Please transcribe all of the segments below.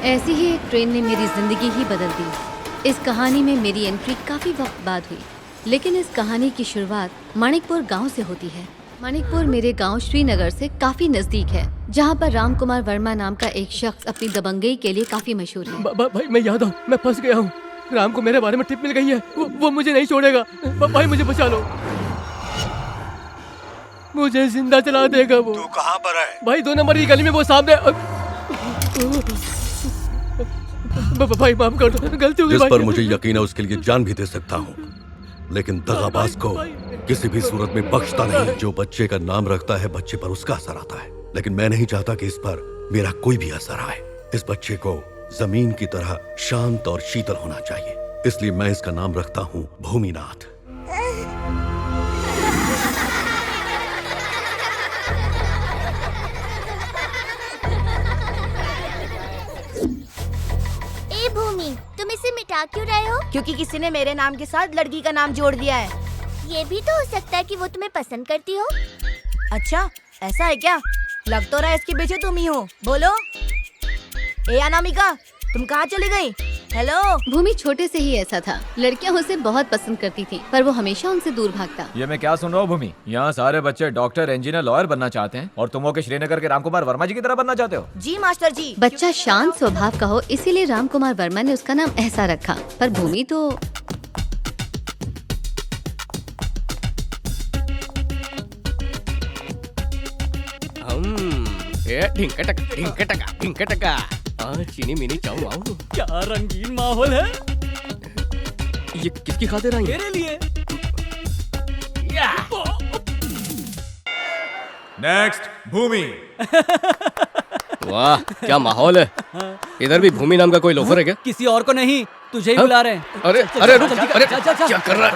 ऐसी ही एक ट्रेन ने मेरी जिंदगी ही बदल दी। इस कहानी में मेरी एंट्री काफी वक्त बाद हुई, लेकिन इस कहानी की शुरुआत माणिकपुर गांव से होती है। माणिकपुर मेरे गांव श्रीनगर से काफी नजदीक है, जहां पर राम कुमार वर्मा नाम का एक शख्स अपनी दबंगई के लिए काफी मशहूर है। भाई मैं याद हूँ, मैं फंस गया हूँ। राम को मेरे बारे में टिप मिल गई है, वो मुझे नहीं छोड़ेगा। भाई मुझे बचा लो, मुझे जिंदा चला देगा वो। तू कहाँ पर है? भाई 2 नंबर की गली में, वो सामने। भाई माफ कर दो, गलती हो गई। जिस पर मुझे यकीन है उसके लिए जान भी दे सकता हूँ, लेकिन दगाबाज को किसी भी सूरत में बख्शता नहीं। जो बच्चे का नाम रखता है, बच्चे पर उसका असर आता है, लेकिन मैं नहीं चाहता कि इस पर मेरा कोई भी असर आए। इस बच्चे को जमीन की तरह शांत और शीतल होना चाहिए, इसलिए मैं इसका नाम रखता हूँ भूमिनाथ। ए भूमि, तुम इसे मिटा क्यों रहे हो? क्योंकि किसी ने मेरे नाम के साथ लड़की का नाम जोड़ दिया है। ये भी तो हो सकता है कि वो तुम्हें पसंद करती हो। अच्छा, ऐसा है क्या? लग तो रहा है इसके पीछे तुम ही हो। बोलो। ए अनामिका, तुम कहाँ चली गई? हेलो। भूमि छोटे से ही ऐसा था, लड़कियां उसे बहुत पसंद करती थीं, पर वो हमेशा उनसे दूर भागता। ये मैं क्या सुन रहा हूँ भूमि? यहाँ सारे बच्चे डॉक्टर, इंजीनियर, लॉयर बनना चाहते हैं और तुम हो के श्रीनगर के राम कुमार वर्मा जी की तरह बनना चाहते हो। जी मास्टर जी। बच्चा शांत स्वभाव का हो, इसीलिए राम कुमार वर्मा ने उसका नाम ऐसा रखा। पर भूमि तो चीनी मिनी चाऊ आऊ। क्या रंगीन माहौल है। ये किसकी खातिर आई? मेरे लिए। नेक्स्ट भूमि। वाह क्या माहौल है। इधर भी भूमि नाम का कोई लोफर है क्या? किसी और को नहीं, तुझे ही बुला रहे हैं। अरे अरे रुक, अरे जा। क्या कर रहा है?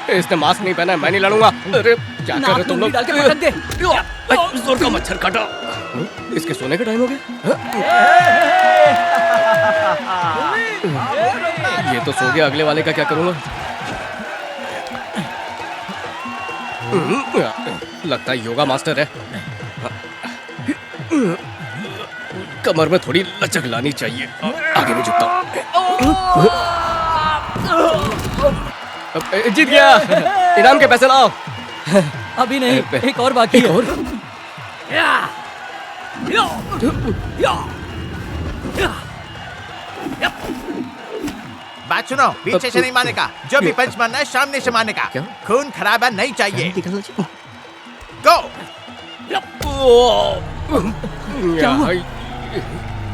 इसने मास्क नहीं पहना है, मैं नहीं लड़ूंगा। अरे क्या कर रहे हो तुम लोग? डाल के पटक दे। जोर का मच्छर काटा। इसके सोने का टाइम हो गया। ये तो सो गया, अगले वाले का क्या करूंगा? लगता है योगा मास्टर है। कमर में थोड़ी लचक लानी चाहिए। आगे नहीं झुकता। जीत गया। इनाम के पैसे लाओ। अभी नहीं, एक और बाकी है। बात सुनो, पीछे से नहीं मारने का। जो भी पंच मारना है सामने से मारने का। खून खराबा नहीं चाहिए। गो। क्या हुआ?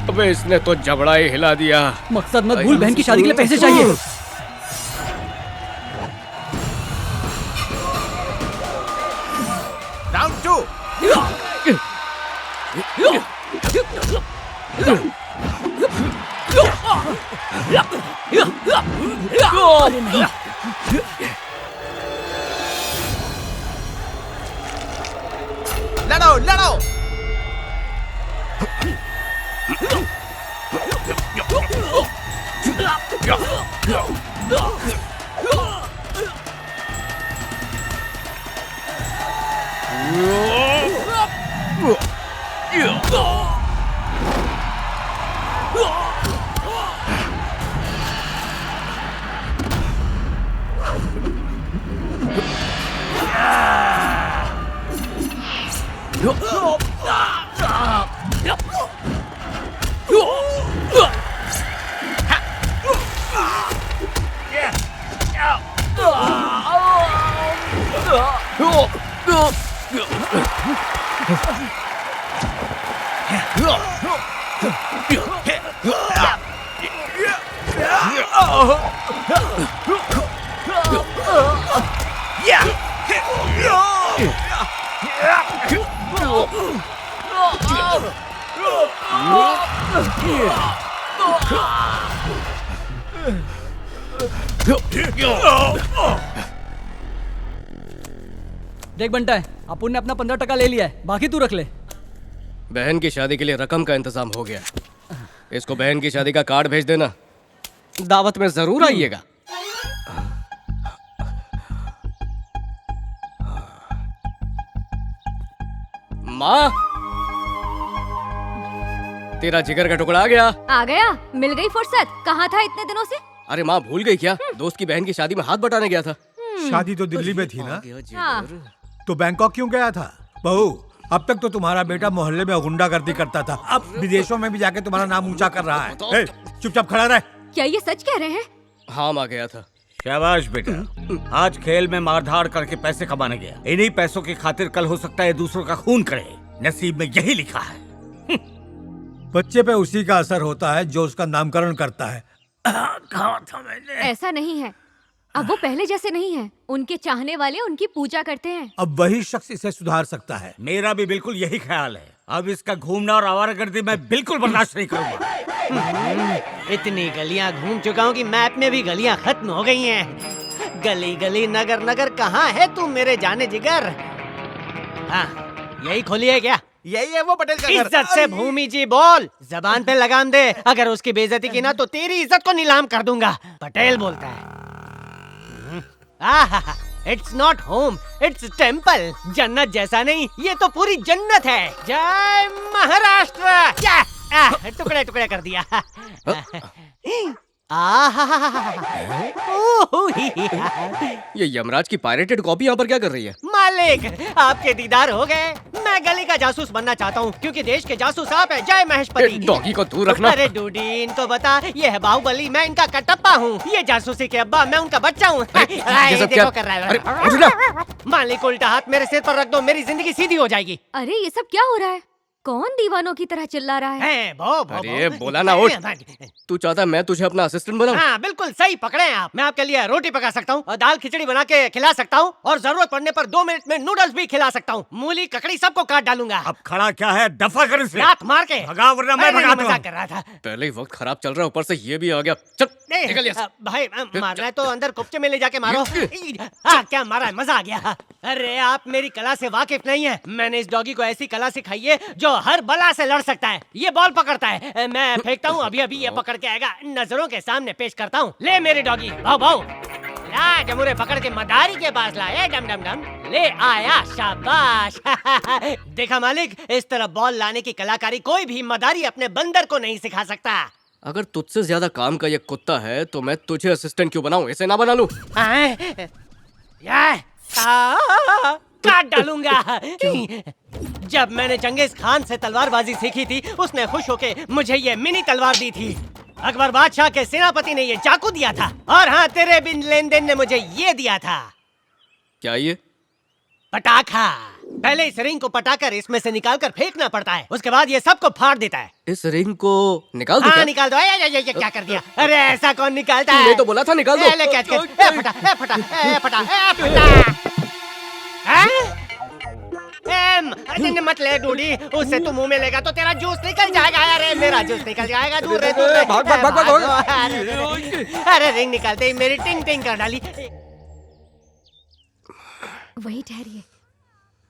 अबे इसने तो जबड़ा ही हिला दिया। मकसद मत भूल, बहन की शादी के लिए पैसे चाहिए। राउंड 2। लड़ो लड़ो। देख बंटा है, अपुन ने अपना 15% ले लिया है, बाकी तू रख ले। बहन की शादी के लिए रकम का इंतजाम हो गया। इसको बहन की शादी का कार्ड भेज देना, दावत में जरूर आइएगा। माँ, तेरा जिगर का टुकड़ा आ गया। आ गया, मिल गई फुर्सत। कहाँ था इतने दिनों से? अरे माँ भूल गई क्या? दोस्त की बहन की शादी में हाथ बटाने गया था। शादी तो दिल्ली में थी ना, हाँ। तो बैंकॉक क्यों गया था? बहू, अब तक तो तुम्हारा बेटा मोहल्ले में गुंडागर्दी करता था, अब विदेशों में भी जाके तुम्हारा नाम ऊंचा कर रहा है। ए, चुपचाप खड़ा रह। क्या ये सच कह रहे हैं? हाँ माँ गया था। शाबाश बेटा, आज खेल में मारधाड़ करके पैसे कमाने गया। इन्हीं पैसों की खातिर कल हो सकता है दूसरों का खून करे। नसीब में यही लिखा है। बच्चे पे उसी का असर होता है जो उसका नामकरण करता है। कहा था मैंने? ऐसा नहीं है, अब वो पहले जैसे नहीं है। उनके चाहने वाले उनकी पूजा करते हैं। अब वही शख्स इसे सुधार सकता है। मेरा भी बिल्कुल यही ख्याल है। अब इसका घूमना और आवारागर्दी मैं बिल्कुल बर्दाश्त नहीं करूंगा। इतनी गलियां घूम चुका हूँ कि मैप में भी गलियां खत्म हो गई हैं। गली गली नगर नगर कहाँ है तू मेरे जाने जिगर? हाँ, यही खोली है क्या? यही है वो पटेल का घर। इज्जत से भूमि जी बोल, जबान पे लगाम दे। अगर उसकी बेइज्जती की ना तो तेरी इज्जत को नीलाम कर दूंगा। पटेल बोलता है। It's not home, its temple. जन्नत जैसा नहीं, ये तो पूरी जन्नत है। जय महाराष्ट्र। टुकड़े टुकड़े कर दिया। ये यमराज की पायरेटेड कॉपी यहाँ पर क्या कर रही है? मालिक, आपके दीदार हो गए। मैं गली का जासूस बनना चाहता हूँ क्योंकि देश के जासूस आप है। जय महेशपति। डॉगी को दूर रखना। अरे डूडी, इनको बता ये है बाहुबली, मैं इनका कटप्पा हूँ। ये जासूसी के अब्बा, मैं उनका बच्चा हूँ। ये सब क्या कर रहा है? मालिक, उल्टा हाथ मेरे सिर पर रख दो, मेरी जिंदगी सीधी हो जाएगी। अरे ये सब क्या हो रहा है? कौन दीवानों की तरह चिल्ला रहा है? अरे बोला ना उठ। तू चाहता है मैं तुझे अपना असिस्टेंट बनाऊं? हाँ बिल्कुल सही पकड़े हैं आप। मैं आपके लिए रोटी पका सकता हूँ और दाल खिचड़ी बना के खिला सकता हूँ और जरूरत पड़ने पर 2 मिनट में नूडल्स भी खिला सकता हूँ। मूली ककड़ी सबको काट डालूंगा। अब खड़ा क्या है? दफा कर इसे। लात मार के भगा, वरना मैं भगाता हूँ। मजाक कर रहा था। पहले ही वक्त खराब चल रहा है, ऊपर से ये भी आ गया। चल निकल यहाँ से। भाई मारना है तो अंदर कुपचे में ले जाके मारो। क्या मारा है, मजा आ गया। अरे आप मेरी कला से वाकिफ नहीं है। मैंने इस डॉगी को ऐसी कला सिखाई है जो हर बला से लड़ सकता है। ये बॉल पकड़ता है, मैं फेंकता हूँ, अभी अभी ये पकड़ के आएगा। नजरों के सामने पेश करता हूँ। ले मेरे डॉगी, भाव भाव। ला जमुरे पकड़ के मदारी के पास लाया। डम डम डम ले आया, शाबाश। देखा मालिक, इस तरह बॉल लाने की कलाकारी कोई भी मदारी अपने बंदर को नहीं सिखा सकता। अगर तुझसे ज्यादा काम का ये कुत्ता है तो मैं तुझे असिस्टेंट क्यों बनाऊं? इसे ना बना लूं? काट डालूंगा। जब मैंने चंगेज खान से तलवारबाजी सीखी थी, उसने खुश होके मुझे ये मिनी तलवार दी थी। अकबर बादशाह के सेनापति ने ये चाकू दिया था। और हाँ, तेरे बिन लेन देन ने मुझे ये दिया था। क्या ये? पटाखा। पहले इस रिंग को पटाकर इसमें से निकाल कर फेंकना पड़ता है, उसके बाद ये सबको फाड़ देता है। इस रिंग को निकाल दो? हाँ निकाल दो। ये क्या कर दिया? अरे ऐसा कौन निकालता है? तूने तो बोला था निकाल दो। ले कैच कैच। फटा फटा फटा फटा। मत ले डूडी, उससे तू मुंह में लेगा तो तेरा जूस निकल जाएगा। अरे मेरा जूस निकल जाएगा। दूर रे दूर रे। भाग भाग भाग भाग। अरे रिंग निकालते ही मेरी टिंग टिंग कर डाली। वही ठहरिए।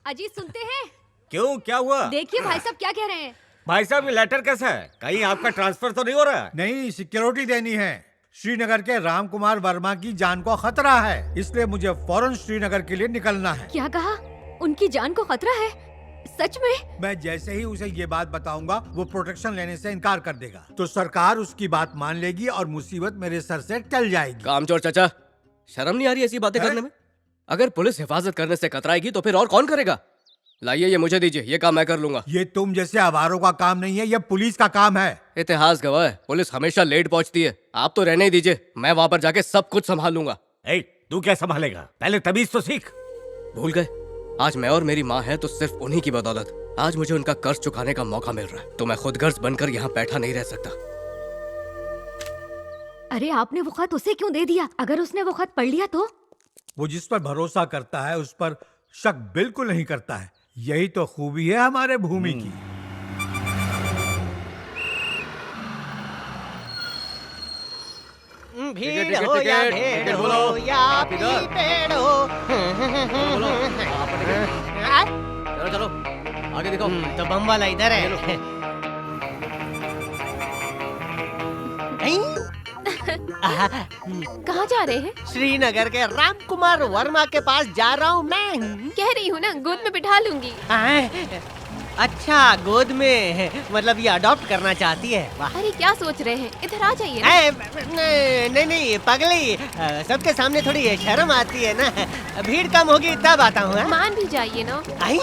अजीत सुनते हैं? क्यों, क्या हुआ? देखिए भाई साहब क्या कह रहे हैं। भाई साहब, ये लेटर कैसा है? कहीं आपका ट्रांसफर तो नहीं हो रहा है? नहीं, सिक्योरिटी देनी है। श्रीनगर के राम कुमार वर्मा की जान को खतरा है, इसलिए मुझे फौरन श्रीनगर के लिए निकलना है। क्या कहा? उनकी जान को खतरा है? सच में? मैं जैसे ही उसे ये बात बताऊंगा, वो प्रोटेक्शन लेने से इनकार कर देगा, तो सरकार उसकी बात मान लेगी और मुसीबत मेरे सर से टल जाएगी। कामचोर चाचा, शर्म नहीं आ रही ऐसी बातें करने में? अगर पुलिस हिफाजत करने से कतराएगी तो फिर और कौन करेगा? लाइए ये मुझे दीजिए, ये काम मैं कर लूंगा। ये तुम जैसे आवारों का काम नहीं है, ये पुलिस का काम है। इतिहास गवाह है, पुलिस हमेशा लेट पहुंचती है। आप तो रहने ही दीजिए, मैं वहां पर जाके सब कुछ संभाल लूंगा। तू क्या संभालेगा? पहले तमीज तो सीख। भूल गए? आज मैं और मेरी माँ है तो सिर्फ उन्हीं की बदौलत आज मुझे उनका कर्ज चुकाने का मौका मिल रहा है, तो मैं खुद गर्ज बनकर यहाँ बैठा नहीं रह सकता। अरे आपने वो खत उसे क्यों दे दिया? अगर उसने वो खत पढ़ लिया तो? वो जिस पर भरोसा करता है उस पर शक बिल्कुल नहीं करता है। यही तो खूबी है हमारे भूमि की। भीड़ हो या भेड़ हो या पेड़ हो। चलो चलो आगे दिखाओ। तो बम वाला इधर है। कहाँ जा रहे हैं? श्रीनगर के राम कुमार वर्मा के पास जा रहा हूँ मैं। कह रही हूँ ना, गोद में बिठा लूंगी। अच्छा गोद में, मतलब ये अडॉप्ट करना चाहती है। वाह। अरे क्या सोच रहे हैं, इधर आ जाइए ना। नहीं नहीं पगली, सबके सामने थोड़ी शर्म आती है ना, भीड़ कम होगी तब आता हूँ। मान भी जाइए ना। आई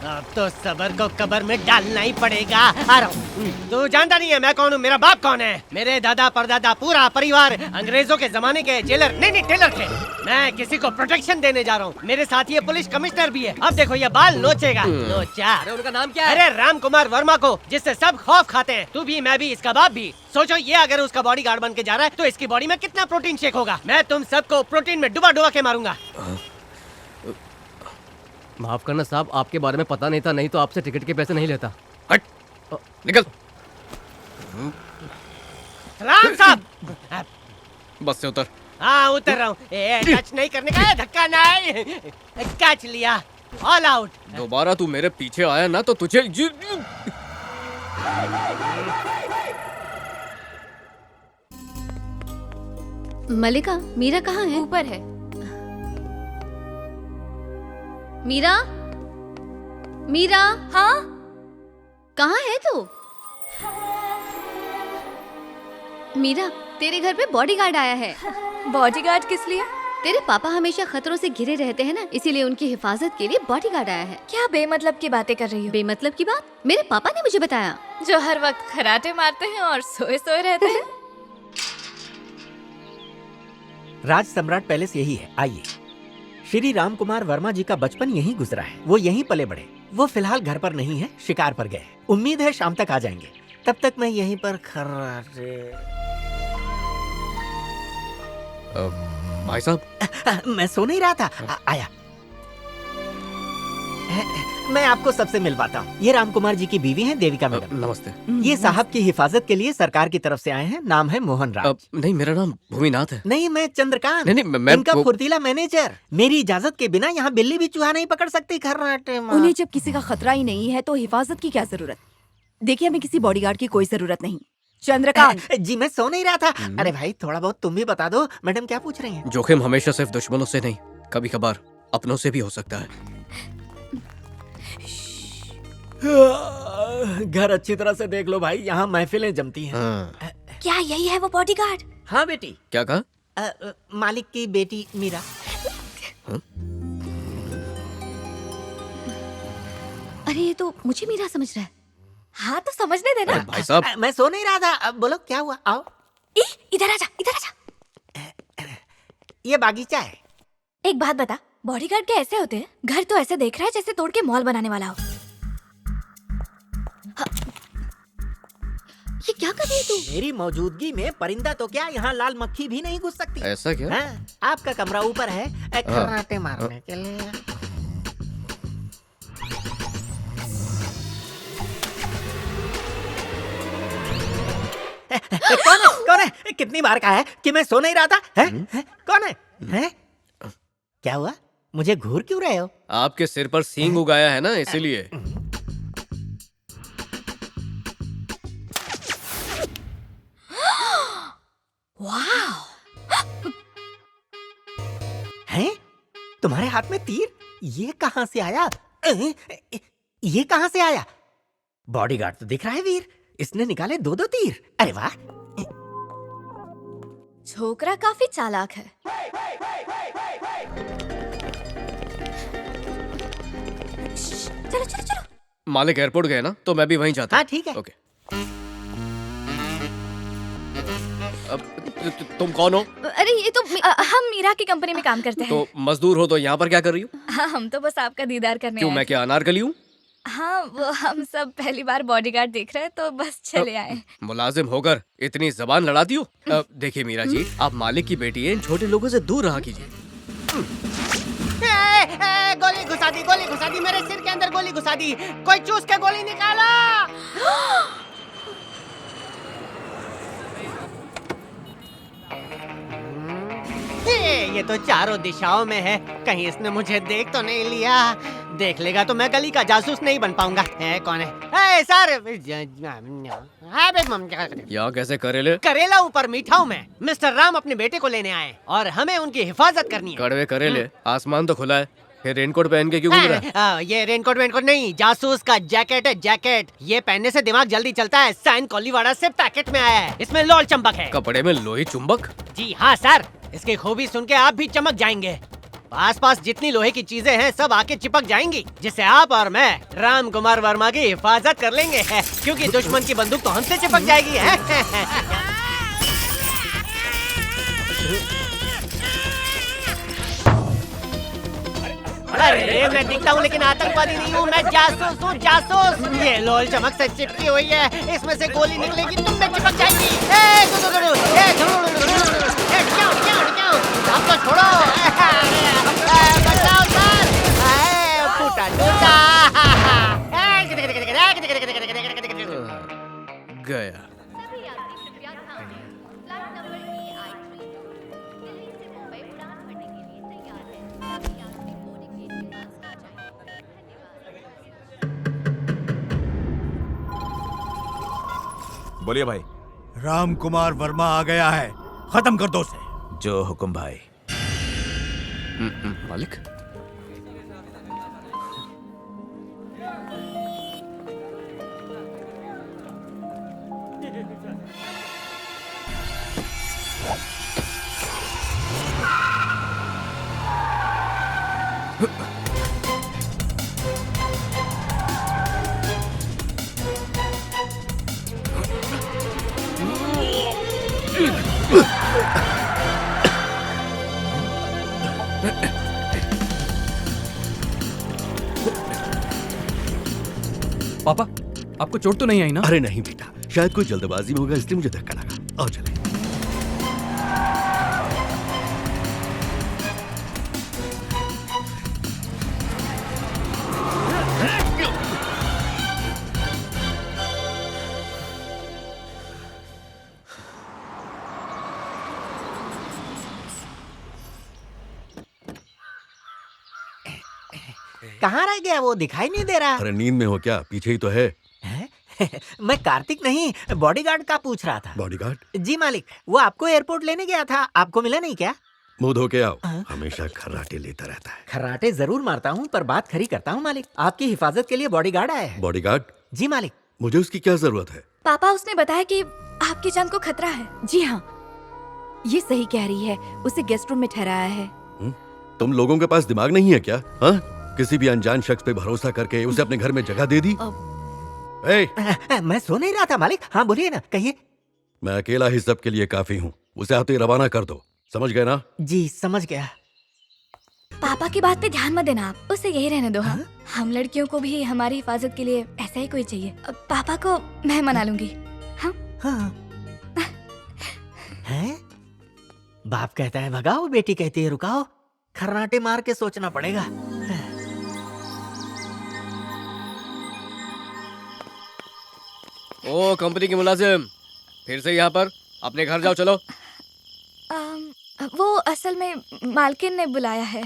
अब तो सबर को कबर में डालना ही पड़ेगा। आ रहा हूँ। तू जानता नहीं है मैं कौन हूँ, मेरा बाप कौन है। मेरे दादा परदादा पूरा परिवार अंग्रेजों के जमाने के जेलर, नहीं टेलर थे। मैं किसी को प्रोटेक्शन देने जा रहा हूँ। मेरे साथ ये पुलिस कमिश्नर भी है। अब देखो ये बाल नोचेगा। नोचा। अरे उनका नाम क्या है? अरे राम कुमार वर्मा को, जिससे सब खौफ खाते हैं। तू भी, मैं भी, इसका बाप भी। सोचो ये अगर उसका बॉडी गार्ड बन के जा रहा है तो इसकी बॉडी में कितना प्रोटीन शेक होगा। मैं तुम सबको प्रोटीन में डुबा डुबा के मारूंगा। माफ करना साहब, आपके बारे में पता नहीं था, नहीं तो आपसे टिकट के पैसे नहीं लेता। हट, निकल। राम साहब। बस से उतर। हाँ उतर रहा हूँ। टच नहीं करने का, धक्का नहीं। कैच लिया, ऑल आउट। दोबारा तू मेरे पीछे आया ना तो तुझे मलिका, मीरा कहाँ है? ऊपर है। मीरा, मीरा। हाँ कहाँ है तू? मीरा, तेरे घर पे बॉडीगार्ड आया है। बॉडीगार्ड किस लिए? तेरे पापा हमेशा खतरों से घिरे रहते हैं ना, इसीलिए उनकी हिफाजत के लिए बॉडीगार्ड आया है। क्या बेमतलब की बातें कर रही हो? बेमतलब की बात? मेरे पापा ने मुझे बताया। जो हर वक्त खराटे मारते हैं और सोए सोए रहते हैं। राज सम्राट पैलेस यही है, आइए। श्री राम कुमार वर्मा जी का बचपन यहीं गुजरा है। वो यहीं पले बढ़े। वो फिलहाल घर पर नहीं है, शिकार पर गए। उम्मीद है शाम तक आ जाएंगे। तब तक मैं यहीं पर खर्राटे। भाई साहब। मैं सो नहीं रहा था, आया। मैं आपको सबसे मिलवाता हूँ। ये राम कुमार जी की बीवी हैं, देविका मैडम। नमस्ते। ये साहब की हिफाजत के लिए सरकार की तरफ से आए हैं। नाम है मोहन राज। नहीं, मेरा नाम भूमिनाथ है। नहीं, मैं चंद्रकांत। नहीं, मैं इनका फुर्तीला मैनेजर। मेरी इजाजत के बिना यहाँ बिल्ली भी चूहा नहीं पकड़ सकती। खर्राटे मार। उन्हें जब किसी का खतरा ही नहीं है तो हिफाजत की क्या जरूरत? देखिए, हमें किसी बॉडीगार्ड की कोई जरूरत नहीं। चंद्रकांत जी मैं सो नहीं रहा था। अरे भाई थोड़ा बहुत तुम भी बता दो। मैडम क्या पूछ रही हैं? जोखिम हमेशा सिर्फ दुश्मनों से नहीं, कभी कभार अपनों से भी हो सकता है। घर अच्छी तरह से देख लो भाई, यहाँ महफिलें जमती हैं। क्या यही है वो बॉडीगार्ड? हाँ बेटी। क्या कहा? मालिक की बेटी मीरा। अरे ये तो मुझे मीरा समझ रहा है। हाँ तो समझने देना। भाई साहब, मैं सो नहीं रहा था। अब बोलो क्या हुआ? आओ। इधर आजा, इधर आजा। ये बागीचा है। एक बात बता, बॉडीगार्ड क्या ऐसे होते हैं? घर तो ऐसे देख रहा है जैसे तोड़ के मॉल बनाने वाला हो। ये क्या कर रही है तू? मेरी मौजूदगी में परिंदा तो क्या, यहाँ लाल मक्खी भी नहीं घुस सकती। ऐसा क्या? हाँ, आपका कमरा ऊपर है खर्राटे मारने के लिए। कौन है? कितनी बार कहा है कि मैं सो नहीं रहा था? है? कौन है? क्या हुआ? मुझे घूर क्यों रहे हो? आपके सिर पर सींग उगाया है ना, इसीलिए। हैं? तुम्हारे हाथ में तीर? ये कहां से आया? ये कहां से आया? बॉडीगार्ड तो दिख रहा है वीर। इसने निकाले 2-2 तीर। अरे वाह। छोकरा काफी चालाक है। चलो चलो चलो। मालिक एयरपोर्ट गए ना, तो मैं भी वहीं जाता हूँ। हाँ ठीक है। ओके। अब तुम कौन हो? अरे ये तो हम मीरा की कंपनी में काम करते हैं। तो मजदूर हो तो यहाँ पर क्या कर रही हो? हाँ, हम तो बस आपका दीदार करने क्यों, आए मैं क्या अनारकली हूँ? हाँ, वो हम सब पहली बार बॉडीगार्ड देख रहे हैं तो बस चले आए। मुलाजिम होकर इतनी जबान लड़ाती हो? देखिए मीरा जी, आप मालिक की बेटी हैं, इन छोटे लोगों से दूर रहा कीजिए। गोली घुसा दी मेरे सिर के अंदर, गोली घुसा दी। कोई चूस के गोली निकालो। ये तो चारों दिशाओं में है, कहीं इसने मुझे देख तो नहीं लिया। देख लेगा तो मैं गली का जासूस नहीं बन पाऊंगा। है कौन है? सर। यहाँ कैसे करेले? करेला ऊपर मीठा हूँ मैं। मिस्टर राम अपने बेटे को लेने आए और हमें उनकी हिफाजत करनी है। कड़वे करेले, आसमान तो खुला है, फिर रेनकोट पहन के क्यों घूम रहा है? ये रेनकोट वेनकोट नहीं, जासूस का जैकेट है, जैकेट। ये पहनने से दिमाग जल्दी चलता है। साइन कोलीवाड़ा से पैकेट में आया है। इसमें लोल चंबक है। कपड़े में लोही चुंबक? जी हाँ सर, इसकी खूबी सुन के आप भी चमक जाएंगे। आस-पास जितनी लोहे की चीजें हैं सब आके चिपक जाएंगी, जिससे आप और मैं राम कुमार वर्मा की हिफाजत कर लेंगे क्योंकि दुश्मन की बंदूक तो हमसे चिपक जाएगी। अरे मैं दिखता हूँ लेकिन आतंकवादी नहीं हूँ, मैं जासूस हूँ, जासूस। ये लोल चमक से चिपकी हुई है, इसमें से गोली निकलेगी, तुम में चिपक जाएगी। आपको छोड़ो, बचाओ सर, फूटा टूटा। गया। बोलिए भाई। राम कुमार वर्मा आ गया है, खत्म कर दो उसे। जो हुक्म भाई। मालिक, पापा, आपको चोट तो नहीं आई ना? अरे नहीं बेटा, शायद कोई जल्दबाजी में होगा इसलिए मुझे धक्का लगा। आओ चले। कहाँ रह गया वो, दिखाई नहीं दे रहा। अरे नींद में हो क्या? पीछे ही तो है। मैं कार्तिक नहीं, बॉडीगार्ड का पूछ रहा था। बॉडीगार्ड? जी मालिक, वो आपको एयरपोर्ट लेने गया था, आपको मिला नहीं क्या? मुंह धो के आओ। हमेशा खर्राटे लेता रहता है। खर्राटे जरूर मारता हूँ पर बात खरी करता हूँ मालिक। आपकी हिफाजत के लिए बॉडीगार्ड आया है। बॉडीगार्ड? जी मालिक। मुझे उसकी क्या जरूरत है? पापा, उसने बताया कि आपकी जान को खतरा है। जी हाँ, ये सही कह रही है। उसे गेस्ट रूम में ठहराया है। तुम लोगों के पास दिमाग नहीं है क्या? हाँ? किसी भी अनजान शख्स पे भरोसा करके उसे अपने घर में जगह दे दी? मैं सो नहीं रहा था मालिक। हाँ बोलिए ना, कहिए। मैं अकेला ही सब के लिए काफी हूँ। उसे आते ही रवाना कर दो, समझ गए ना? जी समझ गया। पापा की बात पे ध्यान मत देना आप, उसे यही रहने दो। हम लड़कियों को भी हमारी हिफाजत के लिए ऐसा ही कोई चाहिए। पापा को मैं मना लूंगी। हाँ। हैं? बाप कहता है भगाओ, बेटी कहती है रुकाओ। खर्राटे मार के सोचना पड़ेगा। ओ कंपनी की मुलाजिम, फिर से यहाँ पर? अपने घर जाओ, चलो। वो असल में मालकिन ने बुलाया है,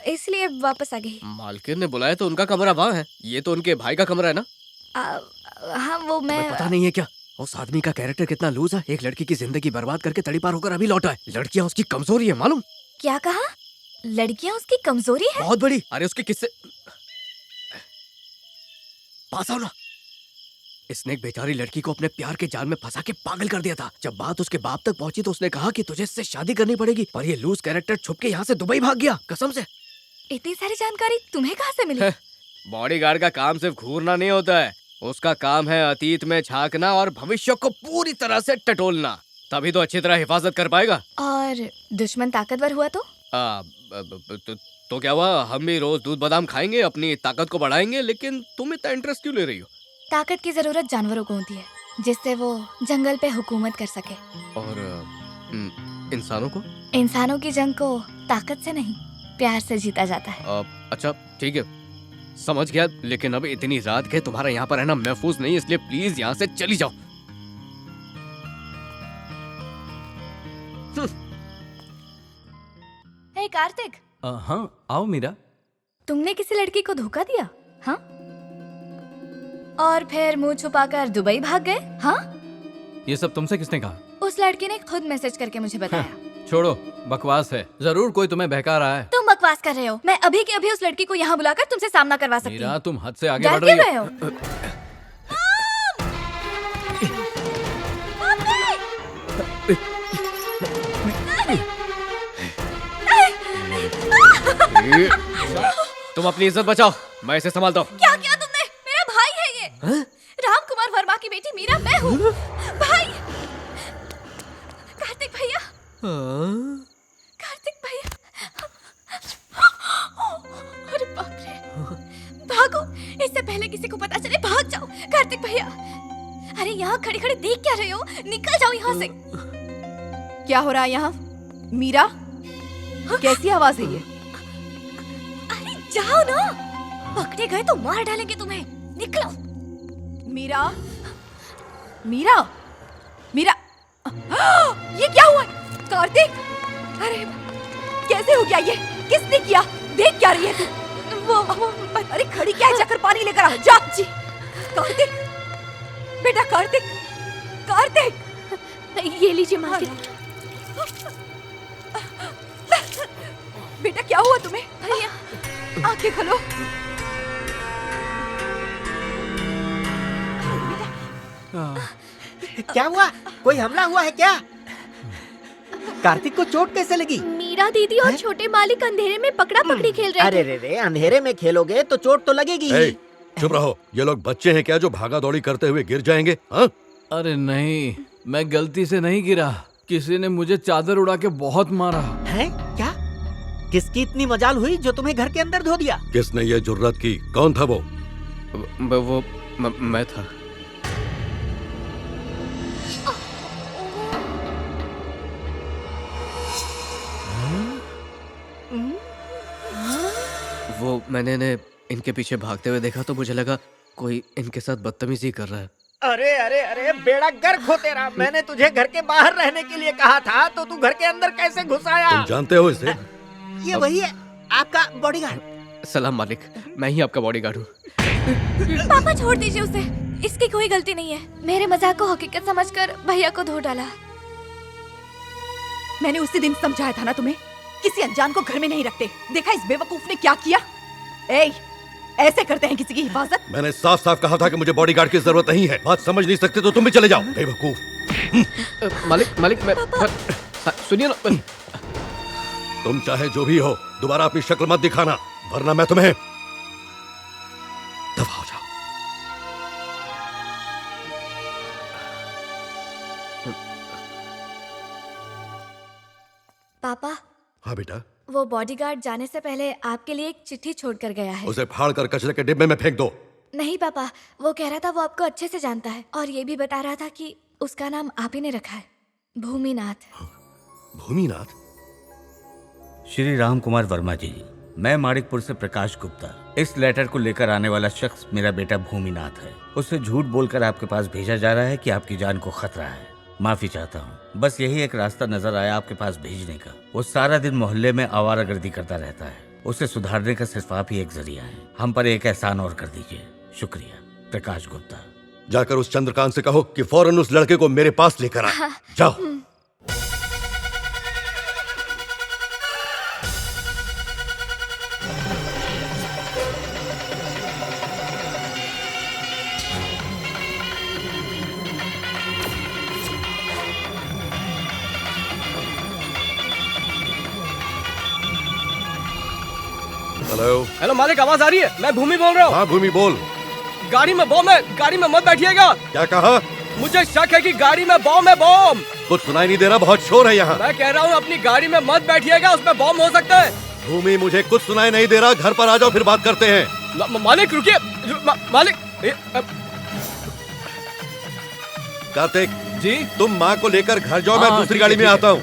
इसलिए वापस आ गई। मालकिन ने बुलाया तो उनका कमरा वहाँ है, ये तो उनके भाई का कमरा है ना? हाँ वो मैं पता नहीं है क्या उस आदमी का कैरेक्टर कितना लूज है। एक लड़की की जिंदगी बर्बाद करके तड़ी पार होकर अभी लौटा है। लड़कियाँ उसकी कमजोरी है, मालूम? क्या कहा? लड़कियाँ उसकी कमजोरी है? बहुत बड़ी। अरे उसके किस्से पास आओ ना। इसने एक बेचारी लड़की को अपने प्यार के जाल में फंसा के पागल कर दिया था। जब बात उसके बाप तक पहुंची तो उसने कहा कि तुझे इससे शादी करनी पड़ेगी, पर ये लूज कैरेक्टर छुप के यहाँ से दुबई भाग गया, कसम से। इतनी सारी जानकारी तुम्हें कहाँ से मिली? बॉडीगार्ड का काम सिर्फ घूरना नहीं होता है, उसका काम है अतीत में झांकना और भविष्य को पूरी तरह से टटोलना, तभी तो अच्छी तरह हिफाजत कर पाएगा। और दुश्मन ताकतवर हुआ तो? तो क्या हुआ, हम भी रोज दूध बादाम खाएंगे, अपनी ताकत को बढ़ाएंगे, लेकिन तुम इतना इंटरेस्ट क्यों ले रही हो? ताकत की जरूरत जानवरों को होती है, जिससे वो जंगल पे हुकूमत कर सके। और इंसानों को? इंसानों की जंग को ताकत से नहीं, प्यार से जीता जाता है। अच्छा ठीक है, समझ गया, लेकिन अब इतनी रात के तुम्हारा यहाँ पर रहना महफूज नहीं, इसलिए प्लीज यहाँ से चली जाओ। हे कार्तिक। हाँ आओ मीरा। तुमने किसी लड़की को धोखा दिया? हाँ, और फिर मुंह छुपाकर दुबई भाग गए? हाँ, ये सब तुमसे किसने कहा? उस लड़की ने खुद मैसेज करके मुझे बताया। छोड़ो, बकवास है। जरूर कोई तुम्हें बहका रहा है। तुम बकवास कर रहे हो? मैं अभी के अभी उस लड़की को यहाँ बुलाकर तुमसे सामना करवा सकती मीरा हूँ। तुम हद से आगे डर बढ़ रही क्यों रहे हो। हो? तुम अपनी इज्जत बचाओ, मैं इसे संभालता हूँ। क्या किया तुमने? मेरा भाई है ये। राम कुमार वर्मा की बेटी मीरा मैं हूँ। भाई कार्तिक भैया, कार्तिक भैया। अरे बाप रे, भागो इससे पहले किसी को पता चले। भाग जाओ कार्तिक भैया। अरे यहाँ खड़े खड़े देख क्या रहे हो? निकल जाओ यहाँ से। क्या हो रहा है यहाँ? मीरा, कैसी आवाज है ये? अरे जाओ ना, पकड़े गए तो मार डालेंगे तुम्हें। निकलो। मीरा, मीरा, मीरा, ये क्या हुआ? कार्तिक, अरे कैसे हो गया ये? किसने किया? देख क्या रही है तू? वो अरे खड़ी क्या है? जाकर पानी लेकर आ जा। जी कार्तिक, बेटा कार्तिक, कार्तिक, ये लीजिए मालकिन। बेटा क्या हुआ तुम्हें? भैया आंखें खोलो। क्या हुआ? कोई हमला हुआ है क्या? कार्तिक को चोट कैसे लगी? मीरा दीदी और छोटे मालिक अंधेरे में पकड़ा पकड़ी खेल रहे अरे रे, अंधेरे में खेलोगे तो चोट तो लगेगी ही। चुप रहो, ये लोग बच्चे हैं क्या जो भागा दौड़ी करते हुए गिर जाएंगे? हाँ? अरे नहीं, मैं गलती से नहीं गिरा, किसी ने मुझे चादर उड़ा के बहुत मारा। है क्या? किसकी इतनी मजाल हुई जो तुम्हें घर के अंदर धो दिया? किसने ये जुर्रत की? कौन था वो? मैं था। वो मैंने इनके पीछे भागते हुए देखा तो मुझे लगा कोई इनके साथ बदतमीजी कर रहा है। अरे अरे अरे, बेड़ा गर्क हो तेरा। मैंने तुझे घर के बाहर रहने के लिए कहा था तो तू घर के अंदर कैसे घुस आया? तुम जानते हो इसे? ये वही है आपका बॉडीगार्ड। सलाम मालिक, मैं ही आपका बॉडीगार्ड हूँ। पापा छोड़ दीजिए उसे, इसकी कोई गलती नहीं है। मेरे मजाक को हकीकत समझकर भैया को धो डाला। मैंने उसी दिन समझाया था ना तुम्हें, किसी अनजान को घर में नहीं रखते। देखा इस बेवकूफ ने क्या किया? ऐसे करते हैं किसी की हिफाजत? मैंने साफ साफ कहा था कि मुझे बॉडीगार्ड की जरूरत नहीं है। बात समझ नहीं सकते तो तुम भी चले जाओ, बेवकूफ। मालिक मैं सुनिए ना। तुम चाहे जो भी हो, दोबारा अपनी शक्ल मत दिखाना, वरना मैं तुम्हें दफा हो जाओ। पापा, हाँ बेटा। वो बॉडीगार्ड जाने से पहले आपके लिए एक चिट्ठी छोड़ कर गया है। उसे फाड़ कर कचरे के डिब्बे में फेंक दो। नहीं पापा, वो कह रहा था वो आपको अच्छे से जानता है और ये भी बता रहा था कि उसका नाम आप ही ने रखा है, भूमिनाथ। भूमिनाथ? श्री राम कुमार वर्मा जी, मैं माणिकपुर से प्रकाश गुप्ता। इस लेटर को लेकर आने वाला शख्स मेरा बेटा भूमिनाथ है। उसे झूठ बोलकर आपके पास भेजा जा रहा है कि आपकी जान को खतरा है। माफी चाहता हूँ, बस यही एक रास्ता नजर आया आपके पास भेजने का। वो सारा दिन मोहल्ले में आवारागर्दी करता रहता है। उसे सुधारने का सिर्फ आप ही एक जरिया है। हम पर एक एहसान और कर दीजिए। शुक्रिया। प्रकाश गुप्ता। जाकर उस चंद्रकांत से कहो कि फौरन उस लड़के को मेरे पास लेकर आ। जाओ। हेलो हेलो मालिक, आवाज आ रही है? मैं भूमि बोल रहा हूँ। हाँ भूमि बोल। गाड़ी में बॉम्ब है, गाड़ी में मत बैठिएगा। क्या कहा? मुझे शक है कि गाड़ी में बॉम्ब है। बॉम्ब! कुछ सुनाई नहीं दे रहा, बहुत शोर है यहाँ। मैं कह रहा हूँ अपनी गाड़ी में मत बैठिएगा, उसमें बॉम्ब हो सकता है। भूमि मुझे कुछ सुनाई नहीं दे रहा, घर पर आ जाओ फिर बात करते हैं। मालिक रुकिए, मालिक। कार्तिक जी, तुम माँ को लेकर घर जाओ, मैं दूसरी गाड़ी में आता हूँ।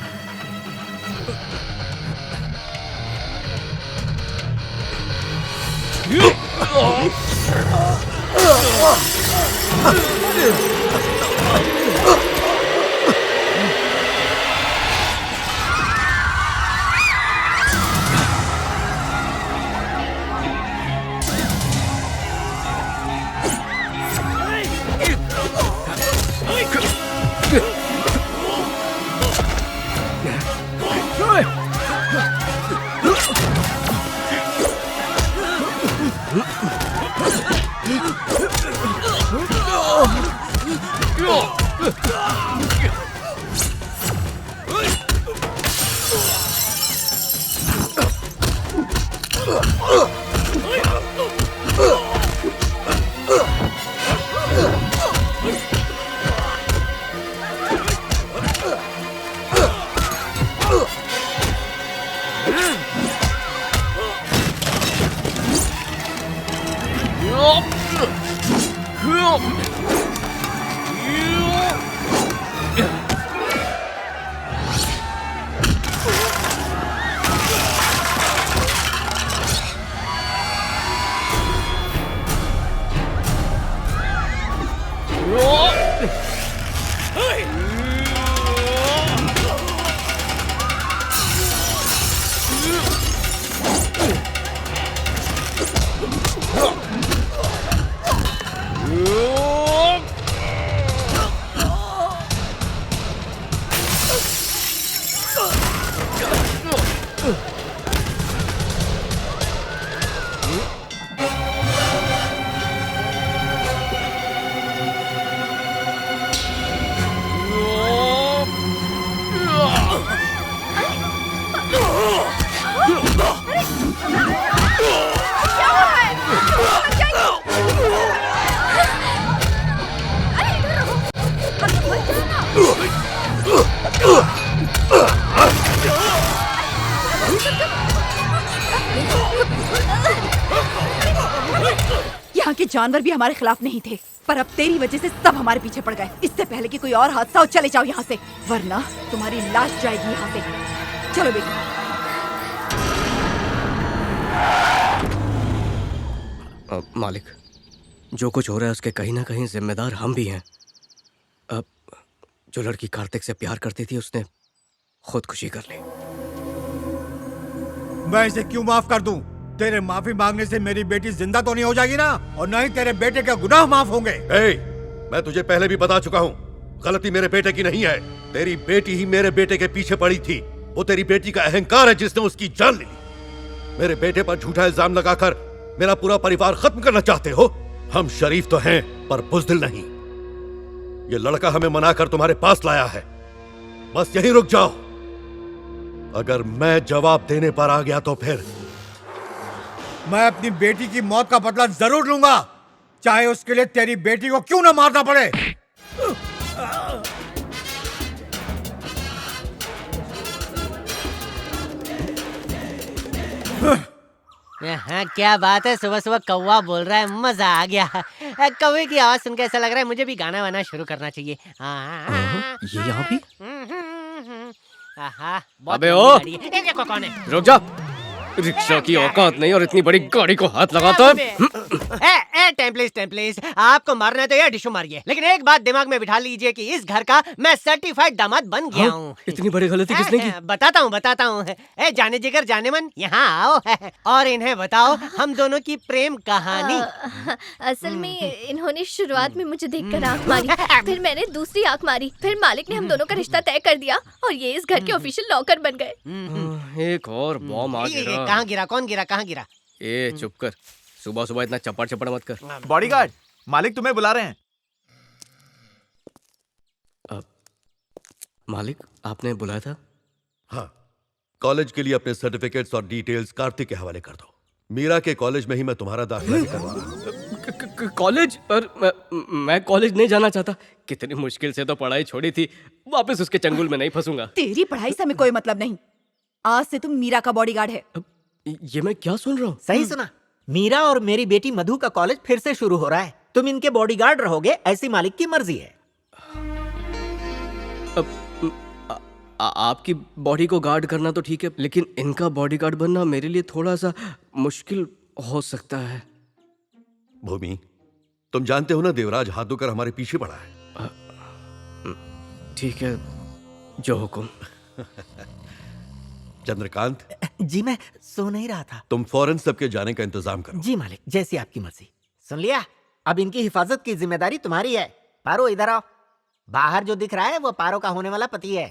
यहाँ के जानवर भी हमारे खिलाफ नहीं थे, पर अब तेरी वजह से सब हमारे पीछे पड़ गए। इससे पहले कि कोई और हादसा हो, चले जाओ यहाँ से, वरना तुम्हारी लाश जाएगी यहाँ से। चलो बेटा। मालिक, जो कुछ हो रहा है उसके कहीं ना कहीं जिम्मेदार हम भी हैं। अब जो लड़की कार्तिक से प्यार करती थी उसने खुदकुशी कर ली। मैं इसे क्यों माफ कर दूं? तेरे माफी मांगने से मेरी बेटी जिंदा तो नहीं हो जाएगी ना, और न ही तेरे बेटे के गुनाह माफ होंगे। मैं तुझे पहले भी बता चुका हूँ, गलती मेरे बेटे की नहीं है। तेरी बेटी ही मेरे बेटे के पीछे पड़ी थी। वो तेरी बेटी का अहंकार है जिसने उसकी जान ले ली। मेरे बेटे पर झूठा इल्जाम लगाकर मेरा पूरा परिवार खत्म करना चाहते हो। हम शरीफ तो हैं पर बुज़दिल नहीं। ये लड़का हमें मनाकर तुम्हारे पास लाया है, बस यहीं रुक जाओ। अगर मैं जवाब देने पर आ गया तो फिर मैं अपनी बेटी की मौत का बदला जरूर लूंगा, चाहे उसके लिए तेरी बेटी को क्यों ना मारना पड़े। हाँ, क्या बात है, सुबह सुबह कौवा बोल रहा है, मजा आ गया। कौवे की आवाज सुनकर ऐसा लग रहा है मुझे भी गाना वाना शुरू करना चाहिए। ये यहाँ भी? अबे ओ! ये देखो कौन है। रुक जा, रिक्शा की औकात नहीं और इतनी बड़ी गाड़ी को हाथ लगाता है। टाइम प्लीज, आपको मारना है तो ये डिशू मारिए, लेकिन एक बात दिमाग में बिठा लीजिए कि इस घर का मैं सर्टिफाइड दामाद बन गया हूँ। इतनी बड़ी गलती किसने की? बताता हूँ। ए जाने जिगर जाने मन, यहाँ आओ और इन्हें बताओ हम दोनों की प्रेम कहानी। असल में इन्होंने शुरुआत में मुझे देखकर आंख मारी, फिर मैंने दूसरी आंख मारी, फिर मालिक ने हम दोनों का रिश्ता तय कर दिया और ये इस घर के ऑफिशियल नौकर बन गए। एक और बॉम्ब आ गया। कहाँ गिरा? कौन गिरा? कहाँ गिरा? ए चुप कर, सुबह सुबह इतना चपड़ चपड़ मत कर। बॉडीगार्ड, मालिक तुम्हें बुला रहे हैं। मालिक, आपने बुलाया था? हाँ, कॉलेज के लिए अपने सर्टिफिकेट्स और डिटेल्स कार्तिक के हवाले कर दो। मीरा के कॉलेज में ही मैं तुम्हारा दाखिला भी करवा रहा हूँ। कॉलेज? पर मैं कॉलेज नहीं जाना चाहता। कितनी मुश्किल से तो पढ़ाई छोड़ी थी, वापस उसके चंगुल में नहीं फंसूंगा। तेरी पढ़ाई से हमें कोई मतलब नहीं। आज से तुम मीरा का बॉडीगार्ड है। ये मैं क्या सुन रहा हूँ? सही सुना। मीरा और मेरी बेटी मधु का कॉलेज फिर से शुरू हो रहा है। तुम इनके बॉडीगार्ड रहोगे, ऐसी मालिक की मर्जी है। आपकी बॉडी को गार्ड करना तो ठीक है, लेकिन इनका बॉडीगार्ड बनना मेरे लिए थोड़ा सा मुश्किल हो सकता है। भूमि, तुम जानते हो ना देवराज हाथ धोकर हमारे पीछे पड़ा है। ठीक है, जो हुकुम। चंद्रकांत जी, मैं सो नहीं रहा था। तुम फौरन सबके जाने का इंतजाम करो। जी मालिक, जैसी आपकी मर्जी। सुन लिया, अब इनकी हिफाजत की जिम्मेदारी तुम्हारी है। पारो इधर आओ। बाहर जो दिख रहा है वो पारो का होने वाला पति है।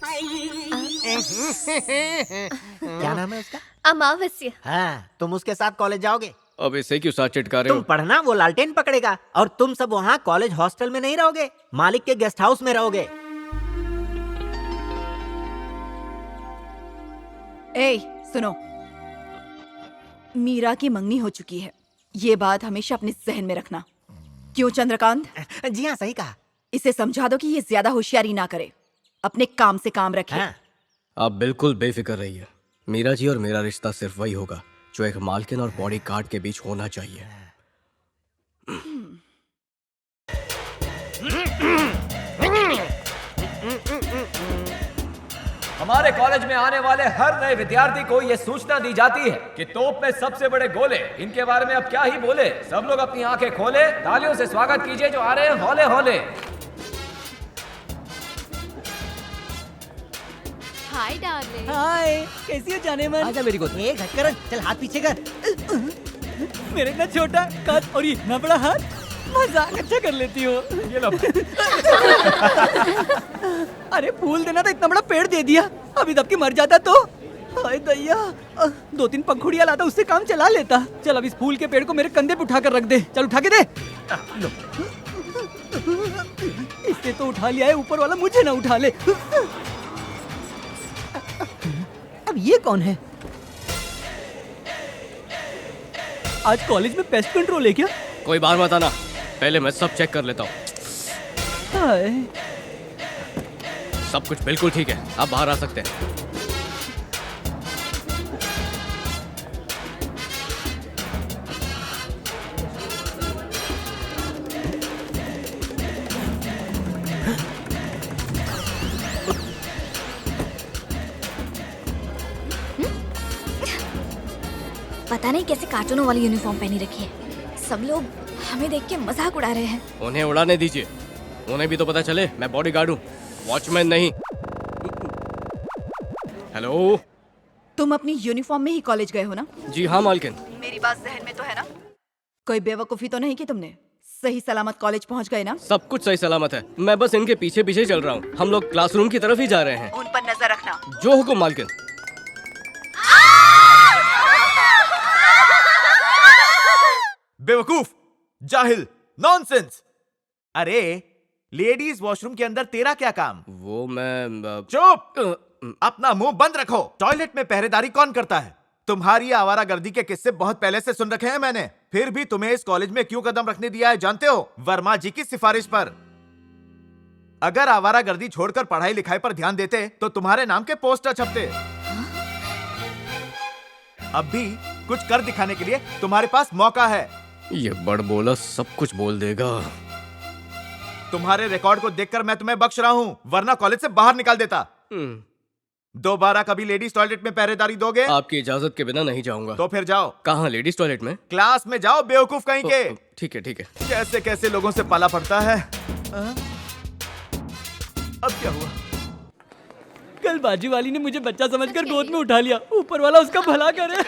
क्या नाम है उसका? अमावस्या। हाँ, तुम उसके साथ कॉलेज जाओगे। अब इसे क्यों साथ चिटका रहे तुम पढ़ना, वो लालटेन पकड़ेगा, और तुम सब वहाँ कॉलेज हॉस्टल में नहीं रहोगे, मालिक के गेस्ट हाउस में रहोगे। ए, सुनो, मीरा की मंगनी हो चुकी है, ये बात हमेशा अपने जहन में रखना। क्यों चंद्रकांत? जी हाँ, सही कहा। इसे समझा दो कि ये ज्यादा होशियारी ना करे, अपने काम से काम रखे। हाँ। आप बिल्कुल बेफिक्र रहिए। मीरा जी और मेरा रिश्ता सिर्फ वही होगा जो एक मालकिन और बॉडी गार्ड के बीच होना चाहिए। हमारे कॉलेज में आने वाले हर नए विद्यार्थी को यह सूचना दी जाती है कि तोप में सबसे बड़े गोले, इनके बारे में अब क्या ही बोले। सब लोग अपनी आंखें खोले, तालियों से स्वागत कीजिए जो आ रहे हैं हौले हौले। Hi darling. हाय, कैसी हो जाने मन? आजा मेरी गोद में। घटकर चल, हाथ पीछे कर। मेरे इतना छोटा कद और ये इतना बड़ा हाथ, मजाक अच्छा कर लेती हो। ये लो। अरे फूल देना था, इतना बड़ा पेड़ दे दिया, अभी दब के मर जाता तो। हाय दैया, 2-3 पंखुड़ियाँ लाता, उससे काम चला लेता। चल अब इस फूल के पेड़ को मेरे कंधे पे उठा कर रख दे। चल उठा के दे। लो। इससे तो उठा लिया है, ऊपर वाला मुझे ना उठा ले। अब ये कौन है? आज कॉलेज में पेस्ट कंट्रोल है क्या? कोई बात बताना, पहले मैं सब चेक कर लेता हूँ। हाय, सब कुछ बिल्कुल ठीक है, आप बाहर आ सकते हैं। पता नहीं कैसे कार्टूनों वाली यूनिफॉर्म पहनी रखी है। सब लोग हमें देख के मजाक उड़ा रहे हैं। उन्हें उड़ाने दीजिए, उन्हें भी तो पता चले मैं बॉडीगार्ड हूँ, वॉचमैन नहीं। हेलो, तुम अपनी यूनिफॉर्म में ही कॉलेज गए हो ना? जी हाँ मालकिन। मेरी बात जहन में तो है ना? कोई बेवकूफी तो नहीं की तुमने? सही सलामत कॉलेज पहुंच गए ना? सब कुछ सही सलामत है, मैं बस इनके पीछे पीछे चल रहा हूँ। हम लोग क्लासरूम की तरफ ही जा रहे हैं। उन पर नजर रखना। जो हुकुम मालकिन। बेवकूफ, जाहिल, नॉनसेंस। अरे लेडीज वॉशरूम के अंदर तेरा क्या काम? वो मैं चुप, अपना मुंह बंद रखो। टॉयलेट में पहरेदारी कौन करता है? तुम्हारी आवारागर्दी के किस्से बहुत पहले से सुन रखे हैं मैंने। फिर भी तुम्हें इस कॉलेज में क्यों कदम रखने दिया है जानते हो? वर्मा जी की सिफारिश पर। अगर आवारागर्दी छोड़कर पढ़ाई लिखाई पर ध्यान देते तो तुम्हारे नाम के पोस्टर छपते। अब भी कुछ कर दिखाने के लिए तुम्हारे पास मौका है। ये बड़ बोला सब कुछ बोल देगा। तुम्हारे रिकॉर्ड को देखकर मैं तुम्हें बख्श रहा हूँ, वरना कॉलेज से बाहर निकाल देता। दोबारा कभी लेडीज टॉयलेट में पहरेदारी दोगे? आपकी इजाजत के बिना नहीं जाऊंगा। तो फिर जाओ। कहाँ लेडीज टॉयलेट में? क्लास में जाओ बेवकूफ कहीं के। ठीक है ठीक है। कैसे कैसे लोगों से पाला पड़ता है। अब क्या हुआ? कल बाजू वाली ने मुझे बच्चा समझकर गोद में उठा लिया, ऊपर वाला उसका भला करे।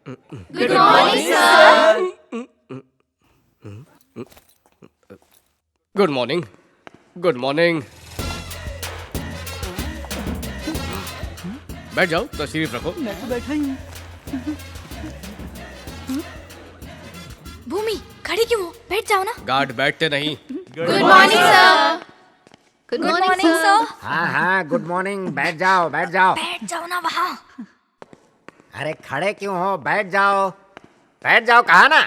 Good morning sir. Good morning, good morning. बैठ जाओ, तशरीफ रखो। मैं तो बैठा ही हूँ। भूमि खड़ी क्यों हो? बैठ जाओ ना। गार्ड बैठते नहीं। Good morning sir. Good morning sir. हाँ हाँ, गुड मॉर्निंग। बैठ जाओ, बैठ जाओ। बैठ जाओ ना वहाँ। अरे खड़े क्यों हो? बैठ जाओ, बैठ जाओ, कहा ना।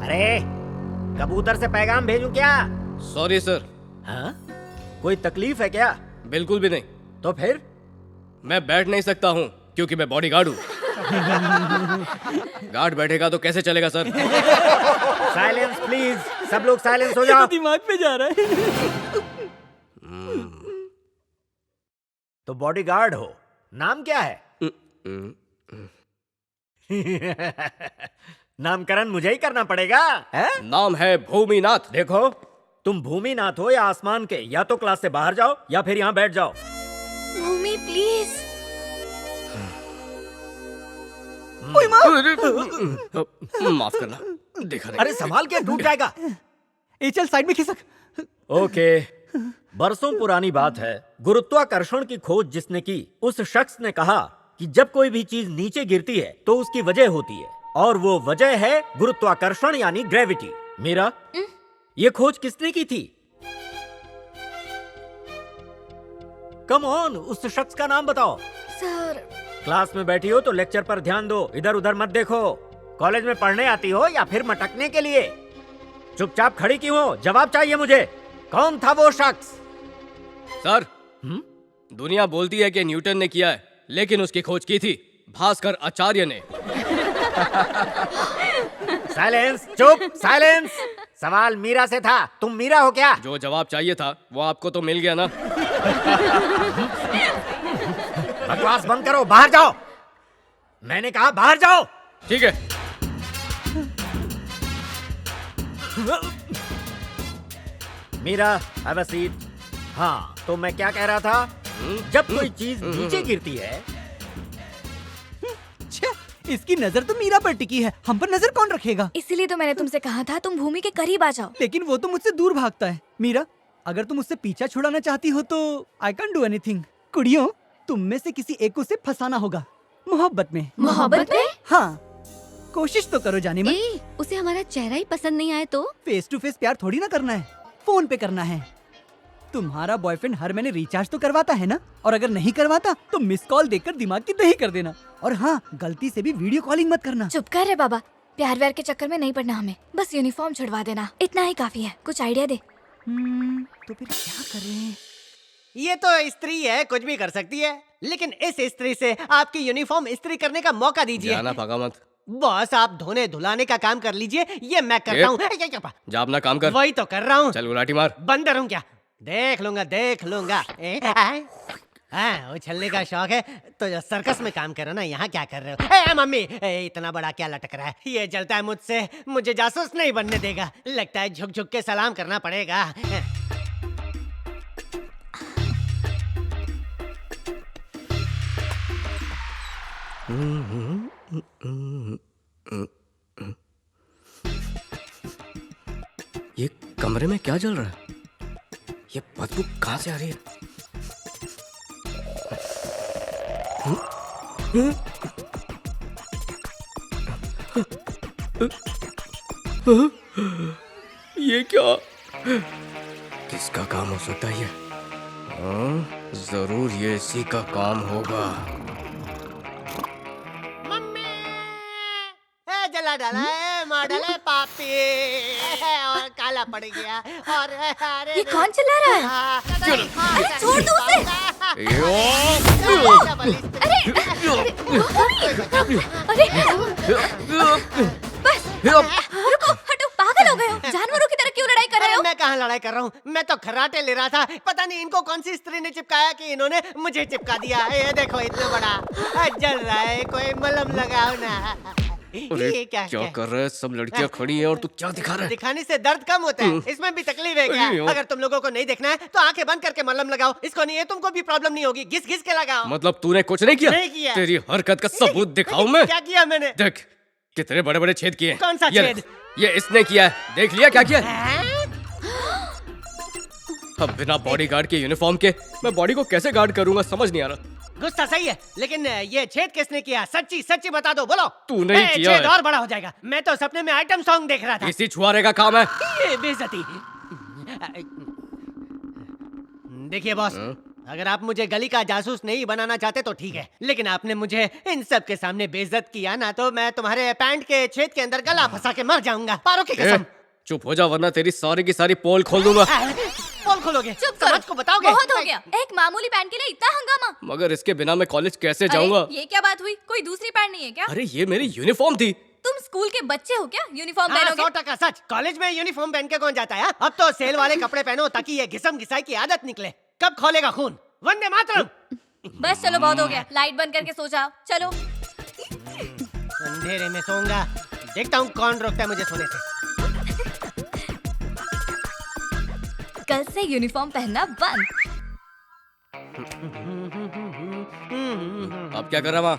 अरे कबूतर से पैगाम भेजूं क्या? Sorry sir. हाँ? कोई तकलीफ है क्या? बिल्कुल भी नहीं। तो फिर? मैं बैठ नहीं सकता हूँ क्योंकि मैं बॉडीगार्ड हूँ। गार्ड बैठेगा तो कैसे चलेगा सर? साइलेंस प्लीज, सब लोग साइलेंस हो जाओ। दिमाग पे जा रहा है। तो बॉडीगार्ड हो, नाम क्या है? नामकरण मुझे ही करना पड़ेगा है? नाम है भूमिनाथ। देखो, तुम भूमिनाथ हो या आसमान के, या तो क्लास से बाहर जाओ या फिर यहाँ बैठ जाओ। भूमि प्लीज। माफ करना, देखा नहीं। अरे संभाल के, टूट जाएगा। ए चल साइड में खिसक। ओके, बरसों पुरानी बात है, गुरुत्वाकर्षण की खोज जिसने की, उस शख्स ने कहा कि जब कोई भी चीज नीचे गिरती है तो उसकी वजह होती है, और वो वजह है गुरुत्वाकर्षण यानी ग्रेविटी। मीरा, ये खोज किसने की थी? कम ऑन, उस शख्स का नाम बताओ। सर, क्लास में बैठी हो तो लेक्चर पर ध्यान दो, इधर उधर मत देखो। कॉलेज में पढ़ने आती हो या फिर मटकने के लिए? चुपचाप खड़ी क्यों हो? जवाब चाहिए मुझे। कौन था वो शख्स? सर, दुनिया बोलती है कि न्यूटन ने किया है, लेकिन उसकी खोज की थी भास्कर आचार्य ने। साइलेंस, चुप, साइलेंस। सवाल मीरा से था, तुम मीरा हो क्या? जो जवाब चाहिए था वो आपको तो मिल गया ना। बकवास बंद करो, बाहर जाओ। मैंने कहा बाहर जाओ। ठीक है। Meera, have a seat. हाँ, तो मैं क्या कह रहा था? जब कोई चीज नीचे गिरती है, इसकी नजर तो मीरा पर टिकी है, हम पर नजर कौन रखेगा? इसीलिए तो मैंने तुमसे कहा था तुम भूमि के करीब आ जाओ। लेकिन वो तो मुझसे दूर भागता है। मीरा, अगर तुम उससे पीछा छुड़ाना चाहती हो तो आई कैन डू एनीथिंग। कुड़ियों, तुम में से किसी एक को उसे फंसाना होगा, मोहब्बत में। मोहब्बत में? हाँ, कोशिश तो करो जाने मन। उसे हमारा चेहरा ही पसंद नहीं आए तो? फेस टू फेस प्यार थोड़ी ना करना है, फोन पे करना है। तुम्हारा बॉयफ्रेंड हर महीने रिचार्ज तो करवाता है ना? और अगर नहीं करवाता तो मिस कॉल देकर दिमाग की दही कर देना। और हाँ, गलती से भी वीडियो कॉलिंग मत करना। चुप कर रे बाबा, प्यार व्यार के चक्कर में नहीं पड़ना हमें। बस यूनिफॉर्म छुड़वा देना, इतना ही काफी है। कुछ आइडिया दे। तो फिर क्या करें? ये तो स्त्री है, कुछ भी कर सकती है, लेकिन इस स्त्री से आपकी यूनिफॉर्म इस्त्री करने का मौका दीजिए। जाना भागा मत। बॉस, आप धोने धुलाने का काम कर लीजिए, ये मैं करता हूँ। जा अपना काम कर। वही तो कर रहा हूँ। चल गुलाटी मार। बंदर हूँ क्या? देख लूंगा, देख लूंगा। हाँ, उछलने का शौक है तो जो सर्कस में काम करो ना, यहाँ क्या कर रहे हो? मम्मी, इतना बड़ा क्या लटक रहा है? ये जलता है मुझसे, मुझे जासूस नहीं बनने देगा। लगता है झुक झुक के सलाम करना पड़ेगा। ये कमरे में क्या चल रहा है? ये बदबू कहाँ से आ रही है? ये क्या? किसका काम हो सकता है ये? जरूर ये इसी का काम होगा। जला डाला है, मार डाला है पापी, और काला पड़ गया। और अरे ये कौन चिल्ला रहा है? अरे छोड़ दो उसे। बस रुको, हटो, पागल हो गए हो? जानवरों की तरह क्यों लड़ाई कर रहे हो? मैं कहाँ लड़ाई कर रहा हूँ? मैं तो खर्राटे ले रहा था। पता नहीं इनको कौन सी स्त्री ने चिपकाया कि इन्होंने मुझे चिपका दिया। ये देखो, इतना बड़ा जल रहा है, कोई मलहम लगाओ ना। ये क्या कर रहा है? सब लड़कियां खड़ी हैं और तू क्या दिखा रहा है? दिखाने से दर्द कम होता है, इसमें भी तकलीफ है क्या? अगर तुम लोगों को नहीं देखना है तो आंखें बंद करके मलहम लगाओ। इसको नहीं है, तुमको भी प्रॉब्लम नहीं होगी। घिस घिस के लगाओ। मतलब तूने कुछ नहीं किया? नहीं किया। तेरी हरकत का सबूत दिखाऊं मैं? क्या किया मैंने? देख, कितने बड़े बड़े छेद किए। कौन सा छेद? ये इसने किया है। देख लिया क्या किया है? अब बिना बॉडीगार्ड के यूनिफॉर्म के मैं बॉडी को कैसे गार्ड करूंगा, समझ नहीं आ रहा। गुस्सा सही है, लेकिन ये छेद किसने किया? सच्ची सच्ची बता दो, बोलो। तूने ही किया छेद है। और बड़ा हो जाएगा। मैं तो सपने में आइटम सॉन्ग देख रहा था। इसी छुआरे का काम है। ये बेइज्जती। देखिए बॉस, अगर आप मुझे गली का जासूस नहीं बनाना चाहते तो ठीक है, लेकिन आपने मुझे इन सब के सामने बेइज्जत किया ना, तो मैं तुम्हारे पैंट के छेद के अंदर गला फंसा के मर जाऊंगा। पारो की कसम। चुप हो जा, वरना तेरी सारी की सारी पोल खोल दूंगा। पोल खोलोगे? चुप करो, समाज को बताओगे? बहुत हो गया। एक मामूली पैंट के लिए इतना हंगामा। मगर इसके बिना मैं कॉलेज कैसे जाऊंगा? ये क्या बात हुई? कोई दूसरी पैंट नहीं है क्या? अरे ये मेरी यूनिफॉर्म थी। तुम स्कूल के बच्चे हो क्या? यूनिफॉर्म हाँ, पहनोगे? 100% सच। कॉलेज में यूनिफॉर्म पहन के कौन जाता है? अब तो सेल वाले कपड़े पहनो ताकि ये घिसम घिसाई की आदत निकले। कब खोलेगा खून? वंदे मातरम। बस चलो, बहुत हो गया। लाइट बंद करके सो जाओ। चलो। अंधेरे में सोऊंगा, देखता हूँ कौन रोकता है मुझे सोने से। कल से यूनिफॉर्म पहनना बंद। अब क्या कर रहा?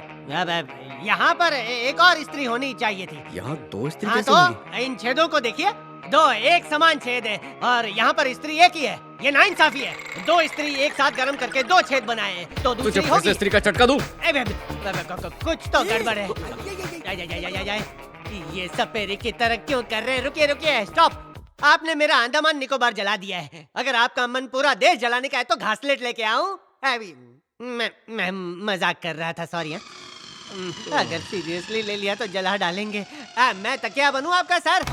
यहाँ पर एक और स्त्री होनी चाहिए थी। यहाँ दो स्त्री हाँ, कैसे तो होंगी? इन छेदों को देखिए, दो एक समान छेद है और यहाँ पर स्त्री एक ही है। ये नाइंसाफी है। दो स्त्री एक साथ गरम करके दो छेद बनाए हैं तो तुझे दूसरी फिर होगी। से स्त्री का चटका दूं? कुछ तो गड़बड़ है। ये सपेरे की तरह क्यों कर रहे हैं? रुकिए रुकिए, स्टॉप। आपने मेरा अंडमान निकोबार जला दिया है। अगर आपका मन पूरा देश जलाने का है तो घासलेट लेके आऊं? मैं मजाक कर रहा था, सॉरी। अगर सीरियसली ले लिया तो जला डालेंगे। मैं तकिया बनूं आपका सर?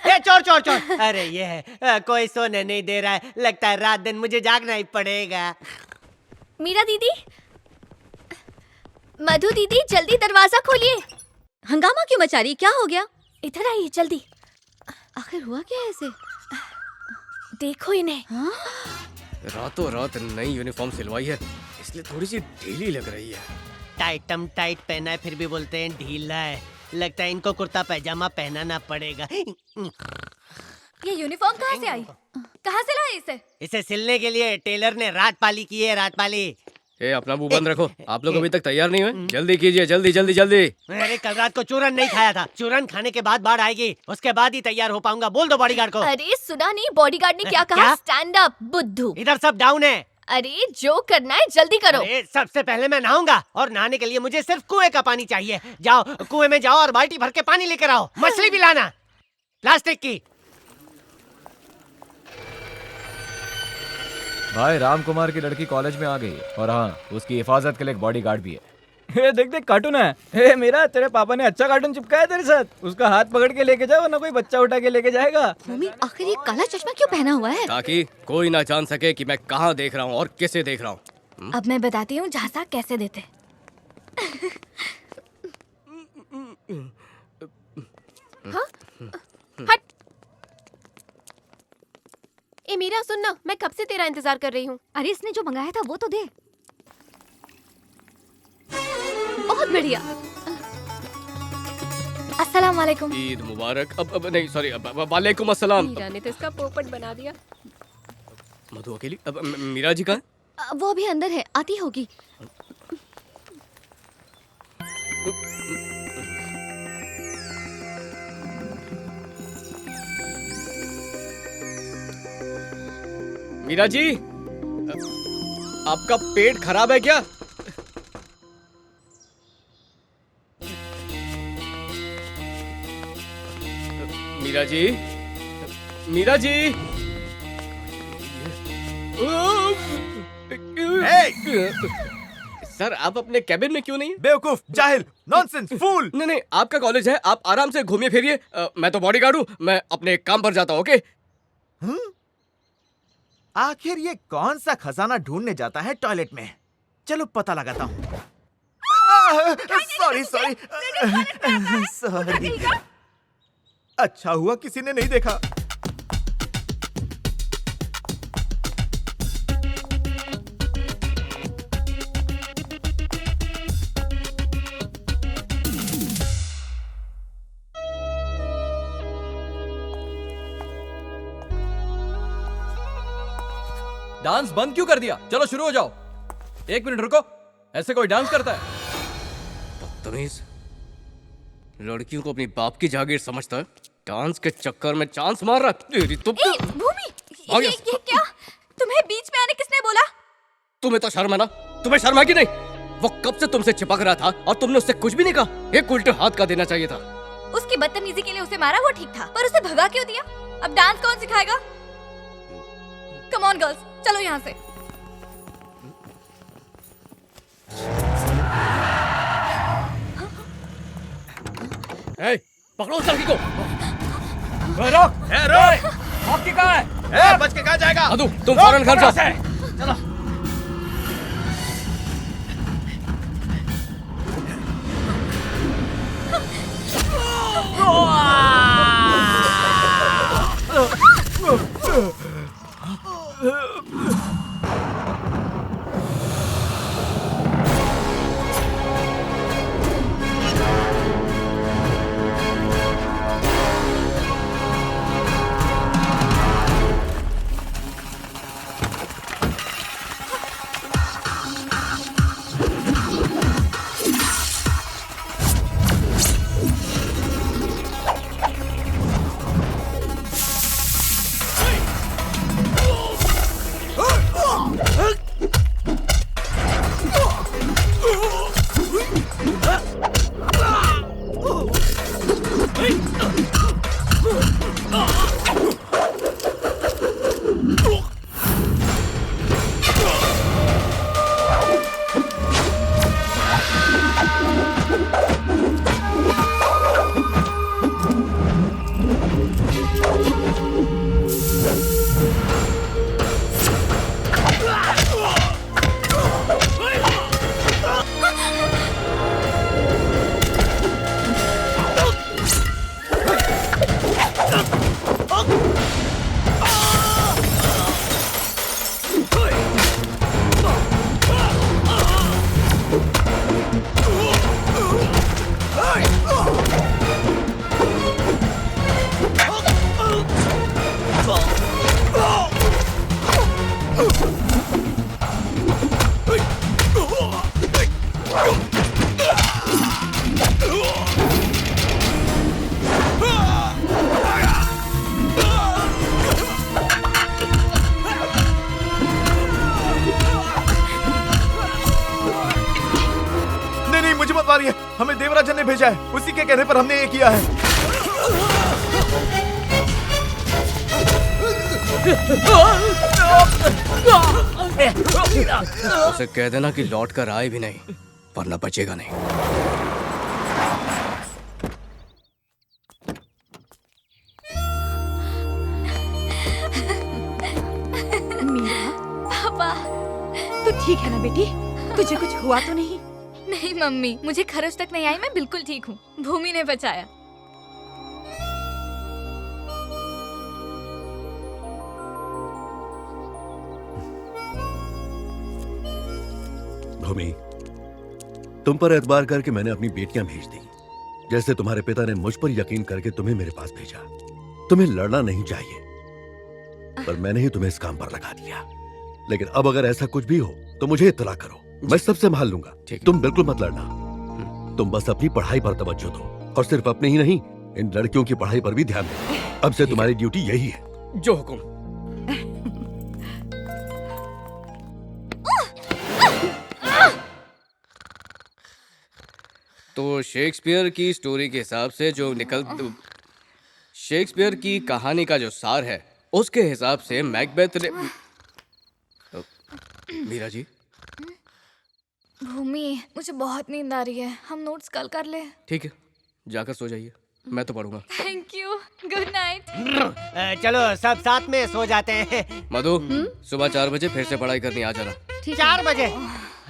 ये चोर चोर चोर! अरे ये है, कोई सोने नहीं दे रहा है। लगता है रात दिन मुझे जागना ही पड़ेगा। मीरा दीदी, मधु दीदी, जल्दी दरवाजा खोलिए। हंगामा क्यों मचा रही? क्या हो गया? इधर आइए जल्दी। आखिर हुआ क्या ऐसे? देखो इन्हें। हाँ? रातों रात नई यूनिफॉर्म सिलवाई है, इसलिए थोड़ी सी ढीली लग रही है। टाइटम टाइट पहना है फिर भी बोलते हैं ढीला है। लगता है इनको कुर्ता पैजामा पहनाना पड़ेगा। ये यूनिफॉर्म कहाँ से आई? कहाँ से लाए इसे? इसे सिलने के लिए टेलर ने रात पाली की है, रात पाली। ए, अपना मुंह बंद रखो। आप लोग अभी तक तैयार नहीं हुए? जल्दी कीजिए, जल्दी जल्दी जल्दी। अरे कल रात को चूरन नहीं खाया था। चूरन खाने के बाद बाढ़ आएगी, उसके बाद ही तैयार हो पाऊंगा। बोल दो बॉडीगार्ड को। अरे सुना नहीं, बॉडीगार्ड ने क्या कहा? स्टैंड अप बुद्धू। इधर सब डाउन है। अरे जो करना है जल्दी करो। अरे सबसे पहले मैं नहाऊंगा और नहाने के लिए मुझे सिर्फ कुएं का पानी चाहिए। जाओ कुएं में जाओ और बाल्टी भर के पानी लेकर आओ। मछली भी लाना, प्लास्टिक की। भाई राम कुमार की लड़की कॉलेज में आ गई और हाँ, उसकी हिफाजत के लिए एक बॉडीगार्ड भी है। हे देख देख, कार्टून है। हे मेरा, तेरे पापा ने अच्छा कार्टून चिपकाया तेरे साथ। उसका हाथ पकड़ के लेके जाओ, वरना कोई बच्चा उठा के लेके जाएगा। मम्मी, आखिर ये काला चश्मा क्यों पहना हुआ है? ताकि कोई ना जान सके कि मैं कहाँ देख रहा हूँ और किसे देख रहा हूँ। अब मैं बताती हूँ झांसा कैसे देते। हाँ? हट। ए मीरा सुन ना, मैं कब से तेरा इंतजार कर रही हूँ। अरे इसने जो मंगाया था वो तो दे। बहुत बढ़िया। अस्सलाम वालेकुम। ईद मुबारक। अब नहीं, सॉरी, वालेकुम अस्सलाम। मीरा ने तो इसका पोपट बना दिया। मधु अकेली? अब मीरा जी कहाँ? वो अभी अंदर है, आती होगी। मीरा जी, आपका पेट खराब है क्या? मीरा जी, मीरा जी। सर, आप अपने कैबिन में क्यों नहीं? बेवकूफ, जाहिल, नॉनसेंस, फूल। नहीं, आपका कॉलेज है, आप आराम से घूमिए फिरिए। मैं तो बॉडीगार्ड हूँ, मैं अपने काम पर जाता हूँ। ओके? आखिर ये कौन सा खजाना ढूंढने जाता है टॉयलेट में? चलो पता लगाता हूँ। Sorry sorry sorry. अच्छा हुआ किसी ने नहीं देखा। डांस बंद क्यों कर दिया? चलो शुरू हो जाओ। 1 मिनट रुको, ऐसे कोई डांस करता है? बदतमीज, लड़कियों को अपनी बाप की जागीर समझता है। डांस के चक्कर में चांस मार रहा। तेरी तो भूमि, ये क्या? तुम्हें बीच में आने किसने बोला? तुम्हें तो शर्म है ना? तुम्हें शर्म है कि नहीं? वो कब से तुमसे चिपक रहा था और तुमने उससे कुछ भी नहीं कहा। एक उल्टे हाथ का देना चाहिए था। उसकी बदतमीजी के लिए उसे मारा, वो ठीक था, पर उसे भगा क्यों दिया? अब डांस कौन सिखाएगा? कम ऑन गर्ल्स, चलो यहाँ से। पकड़ो उस लड़की को। रोक, रोक। आपकी कहाँ है? बच के कहाँ जाएगा? मधु, तुम फौरन घर जाओ। चलो। भेजा है, उसी के कहने पर हमने ये किया है। उसे कह देना कि लौट कर आए भी नहीं, वरना बचेगा नहीं। पापा, तू ठीक है ना बेटी? तुझे कुछ हुआ तो नहीं? नहीं मम्मी, मुझे खरोच तक नहीं आई, मैं बिल्कुल ठीक हूँ। भूमि ने बचाया। भूमि, तुम पर एतबार करके मैंने अपनी बेटियां भेज दी, जैसे तुम्हारे पिता ने मुझ पर यकीन करके तुम्हें मेरे पास भेजा। तुम्हें लड़ना नहीं चाहिए, पर मैंने ही तुम्हें इस काम पर लगा दिया। लेकिन अब अगर ऐसा कुछ भी हो तो मुझे इत्तला करो, मैं सब संभाल लूंगा। तुम बिल्कुल मत लड़ना, तुम बस अपनी पढ़ाई पर तवज्जो दो, और सिर्फ अपने ही नहीं, इन लड़कियों की पढ़ाई पर भी ध्यान दो। अब से तुम्हारी ड्यूटी यही है। जो हुकुम। तो शेक्सपियर की स्टोरी के हिसाब से जो शेक्सपियर की कहानी का जो सार है, उसके हिसाब से मैकबेथ ने। मीरा जी, भूमि, मुझे बहुत नींद आ रही है, हम नोट्स कल कर ले। ठीक है, जाकर सो जाइए, मैं तो पढ़ूंगा। Thank you, good night. चलो सब साथ में सो जाते हैं। मधु, सुबह 4 बजे फिर से पढ़ाई करनी आ जाना। 4 बजे?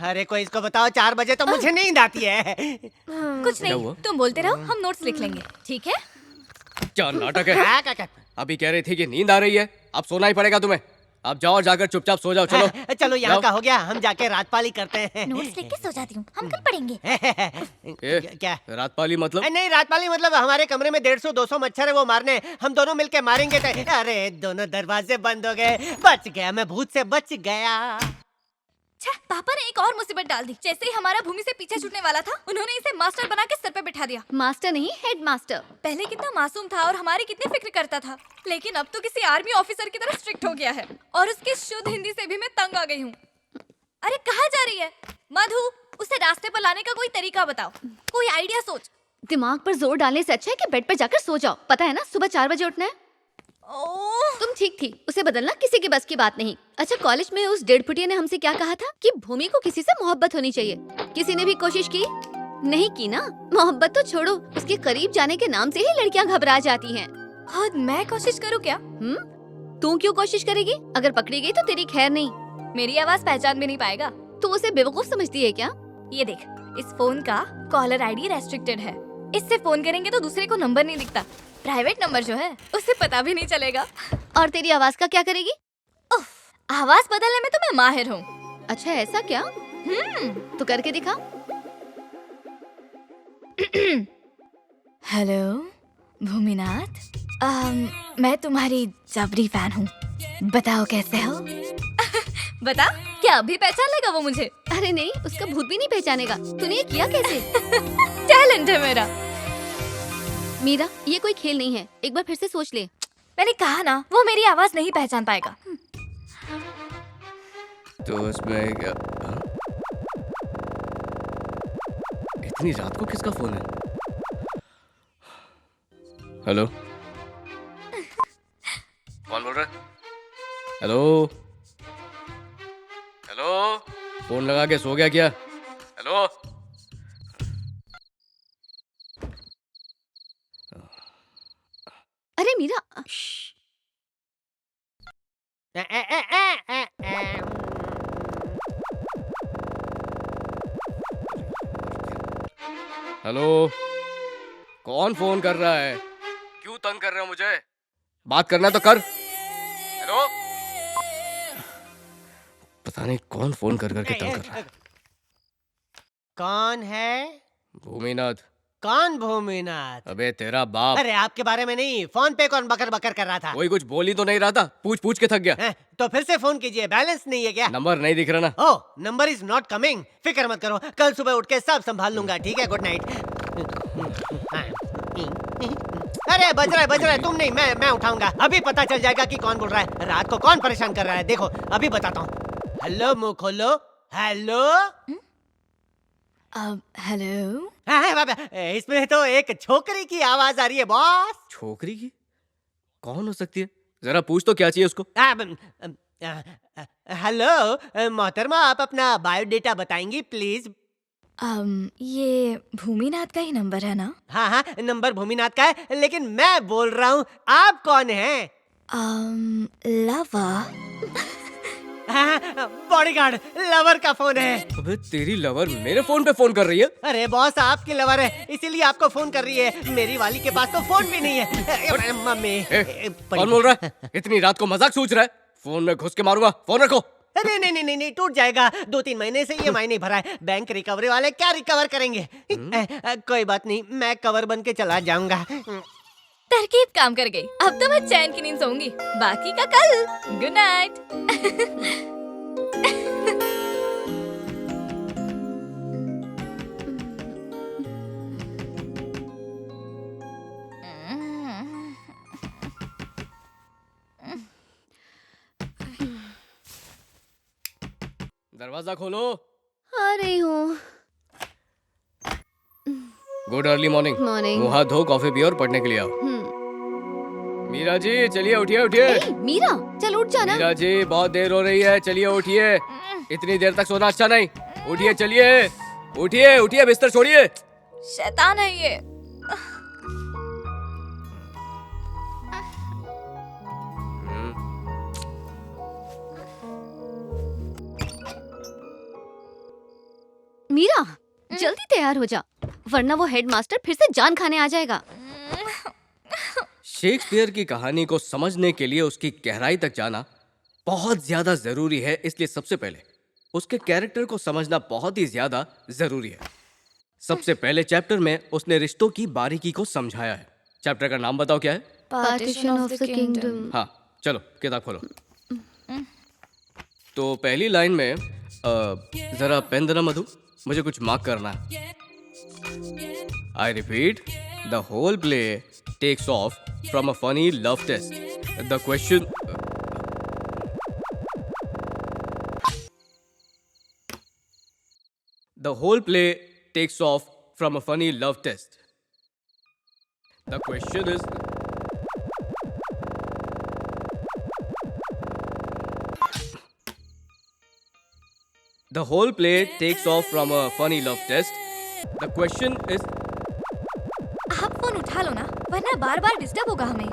अरे कोई इसको बताओ, 4 बजे तो मुझे नींद आती है। कुछ नहीं, तुम बोलते रहो, हम नोट्स लिख लेंगे, ठीक है? क्या नाटक है? अभी कह रही थी कि नींद आ रही है, अब सोना ही पड़ेगा तुम्हें। अब जाओ, जाकर चुपचाप सो जाओ। चलो चलो, यहाँ का हो गया, हम जाके रातपाली करते हैं। नोट्स लेके सो जाती हूँ, हम कल पढ़ेंगे। क्या रातपाली मतलब? नहीं, रातपाली मतलब हमारे कमरे में 150-200 मच्छर है, वो मारने हम दोनों मिलके मारेंगे। अरे दोनों दरवाजे बंद हो गए, बच गया, मैं भूत से बच गया। पापा ने एक और मुसीबत डाल दी। जैसे ही हमारा भूमि से पीछे छूटने वाला था, उन्होंने इसे मास्टर बना के सर पे बिठा दिया। मास्टर नहीं, हेड मास्टर। पहले कितना मासूम था और हमारी कितनी फिक्र करता था, लेकिन अब तो किसी आर्मी ऑफिसर की तरह स्ट्रिक्ट हो गया है। और उसकी शुद्ध हिंदी से भी मैं तंग आ गई हूँ। अरे कहाँ जा रही है मधु? उसे रास्ते पर लाने का कोई तरीका बताओ, कोई आइडिया सोच। दिमाग पर जोर डालने से अच्छा है कि बेड पर जाकर सो जाओ। पता है ना, सुबह 4 बजे उठना है। तुम ठीक थी, उसे बदलना किसी की बस की बात नहीं। अच्छा, कॉलेज में उस डेढ़ ने हमसे क्या कहा था कि भूमि को किसी से मोहब्बत होनी चाहिए। किसी ने भी कोशिश की? नहीं की ना। मोहब्बत तो छोड़ो, उसके करीब जाने के नाम से ही लड़कियां घबरा जाती हैं। खुद मैं कोशिश करूँ क्या? तू क्यों कोशिश करेगी? अगर पकड़ी गई तो तेरी खैर नहीं। मेरी आवाज पहचान भी नहीं पाएगा। तू उसे बेवकूफ समझती है क्या? ये देख, इस फोन का कॉलर आईडी रेस्ट्रिक्टेड है। इससे फोन करेंगे तो दूसरे को नंबर नहीं दिखता। प्राइवेट नंबर जो है उसे पता भी नहीं चलेगा। और तेरी आवाज का क्या करेगी? आवाज बदलने में तो मैं माहिर हूँ। अच्छा, ऐसा क्या? तो करके दिखा। हेलो भूमिनाथ, मैं तुम्हारी जबरी फैन हूँ, बताओ कैसे हो? बता, क्या अभी पहचान लेगा वो मुझे? अरे नहीं, उसका भूत भी नहीं पहचानेगा। तूने ये किया कैसे? टैलेंट है मेरा। मीरा, ये कोई खेल नहीं है, एक बार फिर से सोच ले। मैंने कहा ना, वो मेरी आवाज नहीं पहचान पाएगा। तो उसमें इतनी रात को किसका फोन है? हेलो, कौन बोल रहा है? हेलो हेलो, फोन लगा के सो गया क्या? हेलो, अरे मीरा, हेलो, कौन फोन कर रहा है? क्यों तंग कर रहे हो मुझे? बात करना तो कर। हेलो, पता नहीं कौन फोन कर करके तंग कर रहा है। कौन है? भूमिनाथ। कौन भूमिनाथ? अबे तेरा बाप। अरे आपके बारे में नहीं, फोन पे कौन बकर बकर कर रहा था? कोई कुछ बोल ही तो नहीं रहा था, पूछ पूछ के थक गया। तो फिर से फोन कीजिए, बैलेंस नहीं है क्या? नंबर नहीं दिख रहा ना। ओह, नंबर इज नॉट कमिंग। फिक्र मत करो, कल सुबह उठ के सब संभाल लूंगा, ठीक है? Good night. अरे बज रहा है, तुम नहीं, मैं उठाऊंगा। अभी पता चल जाएगा कि कौन बोल रहा है, रात को कौन परेशान कर रहा है। देखो अभी बताता हूँ। हेलो, मुंह खोलो। Hello, hello. हाँ, बाबा, इसमें तो एक छोकरी की आवाज आ रही है बॉस। छोकरी की? कौन हो सकती है? जरा पूछ तो क्या चाहिए उसको। हेलो मोहतरमा, आप अपना बायोडेटा बताएंगी प्लीज? ये भूमिनाथ का ही नंबर है ना? हाँ हाँ, नंबर भूमिनाथ का है, लेकिन मैं बोल रहा हूँ आप कौन हैं? लवा। बॉडीगार्ड, लवर का फोन है। अबे तेरी लवर मेरे फोन पे फोन कर रही है। अरे बॉस, आपकी लवर है इसीलिए आपको फोन कर रही है, मेरी वाली के पास तो फोन भी नहीं है। मम्मी कौन बोल रहा है? इतनी रात को मजाक सूझ रहा है? फोन में घुस के मारूंगा, फोन रखो। अरे नहीं नहीं नहीं नहीं, टूट जाएगा। 2-3 महीने से EMI नहीं भरा है, बैंक रिकवरी वाले क्या रिकवर करेंगे? कोई बात नहीं, मैं कवर बन के चला जाऊंगा। तरकीब काम कर गई। अब तो मैं चैन की नींद सोऊंगी, बाकी का कल। Good night. दरवाजा खोलो। आ रही हूँ। Good early morning. मॉर्निंग। मुंह हाथ धो, कॉफी पियो और पढ़ने के लिए आओ। मीरा जी चलिए, उठिए उठिए। मीरा चल उठ जाना। मीरा जी बहुत देर हो रही है, चलिए उठिए। इतनी देर तक सोना अच्छा नहीं। उठिए, चलिए उठिए उठिए, बिस्तर छोड़िए। शैतान है ये। मीरा जल्दी तैयार हो जा, वरना वो हेडमास्टर फिर से जान खाने आ जाएगा। शेक्सपियर की कहानी को समझने के लिए उसकी गहराई तक जाना बहुत ज्यादा जरूरी है, इसलिए सबसे पहले उसके कैरेक्टर को समझना बहुत ही ज्यादा जरूरी है। सबसे पहले चैप्टर में उसने रिश्तों की बारीकी को समझाया है। चैप्टर का नाम बताओ क्या है? Partition of the kingdom. हाँ चलो किताब खोलो। तो पहली लाइन में जरा पेन देना मधु, मुझे कुछ मार्क करना है। I repeat, the whole play takes off from a funny love test. The question The whole play takes off from a funny love test. The question is, the whole play takes off from a funny love test. The question is, आप phone उठा लो ना, वरना बार बार disturb होगा हमें।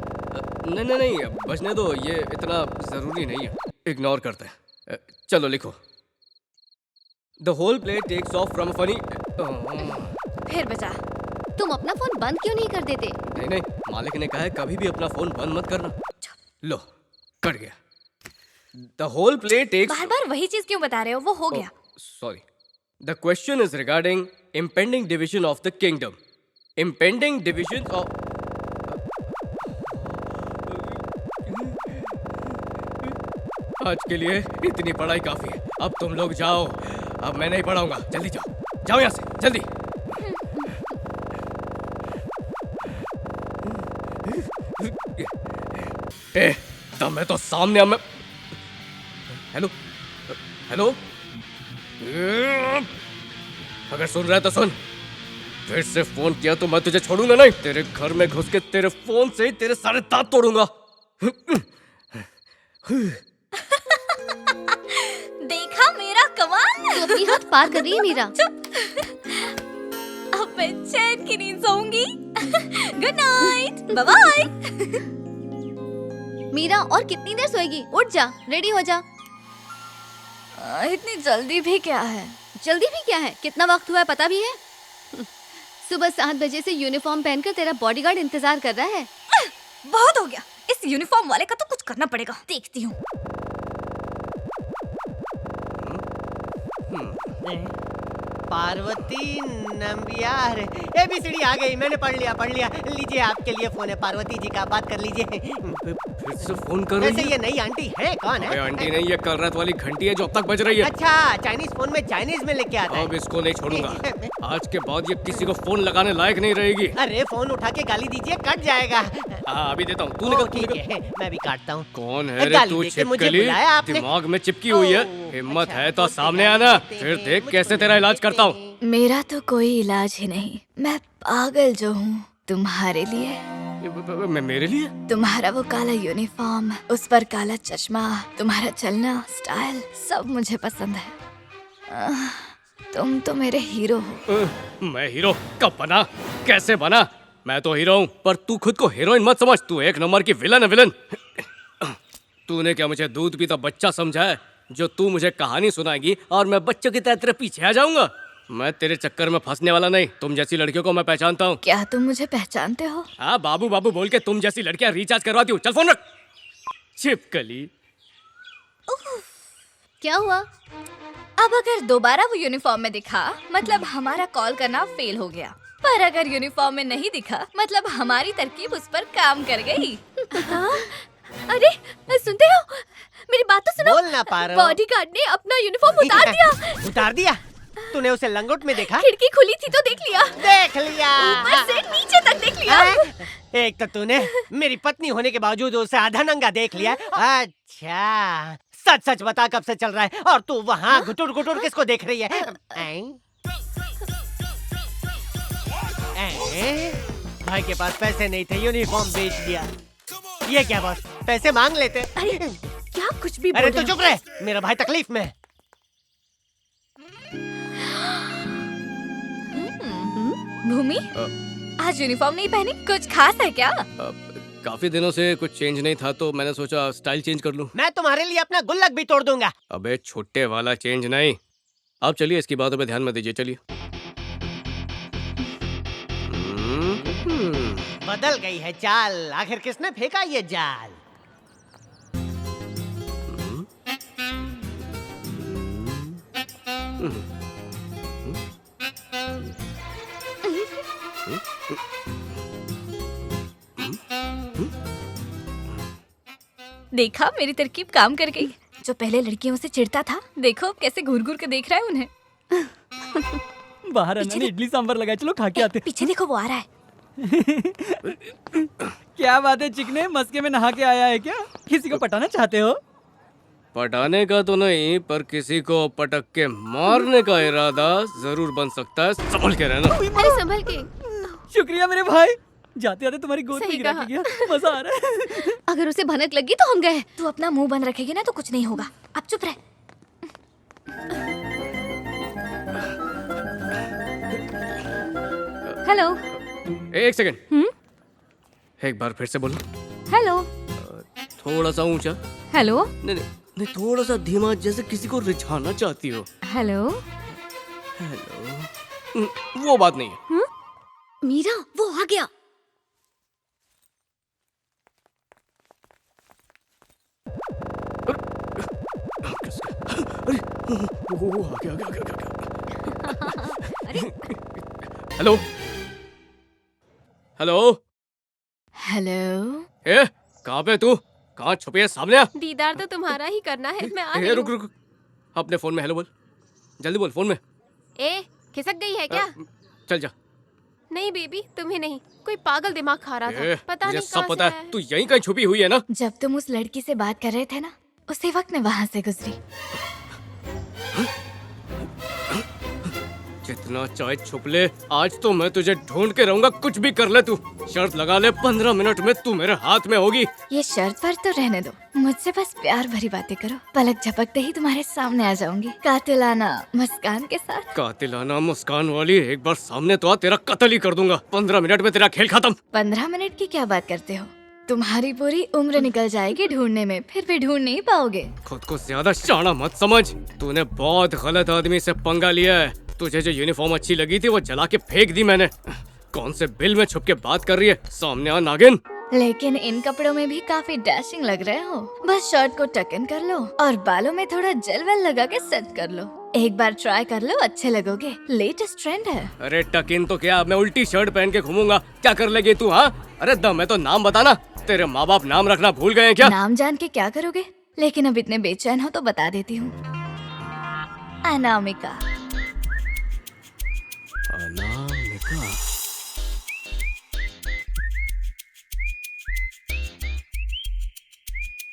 नहीं बचने दो, ये इतना जरूरी नहीं है, इग्नोर करते हैं। चलो लिखो, The whole play takes off from a funny। फिर बचा। तुम अपना फोन बंद क्यों नहीं कर देते? नहीं, मालिक ने कहा है कभी भी अपना फोन बंद मत करना। लो, कट गया। The whole play takes। बार बार वही चीज क्यों बता रहे हो? वो हो गया। Sorry. The question is regarding impending division of the kingdom. Impending division of। आज के लिए इतनी पढ़ाई काफी है, अब तुम लोग जाओ, अब मैं नहीं पढ़ाऊंगा। जल्दी जाओ, जाओ यहाँ से जल्दी। दम है तो सामने अब मैं। हेलो हेलो, अगर सुन रहा है तो सुन, फिर से फोन किया तो मैं तुझे छोड़ूंगा नहीं। तेरे घर में घुस के तेरे फोन से ही तेरे सारे दांत तोड़ूंगा। देखा मेरा कमाल। तू अपनी हद पार कर रही है मीरा। अब मैं चैन की नींद सोऊंगी। Good night, bye bye. Meera और कितनी देर सोएगी? उठ जा, रेडी हो जा। इतनी जल्दी भी क्या है? जल्दी भी क्या है? कितना वक्त हुआ है पता भी है? सुबह 7 बजे से यूनिफॉर्म पहनकर तेरा बॉडीगार्ड इंतजार कर रहा है। बहुत हो गया, इस यूनिफॉर्म वाले का तो कुछ करना पड़ेगा। देखती हूँ। पार्वती नंबियार, ABCD आ गई, मैंने पढ़ लिया। लीजिए आपके लिए फोन है, पार्वती जी का, बात कर लीजिए। फिर से फोन कर रही वैसे है? ये नई आंटी है? कौन है? आंटी नहीं, ये कल रात वाली घंटी है जो अब तक बज रही है। अच्छा, चाइनीज फोन में चाइनीज में लेके आता है। अब इसको नहीं छोड़ूंगा। आज के बाद ये किसी को फोन लगाने लायक नहीं रहेगी। अरे फोन उठा के गाली दीजिए, कट जाएगा। हाँ अभी देता हूँ, तू निकल। ठीक है, मैं भी काटता हूँ। कौन है रे गाली तू? देके मुझे छिपकली, बुलाया आपने? दिमाग में चिपकी हुई है। हिम्मत है तो सामने आना, फिर देख कैसे तेरा इलाज करता हूँ। मेरा तो कोई इलाज ही नहीं, मैं पागल जो हूँ तुम्हारे लिए। मेरे लिए? तुम्हारा वो काला यूनिफॉर्म, उस पर काला चश्मा, तुम्हारा चलना, स्टाइल, सब मुझे पसंद है। तुम तो मेरे हीरो हो। मैं हीरो कब बना? कैसे बना? मैं तो हीरो हूँ, पर तू खुद को हीरोइन मत समझ। तू एक नंबर की विलन है, विलन। तूने क्या मुझे दूध पीता बच्चा समझा है जो तू मुझे कहानी सुनाएगी और मैं बच्चों की तरह तेरे पीछे आ जाऊंगा? मैं तेरे चक्कर में फंसने वाला नहीं। तुम जैसी लड़कियों को मैं पहचानता हूँ। क्या तुम मुझे पहचानते हो? हाँ, बाबू बाबू बोल के तुम जैसी लड़कियां रिचार्ज करवाती हूँ। चल फोन रख। छिपकली। क्या हुआ? अब अगर दोबारा वो यूनिफॉर्म में दिखा मतलब हमारा कॉल करना फेल हो गया, पर अगर यूनिफॉर्म में नहीं दिखा मतलब हमारी तरकीब उस पर काम कर गई। अरे सुनते हो? मेरी बात तो सुनो। बोल ना पा रहे हो। बॉडीगार्ड ने अपना यूनिफॉर्म उतार दिया। उतार दिया? तूने उसे लंगोट में देखा? खिड़की खुली थी तो देख लिया। देख लिया। ऊपर से नीचे तक देख लिया। एक तो तूने मेरी पत्नी होने के बावजूद उसे आधा नंगा देख लिया। अच्छा, सच सच बता कब से चल रहा है और तू वहाँ घुटुर घुटुर किसको देख रही है? भाई के पास पैसे नहीं थे, यूनिफॉर्म बेच दिया। ये क्या बॉस, पैसे मांग लेते? अरे क्या कुछ भी अरे बोल तू चुप रहे, मेरा भाई तकलीफ में है। भूमि, आज यूनिफॉर्म नहीं पहनी, कुछ खास है क्या? काफी दिनों से कुछ चेंज नहीं था तो मैंने सोचा स्टाइल चेंज कर लूं। मैं तुम्हारे लिए अपना गुल्लक भी तोड़ दूंगा। अबे छोटे वाला चेंज नहीं। अब चलिए, इसकी बातों पे ध्यान मत दीजिए, चलिए। बदल गई है चाल, आखिर किसने फेंका ये जाल? देखा, मेरी तरकीब काम कर गई। जो पहले लड़कियों से चिढ़ता था, देखो कैसे घूर घूर के देख रहा है उन्हें। बाहर अन्ना ने इडली सांभर लगाया, चलो खा के आते। पीछे देखो, वो आ रहा है। क्या बात है चिकने, मस्के में नहा के आया है क्या? किसी को पटाना चाहते हो? पटाने का तो नहीं, पर किसी को पटक के मारने का इरादा जरूर बन सकता है। संभल के रहना। अरे संभल के। शुक्रिया मेरे भाई, जाते आते तुम्हारी गोद में सही गिरा कहा। के गया, मजा आ रहा है। अगर उसे भनक लगी तो हम गए। तू अपना मुंह बंद रखेगी ना तो कुछ नहीं होगा। अब चुप रह। हेलो। एक सेकंड। एक बार फिर से बोलो। हेलो। थोड़ा सा ऊंचा। हेलो। नहीं नहीं नहीं, थोड़ा सा धीमा, जैसे किसी को रिझाना चाहती हो। हेलो। हेलो। वो बात नहीं है। मीरा, वो आ गया। अरे वो आ गया, आ गया। Hello hello hello. ए, कहाँ पे तू? कहाँ छुपी है? सामने आ। दीदार तो तुम्हारा ही करना है, मैं आ रही रुक रुक रुक। अपने फोन में हेलो बोल, जल्दी बोल फोन में। ए, खिसक गई है क्या? चल जा। नहीं बेबी, तुम्हें नहीं, कोई पागल दिमाग खा रहा था। पता मुझे नहीं सब कहाँ पता से है, तू यहीं कहीं छुपी हुई है ना? जब तुम उस लड़की से बात कर रहे थे ना, उसी वक्त मैं वहाँ से गुजरी। जितना चाहे छुप ले, आज तो मैं तुझे ढूंढ के रहूंगा। कुछ भी कर ले तू। शर्त लगा ले, 15 मिनट में तू मेरे हाथ में होगी। ये शर्त पर तो रहने दो, मुझसे बस प्यार भरी बातें करो। पलक झपकते ही तुम्हारे सामने आ जाऊंगी, कातिलाना मुस्कान के साथ। कातिलाना मुस्कान वाली, एक बार सामने तो आ, तेरा कत्ल ही कर दूंगा। 15 मिनट में तेरा खेल खत्म। 15 मिनट की क्या बात करते हो? तुम्हारी पूरी उम्र निकल जाएगी ढूंढने में, फिर भी ढूंढ नहीं पाओगे। खुद को ज्यादा शाना मत समझ। तूने बहुत गलत आदमी से पंगा लिया है। तुझे जो यूनिफॉर्म अच्छी लगी थी वो जला के फेंक दी मैंने। कौन से बिल में छुप के बात कर रही है? सामने आ नागिन। लेकिन इन कपड़ों में भी काफी डैशिंग लग रहे हो। बस शर्ट को टक इन कर लो और बालों में थोड़ा जेल वेल लगा के सेट कर लो। एक बार ट्राई कर लो, अच्छे लगोगे। लेटेस्ट ट्रेंड है। अरे टकिन तो क्या, मैं उल्टी शर्ट पहन के घूमूंगा? क्या कर लेगी तू? हाँ, अरे दम है तो नाम बताना। तेरे माँ बाप नाम रखना भूल गए हैं क्या? नाम जान के क्या करोगे? लेकिन अब इतने बेचैन हो तो बता देती हूँ। अनामिका। अनामिका।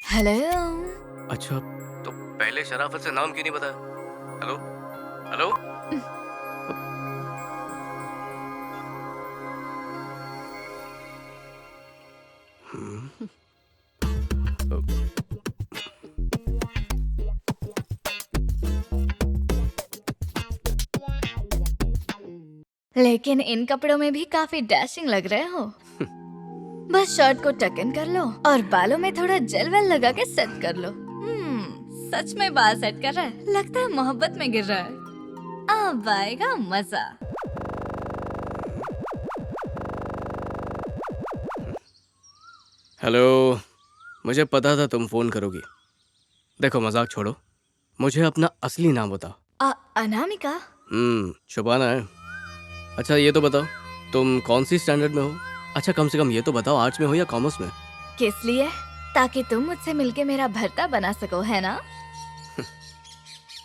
हेलो। अच्छा, तो पहले शराफत से नाम क्यों नहीं बताया? Hello hello. लेकिन इन कपड़ों में भी काफी डैशिंग लग रहे हो। बस शर्ट को टक इन कर लो और बालों में थोड़ा जेल वेल लगा के सेट कर लो। सच में बाल सेट कर रहा है, लगता है मोहब्बत में गिर रहा है। अब आएगा मजा। हेलो, मुझे पता था तुम फोन करोगी। देखो मजाक छोड़ो, मुझे अपना असली नाम बताओ। अनामिका। छुपाना है। अच्छा ये तो बताओ, तुम कौन सी स्टैंडर्ड में हो? अच्छा कम से कम ये तो बताओ, आर्ट्स में हो या कॉमर्स में? किस लिए? ताकि तुम मुझसे मिलके मेरा भरता बना सको, है ना?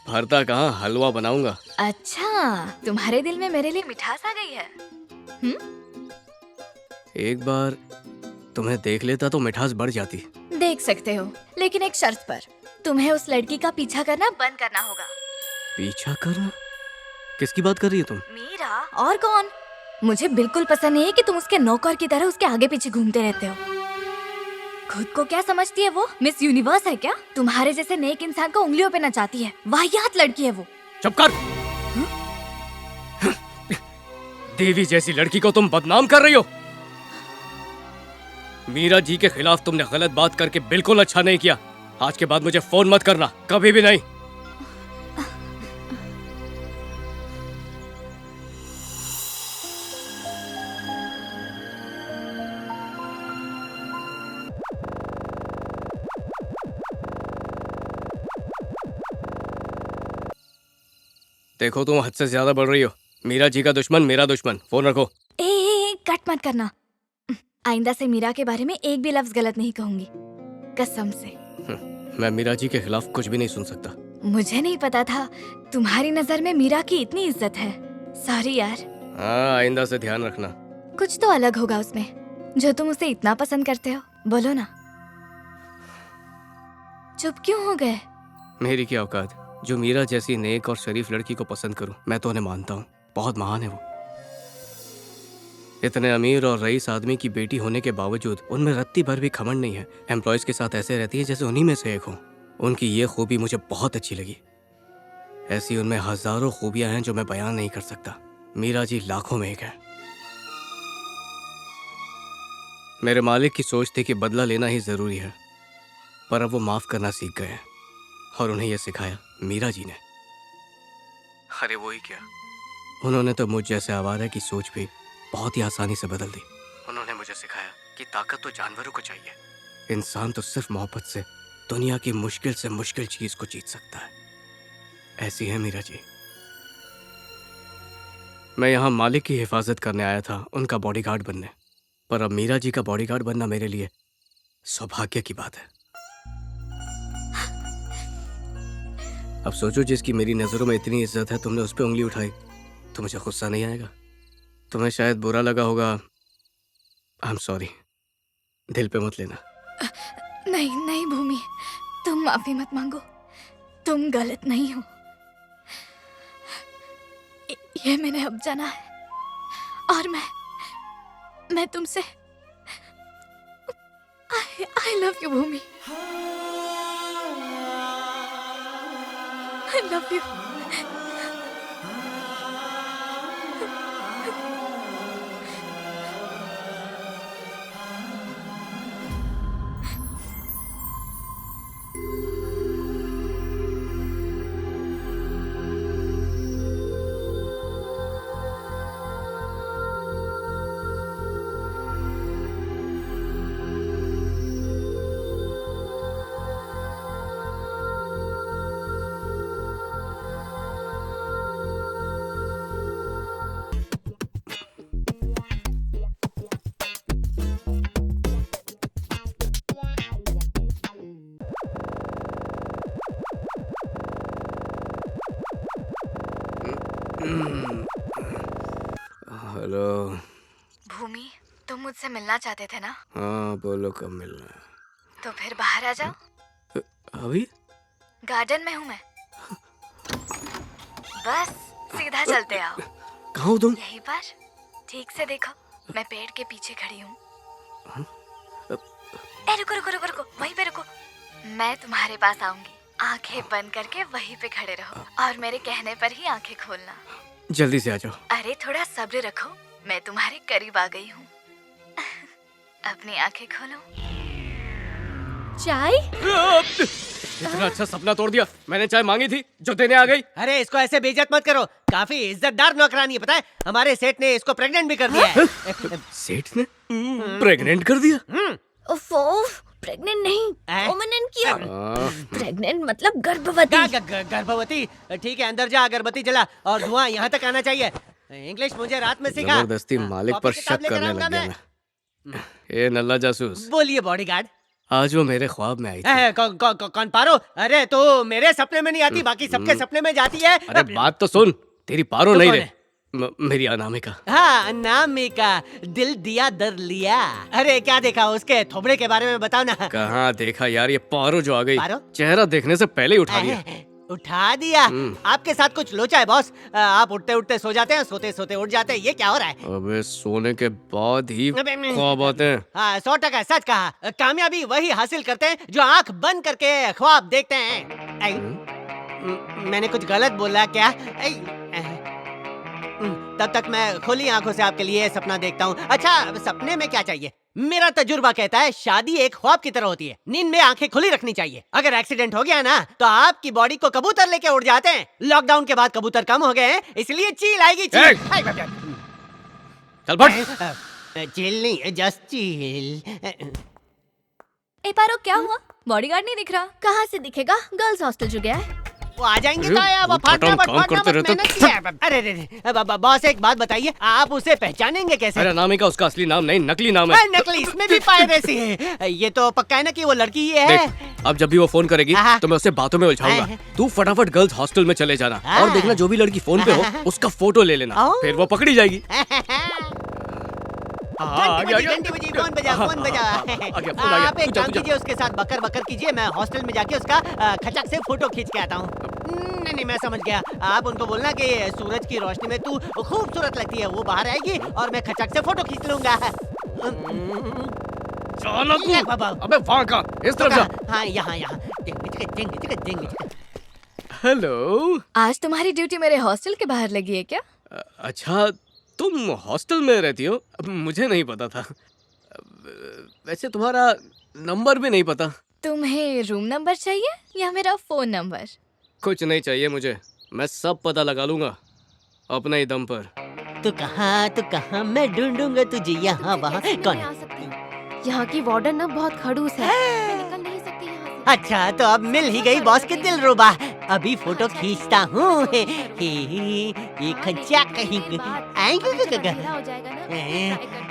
भरता कहाँ, हलवा बनाऊंगा। अच्छा, तुम्हारे दिल में मेरे लिए मिठास आ गई है। एक बार तुम्हें देख लेता तो मिठास बढ़ जाती। देख सकते हो, लेकिन एक शर्त पर। तुम्हें उस लड़की का पीछा करना बंद करना होगा। पीछा करना? किसकी बात कर रही हो तुम? मीरा। और कौन? मुझे बिल्कुल पसंद नहीं है कि तुम उसके नौकर की तरह उसके आगे पीछे घूमते रहते हो। खुद को क्या समझती है वो? मिस यूनिवर्स है क्या? तुम्हारे जैसे नेक इंसान को उंगलियों पे नचाती है। वाहियात लड़की है वो। चुप कर। देवी जैसी लड़की को तुम बदनाम कर रही हो। मीरा जी के खिलाफ तुमने गलत बात करके बिल्कुल अच्छा नहीं किया। आज के बाद मुझे फोन मत करना, कभी भी नहीं। देखो तुम हद से ज्यादा बढ़ रही हो। मीरा जी का दुश्मन मेरा दुश्मन। फोन रखो। कट मत करना। आइंदा से मीरा के बारे में एक भी लफ्ज गलत नहीं कहूंगी, कसम से। मैं मीरा जी के खिलाफ कुछ भी नहीं सुन सकता। मुझे नहीं पता था तुम्हारी नजर में मीरा की इतनी इज्जत है। सॉरी यार। हाँ, आइंदा से ध्यान रखना। कुछ तो अलग होगा उसमें जो तुम उसे इतना पसंद करते हो। बोलो ना। चुप क्यों हो गए? मेरी क्या औकात जो मीरा जैसी नेक और शरीफ लड़की को पसंद करूं। मैं तो उन्हें मानता हूँ, बहुत महान है वो। इतने अमीर और रईस आदमी की बेटी होने के बावजूद उनमें रत्ती भर भी घमंड नहीं है। एम्प्लॉयज के साथ ऐसे रहती है जैसे उन्हीं में से एक हो। उनकी ये खूबी मुझे बहुत अच्छी लगी। ऐसी उनमें हजारों खूबियां हैं जो मैं बयान नहीं कर सकता। मीरा जी लाखों में एक है। मेरे मालिक की सोच थी कि बदला लेना ही जरूरी है, पर अब वो माफ करना सीख गए हैं और उन्हें यह सिखाया मीरा जी ने। अरे वो ही क्या, उन्होंने तो मुझ जैसे आवारा की सोच भी बहुत ही आसानी से बदल दी। उन्होंने मुझे सिखाया कि ताकत तो जानवरों को चाहिए, इंसान तो सिर्फ मोहब्बत से दुनिया की मुश्किल से मुश्किल चीज को जीत सकता है। ऐसी है मीरा जी। मैं यहाँ मालिक की हिफाजत करने आया था, उनका बॉडीगार्ड बनने, पर अब मीरा जी का बॉडीगार्ड बनना मेरे लिए सौभाग्य की बात है। अब सोचो, जिसकी मेरी नजरों में इतनी इज्जत है, तुमने उस पर उंगली उठाई तो मुझे गुस्सा नहीं आएगा? तुम्हें शायद बुरा लगा होगा। आई एम सॉरी, दिल पे मत लेना। नहीं नहीं भूमि, तुम माफी मत मांगो। तुम गलत नहीं हो। ये मैंने अब जाना है और मैं तुमसे I love you Bhumi. I love you. Hello Bhumi, तुम मुझसे मिलना चाहते थे ना? हाँ बोलो, कब मिलना है? तो फिर बाहर आ जाओ। अभी गार्डन में हूँ मैं। बस सीधा चलते आओ। कहाँ हो तुम? यहीं पर, ठीक से देखो, मैं पेड़ के पीछे खड़ी हूँ। रुको रुको रुको रुको, वहीं पे रुको। मैं तुम्हारे पास आऊंगी, आंखें बंद करके वहीं पे खड़े रहो और मेरे कहने पर ही आंखें खोलना। जल्दी से आ जाओ। अरे थोड़ा सब्र रखो, मैं तुम्हारे करीब आ गई हूँ। अपनी आंखें खोलो। चाय? इतना अच्छा सपना तोड़ दिया। मैंने चाय मांगी थी जो देने आ गई। अरे इसको ऐसे बेइज्जत मत करो, काफी इज्जतदार नौकरानी है, पता है? हमारे सेठ ने इसको प्रेग्नेंट भी कर दिया है। सेठ ने प्रेग्नेंट कर दिया? प्रेग्नेंट नहीं, परमानेंट किया। प्रेग्नेंट मतलब गर्भवती। गर्भवती? ठीक है, अंदर जा, अगरबत्ती जला और धुआं यहाँ तक आना चाहिए। इंग्लिश मुझे रात में सिखा। जबरदस्ती मालिक पर शक करने लग गया मैं। ए नल्ला जासूस। बोलिए बॉडीगार्ड। आज वो मेरे ख्वाब में आई थी। कौन पारो? अरे तो मेरे सपने में नहीं आती, बाकी सबके सपने में जाती है। अरे बात तो सुन, तेरी पारो तो नहीं कौन रे, मेरी अनामिका। हाँ, अनामिका, दिल दिया दर लिया। अरे क्या देखा उसके थोबड़े के बारे में बताओ ना। कहाँ देखा यार, ये पारो जो आ गई, पारो? चेहरा देखने से पहले ही उठा दिया। उठा दिया? आपके साथ कुछ लोचा है बॉस। आप उठते उठते सो जाते हैं, सोते सोते उठ जाते हैं, ये क्या हो रहा है? अबे सोने के बाद ही ख्वाब आते हैं। हाँ 100% सच कहा। कामयाबी वही हासिल करते हैं जो आंख बंद करके ख्वाब देखते हैं। मैंने कुछ गलत बोला क्या? तब तक मैं खुली आंखों से आपके लिए सपना देखता हूँ। अच्छा, सपने में क्या चाहिए? मेरा तजुर्बा कहता है शादी एक ख्वाब की तरह होती है, नींद में आंखें खुली रखनी चाहिए। अगर एक्सीडेंट हो गया ना तो आपकी बॉडी को कबूतर लेके उड़ जाते हैं। लॉकडाउन के बाद कबूतर कम हो गए हैं, इसलिए चील आएगी। चल फट। चील नहीं, जस्ट चील। ए पारो, क्या हुआ? बॉडीगार्ड नहीं दिख रहा। कहाँ से दिखेगा? गर्ल्स हॉस्टल जो गया है। वो आ जाएंगे अरे बॉस एक बात बताइए, आप उसे पहचानेंगे कैसे? अरे अनामिका उसका असली नाम नहीं, नकली नाम है। नकली? इसमें भी पायरेसी है। ये तो पक्का है ना कि वो लड़की ही है। देख, अब जब भी वो फोन करेगी तो मैं उसे बातों में उलझाऊंगा। तू फटाफट गर्ल्स हॉस्टल में चले जाना और देखना जो भी लड़की फोन पे हो उसका फोटो ले लेना, फिर वो पकड़ी जाएगी। फोन बजा। आप एक काम कीजिए, उसके साथ बकर बकर कीजिए, मैं हॉस्टल में जाके उसका खचक से फोटो खींच के आता हूँ। नहीं, मैं समझ गया। आप उनको बोलना कि सूरज की रोशनी में तू खूबसूरत लगती है। वो बाहर आएगी और मैं खचक से फोटो खींच लूंगा। अबे वहाँ का, इस तरफ जा। हाँ, यहाँ। हेलो। आज तुम्हारी ड्यूटी मेरे हॉस्टल के बाहर लगी है क्या? अच्छा, तुम हॉस्टल में रहती हो? मुझे नहीं पता था। वैसे तुम्हारा नंबर भी नहीं पता। तुम्हें रूम नंबर चाहिए या मेरा फोन नंबर? कुछ नहीं चाहिए मुझे, मैं सब पता लगा लूंगा अपने ही दम पर। तू कहाँ मैं ढूंढूंगा तुझे यहाँ वहाँ। कौन? यहाँ की वार्डन ना बहुत खड़ूस है, मैं निकल नहीं सकती यहाँ से। अच्छा, तो अब मिल ही गई बॉस के दिलरुबा। अभी फोटो खींचता हूँ। ये खच्चा कहीं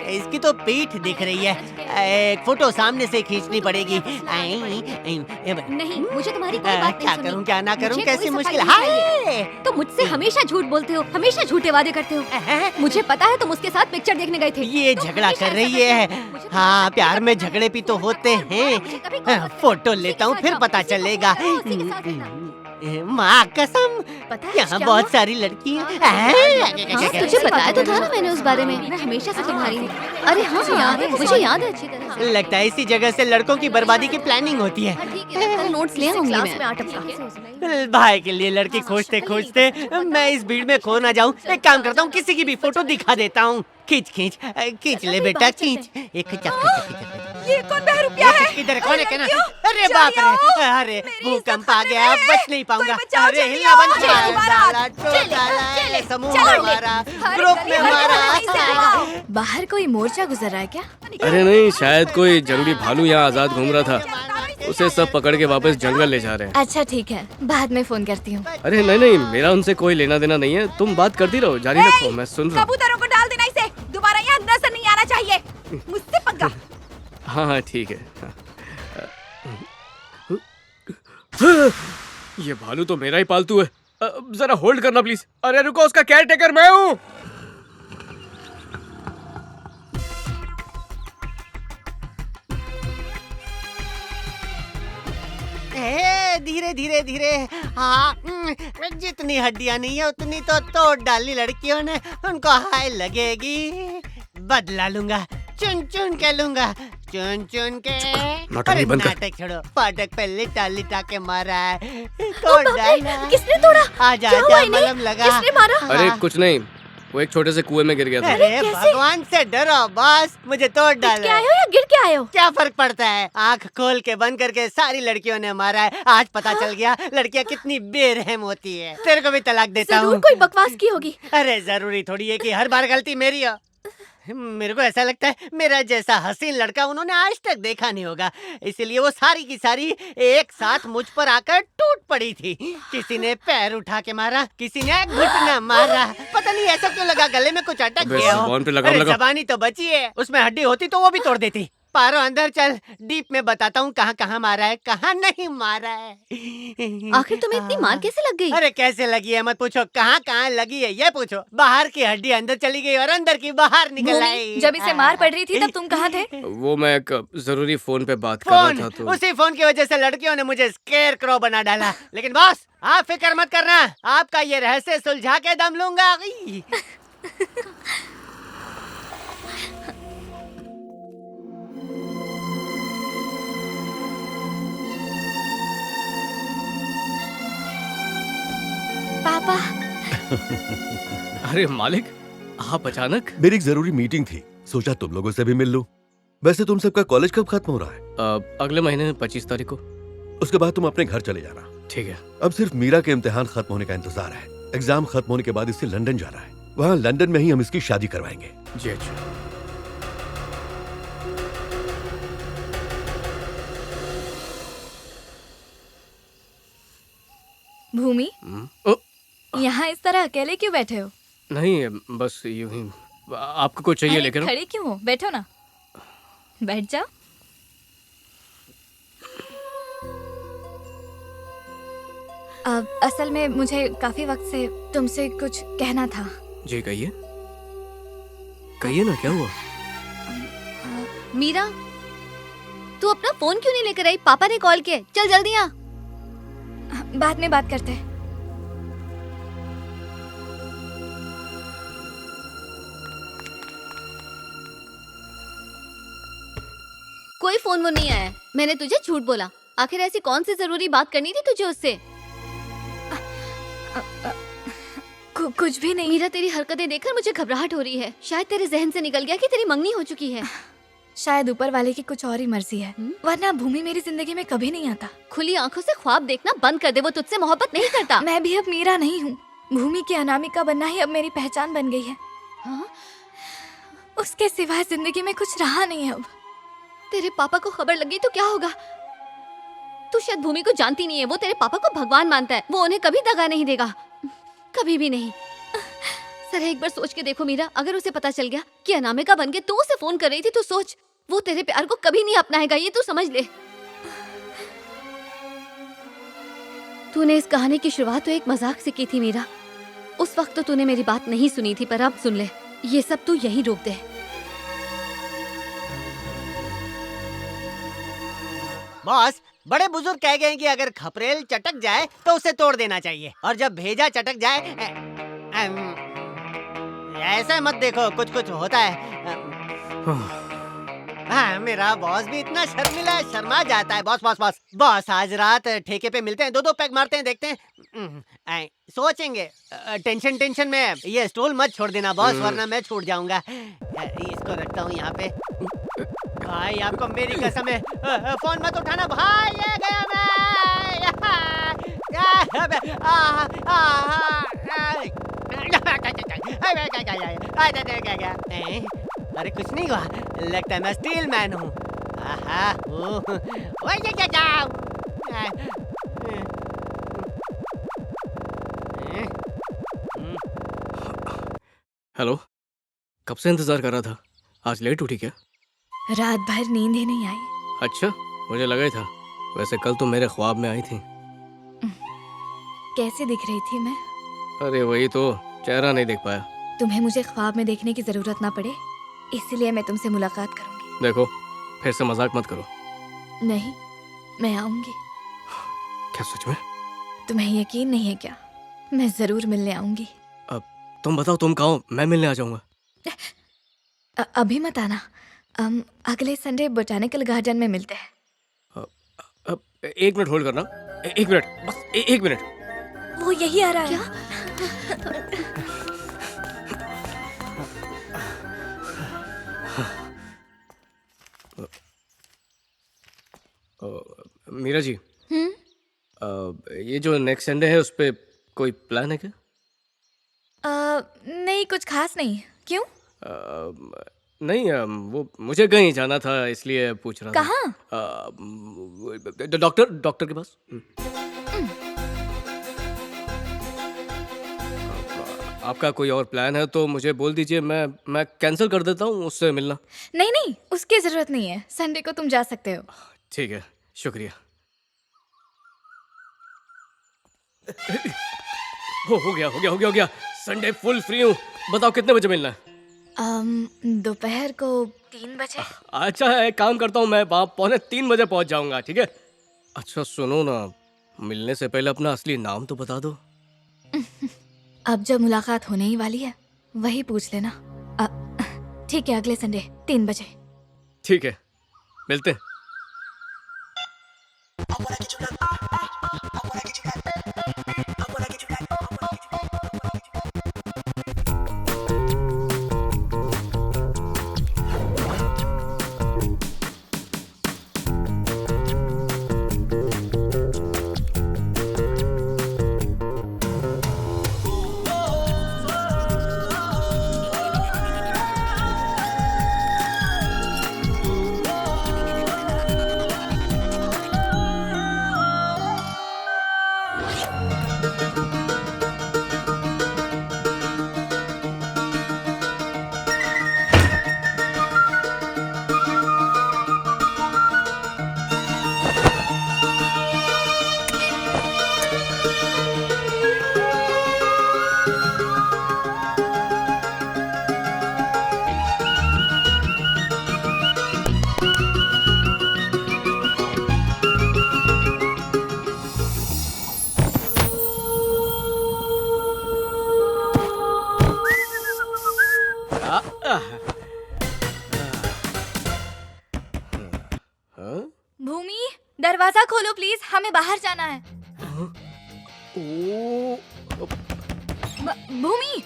इसकी तो पीठ दिख रही है, एक फोटो सामने से खींचनी पड़ेगी। नहीं, मुझे तुम्हारी कोई बात क्या नहीं करूँ सुननी। क्या ना करूँ, मुझे कैसी कोई मुश्किल सफाई नहीं है। चाहिए। तो मुझसे हमेशा झूठ बोलते हो, हमेशा झूठे वादे करते हो। मुझे पता है तुम उसके साथ पिक्चर देखने गए थे। ये झगड़ा कर रही है। हाँ, प्यार में झगड़े भी तो होते हैं। फोटो लेता हूँ फिर पता चलेगा। माँ कसम, यहाँ बहुत सारी लड़कियाँ। तुझे बताया तो था ना मैंने उस बारे में, मैं हमेशा से तुम्हारी हूँ। अरे हाँ याद है, मुझे याद है अच्छी तरह से। लगता है इसी जगह से लड़कों की बर्बादी की प्लानिंग होती है। कल नोट्स ले आऊंगी मैं। भाई के लिए लड़की खोजते खोजते मैं इस भीड़ में खो ना जाऊं। एक काम करता हूँ, किसी की भी फोटो दिखा देता हूँ। खींच ले बेटा, खींच। ये कौन बहरूपिया है? इधर कौन है? कहना। अरे बाप रे, अरे भूकंप आ गया, बच नहीं पाऊंगा। अरे हिलना बंद कर, समूह हमारा, ग्रुप में हमारा। बाहर कोई मोर्चा गुजर रहा है क्या? अरे नहीं, शायद कोई जंगली भालू यहाँ आजाद घूम रहा था, उसे सब पकड़ के वापस जंगल ले जा रहे हैं। अच्छा ठीक है, बाद में फोन करती हूँ। अरे नहीं, मेरा उनसे कोई लेना देना नहीं है, तुम बात करती रहो, जारी रखो, मैं सुन रहा हूँ। कबूतरों को डाल देना इसे, दोबारा यहाँ नजर नहीं आना चाहिए। मुझसे पंगा। हाँ ठीक है। ये भालू तो मेरा ही पालतू है, जरा होल्ड करना प्लीज। अरे रुको, उसका केयर टेकर मैं हूँ। धीरे धीरे धीरे। हाँ, जितनी हड्डियां नहीं है उतनी तो तोड़ डाली लड़कियों ने, उनको हाय लगेगी। बदला लूंगा। चुन चुन के लूंगा, चुन चुन के। नाटक अरे नहीं बंद कर। नाटक छोड़ो, फाटक पे लिटा लिटा के मारा है। तोड़ डाला। किसने तोड़ा? आजा क्या हुआ आजा, इन्हें? मलहम लगा। किसने मारा? अरे कुछ नहीं, वो एक छोटे से कुएं में गिर गया था। अरे भगवान से डरो बॉस, मुझे तोड़ डालो। क्या आए हो या गिर के आए हो? क्या फर्क पड़ता है, आंख खोल के बंद करके सारी लड़कियों ने मारा है। आज पता चल गया लड़कियां कितनी बेरहम होती है। तेरे को भी तलाक देता जरूर हूँ। कोई बकवास की होगी। अरे जरूरी थोड़ी है कि हर बार गलती मेरी हो। मेरे को ऐसा लगता है मेरा जैसा हसीन लड़का उन्होंने आज तक देखा नहीं होगा, इसलिए वो सारी की सारी एक साथ मुझ पर आकर टूट पड़ी थी। किसी ने पैर उठा के मारा, किसी ने घुटना मारा। पता नहीं ऐसा क्यों लगा गले में कुछ अटक अबे गया जुबान पे हो। लगाम अरे लगा। जबानी तो बची है, उसमें हड्डी होती तो वो भी तोड़ देती। पारो अंदर चल, डीप में बताता हूँ कहाँ कहाँ मारा है, कहाँ नहीं मारा है। आखिर तुम्हें इतनी मार कैसे लग गई? अरे कैसे लगी है मत पूछो, कहाँ कहाँ लगी है ये पूछो। बाहर की हड्डी अंदर चली गई और अंदर की बाहर निकल भूमि, आई। जब इसे मार पड़ रही थी तब तुम कहाँ थे? वो मैं एक जरूरी फोन पे बात कर रहा फोन, था तो उसी फोन की वजह से लड़कियों ने मुझे स्केयर क्रो बना डाला। लेकिन बॉस आप फिक्र मत करना, आपका ये रहस्य सुलझा के दम लूंगा। पापा। अरे मालिक, आप अचानक? मेरी एक जरूरी मीटिंग थी, सोचा तुम लोगों से भी मिल लूं। वैसे तुम सबका कॉलेज कब खत्म हो रहा है? अगले महीने में 25 तारीख को। उसके बाद तुम अपने घर चले जाना। ठीक है। अब सिर्फ मीरा के इम्तिहान खत्म होने का इंतजार है। एग्जाम खत्म होने के बाद इससे लंदन जाना है, वहाँ लंदन में ही हम इसकी शादी करवाएंगे। जी अच्छा। भूमि, यहाँ इस तरह अकेले क्यों बैठे हो? नहीं, बस यूं ही। आपको कुछ चाहिए अरे, लेकर? खड़े क्यों हो? बैठो ना, बैठ जाओ। अब असल में मुझे काफी वक्त से तुमसे कुछ कहना था। जी कहिए, कहिए ना, क्या हुआ? मीरा, तू अपना फोन क्यों नहीं लेकर आई? पापा ने कॉल किया, चल जल्दी आ। बाद में बात करते हैं। कोई फोन वो नहीं आया। मैंने तुझे झूठ बोला। आखिर ऐसी कौन सी जरूरी बात करनी थी तुझे उससे? कुछ भी नहीं। मीरा, तेरी हरकतें देखकर मुझे घबराहट हो रही है। शायद तेरे जहन से निकल गया कि तेरी मंगनी हो चुकी है। शायद ऊपर वाले की कुछ और ही मर्जी है, वरना भूमि मेरी जिंदगी में कभी नहीं आता। खुली आंखों से ख्वाब देखना बंद कर दे, वो तुझसे मोहब्बत नहीं करता। मैं भी अब मीरा नहीं हूँ। भूमि की अनामिका बनना ही अब मेरी पहचान बन गई है। हाँ? उसके सिवाय जिंदगी में कुछ रहा नहीं अब। तेरे पापा को खबर लगी तो क्या होगा? तू शायद भूमि को जानती नहीं है। वो तेरे पापा को भगवान मानता है। वो उन्हें कभी दगा नहीं देगा, कभी भी नहीं। सर, एक बार सोच के देखो मीरा, अगर उसे पता चल गया कि अनामिका बन के तू उसे फोन कर रही थी तो सोच, वो तेरे प्यार को कभी नहीं अपनाएगा, ये तू समझ ले। तूने इस कहानी की शुरुआत तो एक मजाक से की थी मीरा। उस वक्त तो तूने मेरी बात नहीं सुनी थी, पर अब सुन ले, ये सब तू यहीं रोक दे। बॉस, बड़े बुजुर्ग कह गए हैं कि अगर खपरेल चटक जाए तो उसे तोड़ देना चाहिए, और जब भेजा चटक जाए ऐसा मत देखो, कुछ कुछ होता है। हाँ, मेरा बॉस भी इतना शर्मिला है, शर्मा जाता है। बॉस बॉस बॉस बॉस, आज रात ठेके पे मिलते हैं, 2-2 पैक मारते हैं, देखते हैं। सोचेंगे। टेंशन में ये स्टूल मत छोड़ देना बॉस, वरना मैं छूट जाऊंगा। इसको रखता हूँ यहाँ पे। भाई आपको मेरी कसम है, फोन मत उठाना भाई, ये गया मैं। अरे कुछ नहीं हुआ, लगता है मैं स्टील मैन हूँ। हेलो, कब से इंतजार कर रहा था? आज लेट उठी क्या? रात भर नींद ही नहीं आई। अच्छा, मुझे लगा ही था। वैसे कल तो मेरे ख्वाब में आई थी। कैसे दिख रही थी मैं? अरे वही तो, चेहरा नहीं देख पाया। तुम्हें मुझे ख्वाब में देखने की जरूरत ना पड़े, इसलिए मैं तुमसे मुलाकात करूंगी। देखो, फिर से मजाक मत करो। नहीं, मैं आऊंगी। क्या सच में? तुम्हें यकीन नहीं है क्या? मैं जरूर मिलने आऊंगी। अब तुम बताओ, तुम कहो, मैं मिलने आ जाऊंगा। अभी मत आना, अगले संडे बोटानिकल गार्डन में मिलते हैं। अब 1 मिनट होल्ड करना, 1 मिनट बस, 1 मिनट। वो यही आ रहा है। मीरा जी, ये जो नेक्स्ट संडे है उस पे कोई प्लान है क्या? नहीं, कुछ खास नहीं। क्यों? नहीं, वो मुझे कहीं जाना था इसलिए पूछ रहा था। कहाँ? डॉक्टर के पास। आपका कोई और प्लान है तो मुझे बोल दीजिए, मैं कैंसिल कर देता हूँ उससे मिलना। नहीं नहीं, उसकी जरूरत नहीं है। संडे को तुम जा सकते हो। ठीक है, शुक्रिया। हो गया। संडे फुल फ्री हूँ। बताओ कितने बजे मिलना है? दोपहर को 3 बजे। अच्छा है, एक काम करता हूँ, मैं 2:45 बजे पहुँच जाऊँगा। ठीक है? अच्छा सुनो ना, मिलने से पहले अपना असली नाम तो बता दो। अब जब मुलाकात होने ही वाली है वही पूछ लेना। ठीक है, अगले संडे 3 बजे। ठीक है, मिलते हैं। भूमि, दरवाजा खोलो प्लीज, हमें बाहर जाना है। भूमि,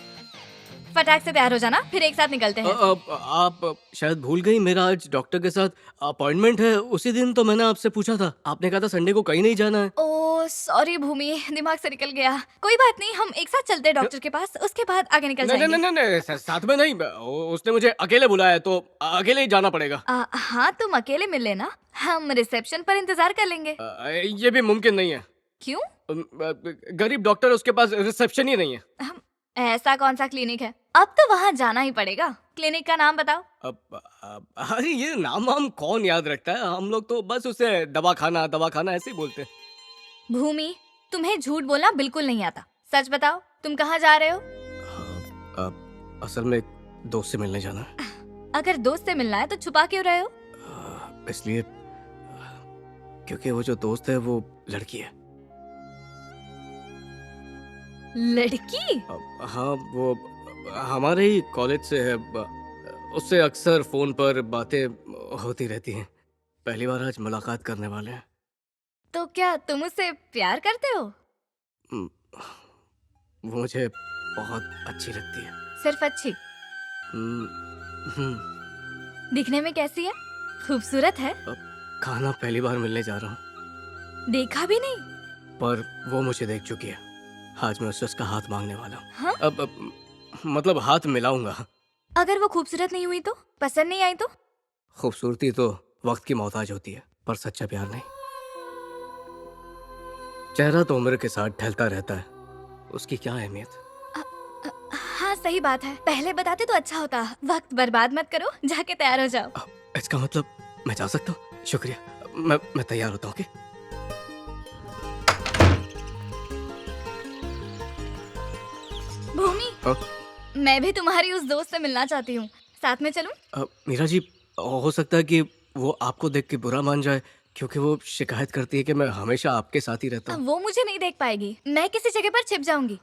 फटाक से तैयार हो जाना, फिर एक साथ निकलते हैं। आप शायद भूल गई, मेरा आज डॉक्टर के साथ अपॉइंटमेंट है। उसी दिन तो मैंने आपसे पूछा था, आपने कहा था संडे को कहीं नहीं जाना है। ओह सॉरी भूमि, दिमाग से निकल गया। कोई बात नहीं, हम एक साथ चलते हैं डॉक्टर के पास, उसके बाद आगे निकल जाएंगे। नहीं, साथ में नहीं। उसने मुझे अकेले बुलाया है तो अकेले ही जाना पड़ेगा। हाँ, तुम अकेले मिल लेना, हम रिसेप्शन पर इंतजार कर लेंगे। ये भी मुमकिन नहीं है। क्यों? गरीब डॉक्टर, उसके पास रिसेप्शन ही नहीं है। ऐसा कौन सा क्लिनिक है? अब तो वहाँ जाना ही पड़ेगा। क्लिनिक का नाम बताओ। अरे ये नाम कौन याद रखता है, हम लोग तो बस उसे दवाखाना ऐसे ही बोलते हैं। भूमि, तुम्हें झूठ बोलना बिल्कुल नहीं आता, सच बताओ, तुम कहाँ जा रहे हो? असल में एक दोस्त से मिलने जाना है। अगर दोस्त से मिलना है तो छुपा क्यों रहे हो? इसलिए क्योंकि वो जो दोस्त है वो लड़की है। लड़की? हाँ, वो हमारे ही कॉलेज से है। उससे अक्सर फोन पर बातें होती रहती हैं। पहली बार आज मुलाकात करने वाले हैं। तो क्या तुम उससे प्यार करते हो? वो मुझे बहुत अच्छी लगती है। सिर्फ अच्छी? हम्म, दिखने में कैसी है? खूबसूरत है? खाना पहली बार मिलने जा रहा हूँ। देखा भी नहीं? पर वो मुझे देख चुकी है। आज मैं उससे उसका हाथ मांगने वाला हूँ। हाँ? अब मतलब हाथ मिलाऊंगा। अगर वो खूबसूरत नहीं हुई तो? पसंद नहीं आई तो? खूबसूरती तो वक्त की मोहताज होती है, पर सच्चा प्यार नहीं। चेहरा तो उम्र के साथ ढलता रहता है, उसकी क्या अहमियत। हाँ सही बात है, पहले बताते तो अच्छा होता। वक्त बर्बाद मत करो, जाके तैयार हो जाओ। इसका मतलब मैं जा सकता हूँ? शुक्रिया, मैं तैयार होता हूँ। ओके? भूमि, मैं भी तुम्हारी उस दोस्त से मिलना चाहती हूँ, साथ में चलूं? मीरा जी, हो सकता है कि वो आपको देख के बुरा मान जाए, क्योंकि वो शिकायत करती है कि मैं हमेशा आपके साथ ही रहता हूँ। वो मुझे नहीं देख पाएगी, मैं किसी जगह पर छिप जाऊंगी।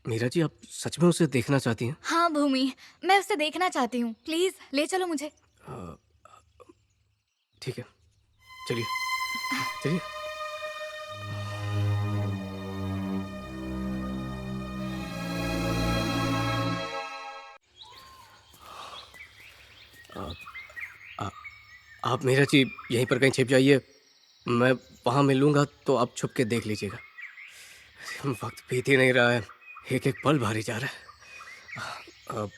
मीरा जी, आप सच में उसे देखना चाहती हैं? हाँ भूमि, मैं उसे देखना चाहती हूँ, प्लीज ले चलो मुझे। ठीक है, चलिए चलिए। आप मीरा जी यहीं पर कहीं छिप जाइए, मैं वहाँ मिलूंगा तो आप छुप के देख लीजिएगा। वक्त बीत ही नहीं रहा है, एक एक पल भारी जा रहा है।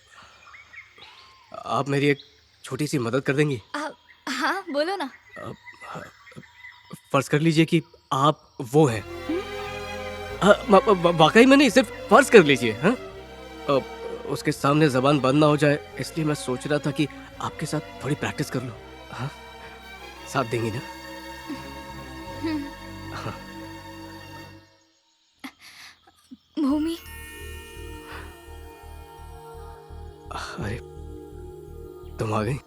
आप मेरी एक छोटी सी मदद कर देंगी? हाँ बोलो ना। फर्ज कर लीजिए कि आप वो हैं। वाकई में नहीं, सिर्फ फर्ज कर लीजिए। हाँ, उसके सामने जबान बंद ना हो जाए, इसलिए मैं सोच रहा था कि आपके साथ थोड़ी प्रैक्टिस कर लूं। हाँ, साथ देंगी ना? हाँ। भूमि, अरे तुम आ गई।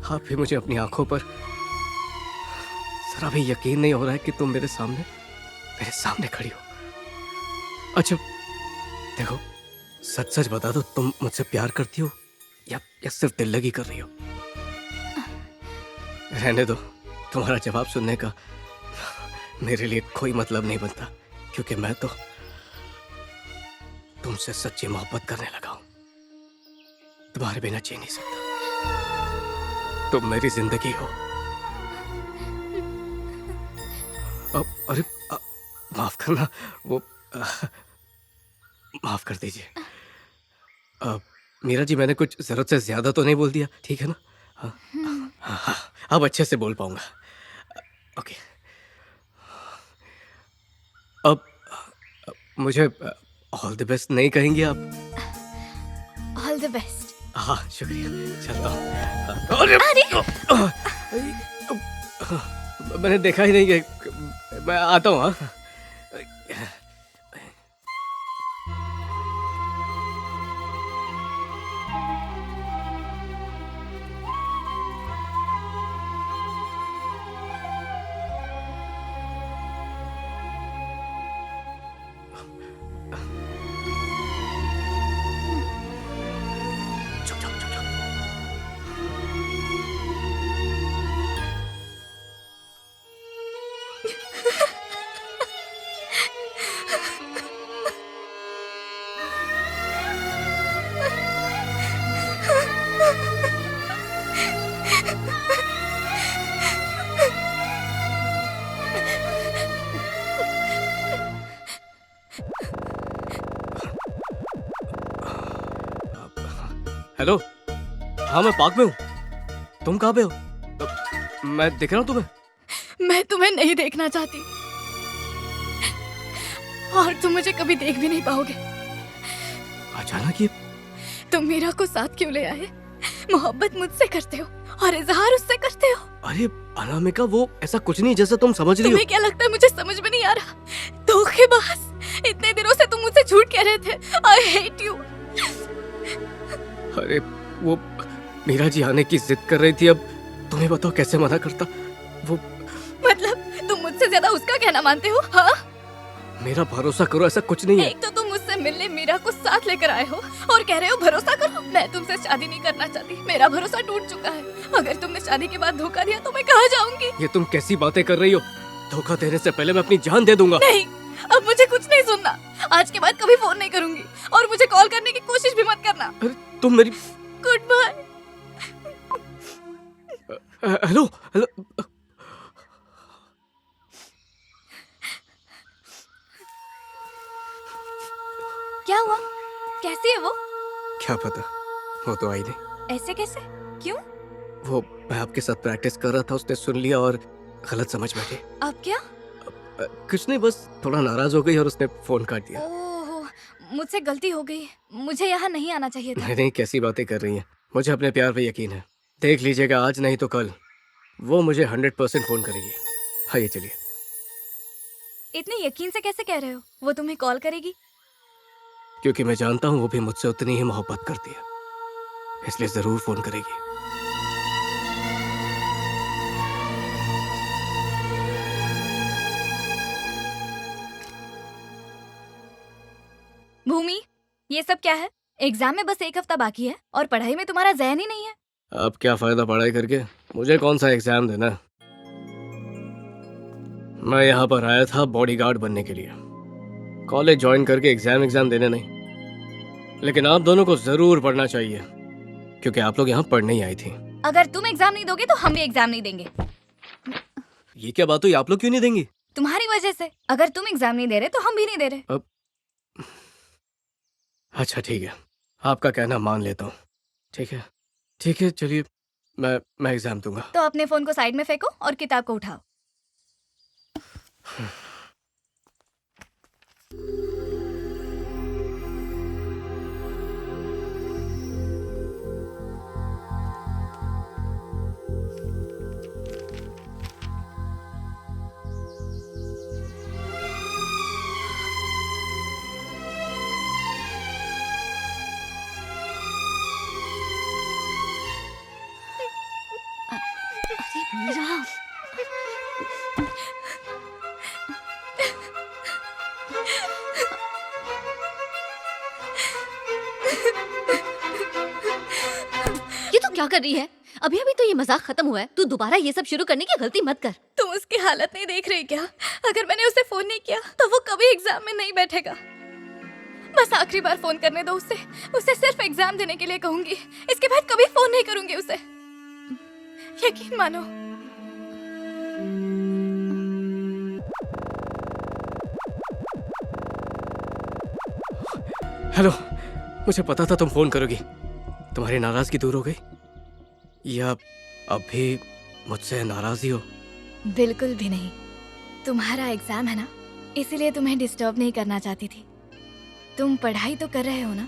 आप भी मुझे अपनी आंखों पर जरा भी यकीन नहीं हो रहा है कि तुम मेरे सामने खड़ी हो। अच्छा देखो, सच सच बता दो, तुम मुझसे प्यार करती हो या सिर्फ दिल लगी कर रही हो? रहने दो, तुम्हारा जवाब सुनने का मेरे लिए कोई मतलब नहीं बनता, क्योंकि मैं तो तुमसे सच्ची मोहब्बत करने लगा हूं। तुम्हारे बिना जी नहीं सकता, तुम मेरी जिंदगी हो। अरे माफ करना, वो माफ कर दीजिए। मीरा जी, मैंने कुछ जरूरत से ज्यादा तो नहीं बोल दिया, ठीक है ना? हाँ, हाँ, हाँ, अब अच्छे से बोल पाऊंगा। ओके, अब मुझे ऑल द बेस्ट नहीं कहेंगे आप? All the best. हाँ शुक्रिया, चलता हूँ। अरे मैंने देखा ही नहीं कि मैं आता हूँ। हाँ, हेलो, हाँ मैं पार्क में हूँ। तुम कहाँ पे हो? मैं देख रहा हूँ तुम्हें। मैं तुम्हें नहीं देखना चाहती और तुम मुझे कभी देख भी नहीं पाओगे। अचानक ये तुम मीरा को साथ क्यों ले आए? मोहब्बत मुझसे करते हो और इजहार उससे करते हो। अरे अनामिका, वो ऐसा कुछ नहीं जैसा तुम समझ रही हो। तुम्हें क्या लगता है मुझे समझ में नहीं आ रहा? धोखेबाज, इतने दिनों से तुम मुझसे झूठ कह रहे थे। I hate you. अरे वो मीरा जी आने की जिद कर रही थी, अब तुम्हें बताओ कैसे मना करता। वो मतलब तुम मुझसे ज्यादा उसका कहना मानते हो? हाँ, मेरा भरोसा करो, ऐसा कुछ नहीं है। एक तो तुम मुझसे मिलने मीरा को साथ लेकर आए हो और कह रहे हो भरोसा करो। मैं तुमसे शादी नहीं करना चाहती, मेरा भरोसा टूट चुका है। अगर तुमने शादी के बाद धोखा दिया तो मैं कहाँ जाऊंगी? ये तुम कैसी बातें कर रही हो? धोखा देने से पहले मैं अपनी जान दे दूंगा। नहीं, अब मुझे कुछ नहीं सुनना। आज के बाद कभी फोन नहीं करूंगी और मुझे कॉल करने की कोशिश भी मत करना। अरे तुम मेरी गुड बाय। हेलो हेलो, क्या हुआ? कैसी है वो? क्या पता, वो तो आई नहीं। ऐसे कैसे? क्यों? वो मैं आपके साथ प्रैक्टिस कर रहा था, उसने सुन लिया और गलत समझ बैठी। अब क्या? कुछ नहीं, बस थोड़ा नाराज हो गई और उसने फोन काट दिया। ओह, मुझसे गलती हो गई। मुझे यहाँ नहीं आना चाहिए था। नहीं, कैसी बातें कर रही हैं। मुझे अपने प्यार पे यकीन है। देख लीजिएगा, आज नहीं तो कल वो मुझे 100% फोन करेगी। हाँ, चलिए। इतने यकीन से कैसे कह रहे हो? वो तुम्हें कॉल करेगी? क्योंकि मैं जानता हूँ वो भी मुझसे उतनी ही मोहब्बत करती है, इसलिए जरूर फोन करेगी। भूमि, ये सब क्या है? एग्जाम में बस एक हफ्ता बाकी है और पढ़ाई में तुम्हारा ज़हन ही नहीं है। अब क्या फायदा पढ़ाई करके, मुझे कौन सा एग्जाम देना है? मैं यहाँ पर आया था बॉडीगार्ड बनने के लिए, कॉलेज ज्वाइन करके एग्जाम देने नहीं। लेकिन आप दोनों को जरूर पढ़ना चाहिए, क्योंकि आप लोग यहाँ पढ़ने ही आई थी। अगर तुम एग्जाम नहीं दोगे तो हम भी एग्जाम नहीं देंगे। ये क्या बात हुई? आप लोग क्यों नहीं देंगी? तुम्हारी वजह से। अगर तुम एग्जाम नहीं दे रहे तो हम भी नहीं दे रहे। अब अच्छा ठीक है, आपका कहना मान लेता हूँ। ठीक है, चलिए मैं एग्जाम दूंगा। तो अपने फोन को साइड में फेंको और किताब को उठाओ। मीरा, ये तो क्या कर रही है? अभी अभी तो ये मजाक खत्म हुआ है, तू दोबारा ये सब शुरू करने की गलती मत कर। तुम उसकी हालत नहीं देख रही क्या? अगर मैंने उसे फोन नहीं किया तो वो कभी एग्जाम में नहीं बैठेगा। बस आखिरी बार फोन करने दो उसे। उसे सिर्फ एग्जाम देने के लिए कहूंगी, इसके बाद कभी फोन नहीं करूंगी उसे। यकीन मानो। हेलो, मुझे पता था तुम फोन करोगी। तुम्हारी नाराजगी दूर हो गई या अब भी मुझसे नाराज ही हो? बिल्कुल भी नहीं। तुम्हारा एग्जाम है ना, इसीलिए तुम्हें डिस्टर्ब नहीं करना चाहती थी। तुम पढ़ाई तो कर रहे हो ना?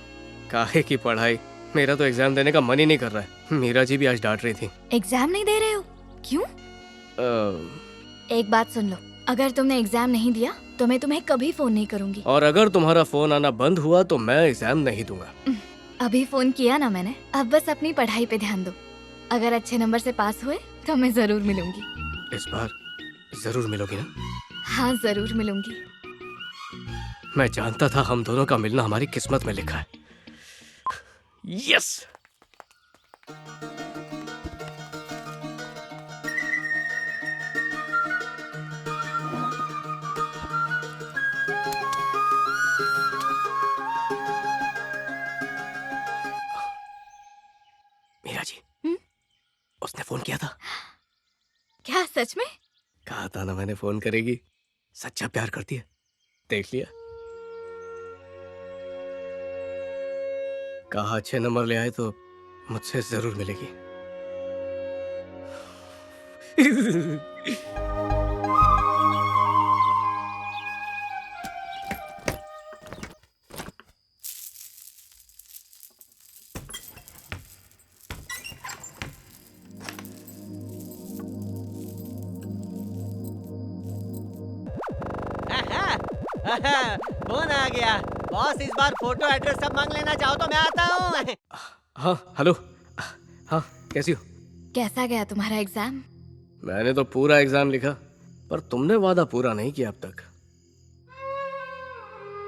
काहे की पढ़ाई? मेरा तो एग्जाम देने का मन ही नहीं कर रहा है। मीरा जी भी आज डांट रही थी। एग्जाम नहीं दे रहे हो? क्यों? एक बात सुन लो, अगर तुमने एग्जाम नहीं दिया तो मैं तुम्हें कभी फोन नहीं करूंगी। और अगर तुम्हारा फोन आना बंद हुआ तो मैं एग्जाम नहीं दूंगा। अभी फोन किया ना मैंने, अब बस अपनी पढ़ाई पे ध्यान दो। अगर अच्छे नंबर से पास हुए तो मैं जरूर मिलूंगी। इस बार जरूर मिलोगी ना? हाँ जरूर मिलूंगी। मैं जानता था हम दोनों का मिलना हमारी किस्मत में लिखा है। यस। मीरा जी, उसने फोन किया था। क्या सच में? कहा था ना मैंने फोन करेगी। सच्चा प्यार करती है, देख लिया। कहा अच्छे नंबर ले आए तो मुझसे जरूर मिलेगी। फोन आ गया। बॉस इस बार फोटो एड्रेस सब मांग लेना चाहो तो मैं आता हूँ। हाँ हेलो। हाँ कैसी हो? कैसा गया तुम्हारा एग्जाम? मैंने तो पूरा एग्जाम लिखा, पर तुमने वादा पूरा नहीं किया अब तक।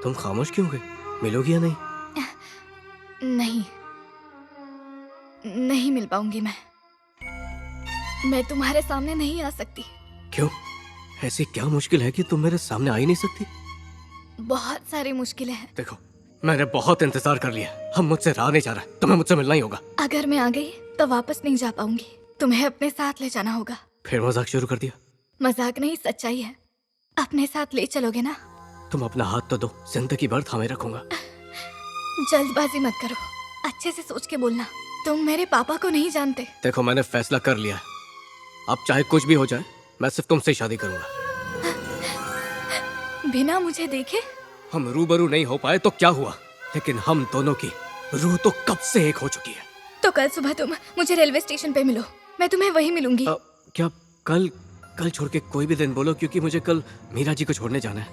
तुम खामोश क्यों गई? मिलोगी या नहीं? नहीं, नहीं मिल पाऊंगी मैं तुम्हारे सामने नहीं आ सकती। क्यों? ऐसी क्या मुश्किल है कि तुम मेरे सामने आ ही नहीं सकती? बहुत सारी मुश्किलें हैं। देखो, मैंने बहुत इंतजार कर लिया, हम मुझसे रहा नहीं जा रहा, तुम्हें मुझसे मिलना ही होगा। अगर मैं आ गई तो वापस नहीं जा पाऊंगी, तुम्हें अपने साथ ले जाना होगा। फिर मजाक शुरू कर दिया? मजाक नहीं, सच्चाई है। अपने साथ ले चलोगे ना? तुम अपना हाथ तो दो, जिंदगी भर थामे रखूंगा। जल्दबाजी मत करो, अच्छे से सोच के बोलना। तुम मेरे पापा को नहीं जानते। देखो मैंने फैसला कर लिया है, अब चाहे कुछ भी हो जाए मैं सिर्फ तुमसे शादी करूंगा। बिना मुझे देखे? हम रूबरू नहीं हो पाए तो क्या हुआ, लेकिन हम दोनों की रूह तो कब से एक हो चुकी है। तो कल सुबह तुम मुझे रेलवे स्टेशन पे मिलो, मैं तुम्हें वहीं मिलूंगी। क्या कल छोड़ के कोई भी दिन बोलो, क्योंकि मुझे कल मीरा जी को छोड़ने जाना है।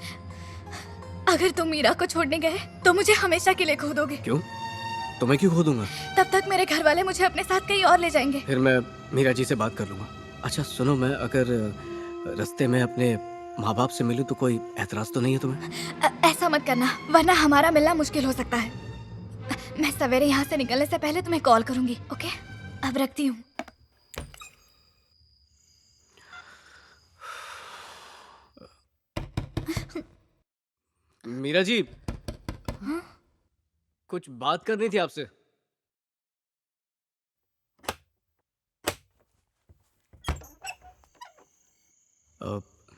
अगर तुम मीरा को छोड़ने गए तो मुझे हमेशा के लिए खो दोगे। क्यों? तुम्हें क्यों खो दूंगा? तब तक मेरे घर वाले मुझे अपने साथ कहीं और ले जाएंगे। फिर मैं मीरा जी से बात कर लूंगा। अच्छा सुनो, मैं अगर रास्ते में अपने माँ बाप से मिलूं तो कोई एतराज तो नहीं है तुम्हें? ऐसा मत करना, वरना हमारा मिलना मुश्किल हो सकता है। मैं सवेरे यहाँ से निकलने से पहले तुम्हें कॉल करूंगी, ओके? अब रखती हूँ। मीरा जी, कुछ बात करनी थी आपसे।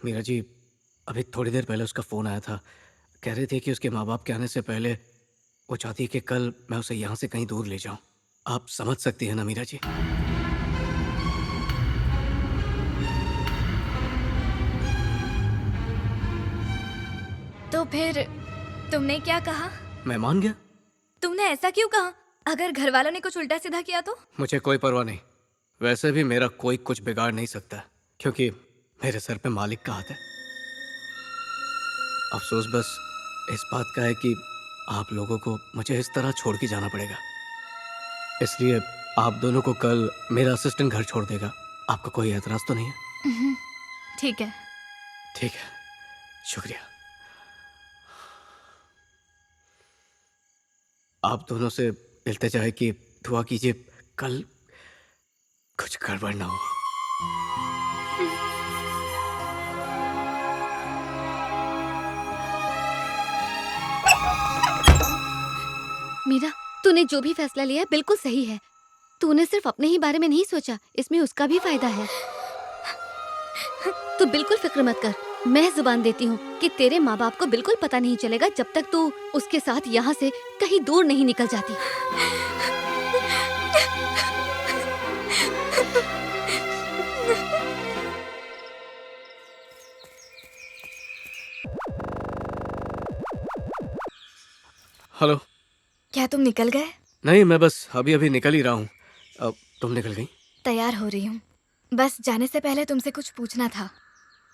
मीरा जी, अभी थोड़ी देर पहले उसका फोन आया था। कह रहे थे कि उसके माँ बाप के आने से पहले वो चाहती है कि कल मैं उसे यहाँ से कहीं दूर ले जाऊं। आप समझ सकती हैं ना मीरा जी? तो फिर तुमने क्या कहा? मैं मान गया। तुमने ऐसा क्यों कहा? अगर घर वालों ने कुछ उल्टा सीधा किया तो? मुझे कोई परवाह नहीं। वैसे भी मेरा कोई कुछ बिगाड़ नहीं सकता, क्योंकि मेरे सर पे मालिक का हाथ है। अफसोस बस इस बात का है कि आप लोगों को मुझे इस तरह छोड़ के जाना पड़ेगा। इसलिए आप दोनों को कल मेरा असिस्टेंट घर छोड़ देगा। आपका कोई एतराज तो नहीं है? ठीक है। ठीक है, शुक्रिया। आप दोनों से इल्तिजा है कि दुआ कीजिए कल कुछ गड़बड़ ना हो। मीरा, तूने जो भी फैसला लिया है बिल्कुल सही है। तूने सिर्फ अपने ही बारे में नहीं सोचा, इसमें उसका भी फायदा है। तू बिल्कुल फिक्र मत कर। मैं जुबान देती हूँ कि तेरे माँ बाप को बिल्कुल पता नहीं चलेगा जब तक तू उसके साथ यहाँ से कहीं दूर नहीं निकल जाती। हेलो। क्या तुम निकल गए? नहीं, मैं बस अभी अभी निकल ही रहा हूँ। अब तुम निकल गई? तैयार हो रही हूँ। बस जाने से पहले तुमसे कुछ पूछना था।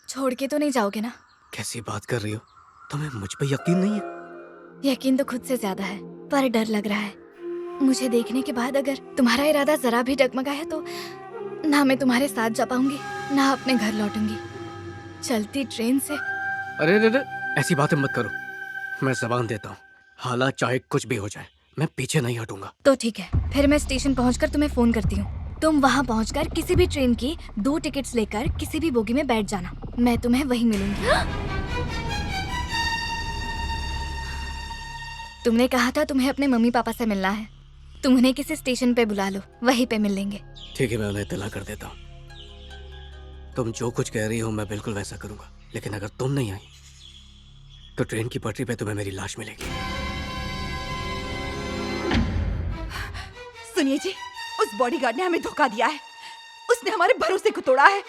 छोड़ के तो नहीं जाओगे ना? कैसी बात कर रही हो? तुम्हें मुझ पे यकीन नहीं है? यकीन तो खुद से ज्यादा है, पर डर लग रहा है। मुझे देखने के बाद अगर तुम्हारा इरादा जरा भी डगमगा है तो ना मैं तुम्हारे साथ जा पाऊंगी, ना अपने घर लौटूंगी। चलती ट्रेन से। अरे रे रे, ऐसी बातें मत करो। मैं जबान देता हूँ, हालात चाहे कुछ भी हो जाए, मैं पीछे नहीं हटूंगा। तो ठीक है, फिर मैं स्टेशन पहुंचकर तुम्हें फोन करती हूँ। तुम वहाँ पहुंचकर किसी भी ट्रेन की 2 टिकट्स लेकर किसी भी बोगी में बैठ जाना। मैं तुम्हें वहीं मिलूंगी। तुमने कहा था तुम्हें अपने मम्मी पापा से मिलना है। तुम उन्हें किसी स्टेशन पे बुला लो, वहीं पे मिल लेंगे। ठीक है, मैं उन्हें इत्तला कर देता हूँ। तुम जो कुछ कह रही हो मैं बिल्कुल वैसा करूंगा, लेकिन अगर तुम नहीं आई तो ट्रेन की पटरी पे तुम्हें मेरी लाश मिलेगी। सुनिए जी, उस बॉडीगार्ड ने हमें धोखा दिया है। उसने हमारे भरोसे को तोड़ा है।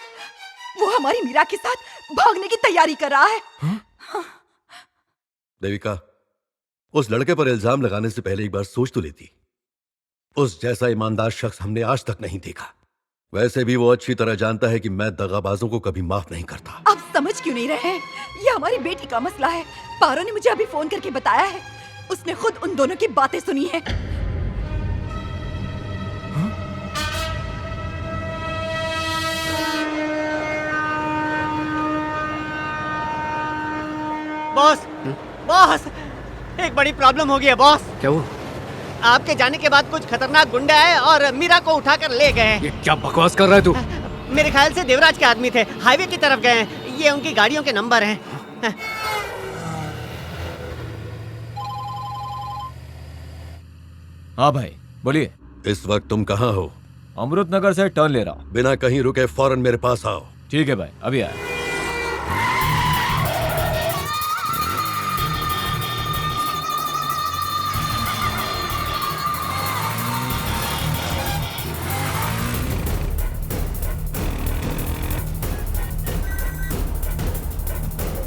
वो हमारी मीरा के साथ भागने की तैयारी कर रहा है। देविका, उस लड़के पर इल्जाम लगाने से पहले एक बार सोच तो लेती। उस जैसा ईमानदार शख्स हमने आज तक नहीं देखा। वैसे भी वो अच्छी तरह जानता है कि मैं दगाबाजों को कभी माफ नहीं करता। आप समझ क्यों नहीं रहे हैं? ये हमारी बेटी का मसला है। पारो ने मुझे अभी फोन करके बताया है। उसने खुद उन दोनों की बातें सुनी है। बॉस, बॉस, एक बड़ी प्रॉब्लम हो गई है बॉस। क्या हुआ? आपके जाने के बाद कुछ खतरनाक गुंडे आए और मीरा को उठाकर ले गए। ये क्या बकवास कर रहा है तू? मेरे ख्याल से देवराज के आदमी थे, हाईवे की तरफ गए हैं। ये उनकी गाड़ियों के नंबर हैं। हाँ भाई, बोलिए। इस वक्त तुम कहाँ हो? अमृत नगर से टर्न ले रहा हूँ। बिना कहीं रुके फौरन मेरे पास आओ। ठीक है भाई, अभी आया।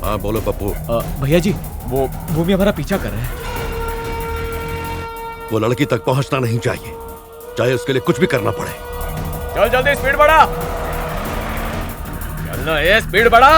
हाँ बोलो पप्पू। भैया जी, वो भूमि हमारा पीछा कर रहे हैं। वो लड़की तक पहुंचना नहीं चाहिए, चाहे उसके लिए कुछ भी करना पड़े। चल जल्दी, स्पीड बढ़ा। चलना है, स्पीड बढ़ा।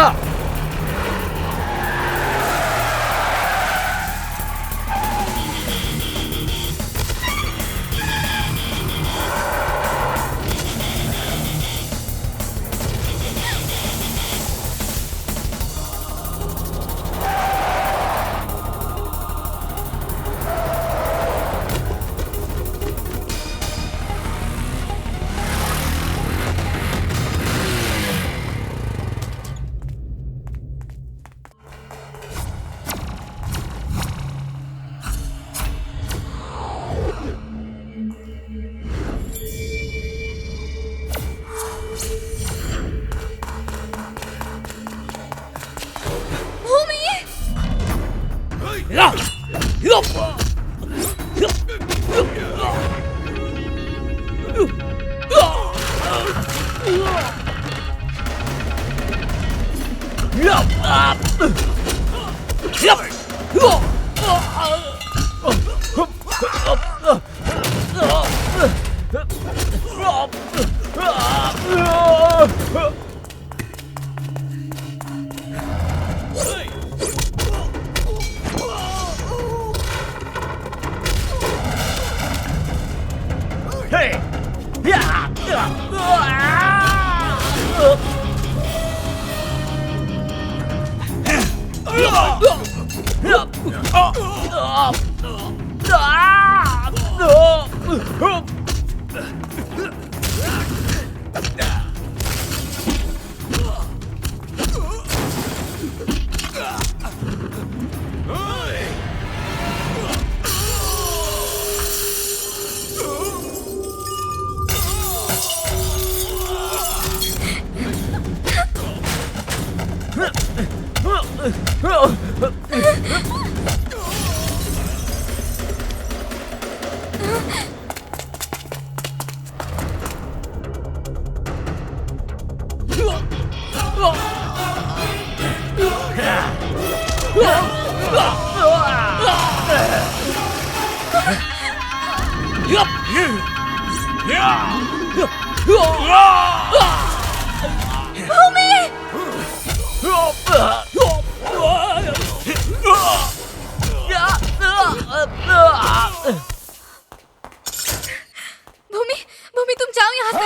भूमि, भूमि तुम जाओ यहाँ से।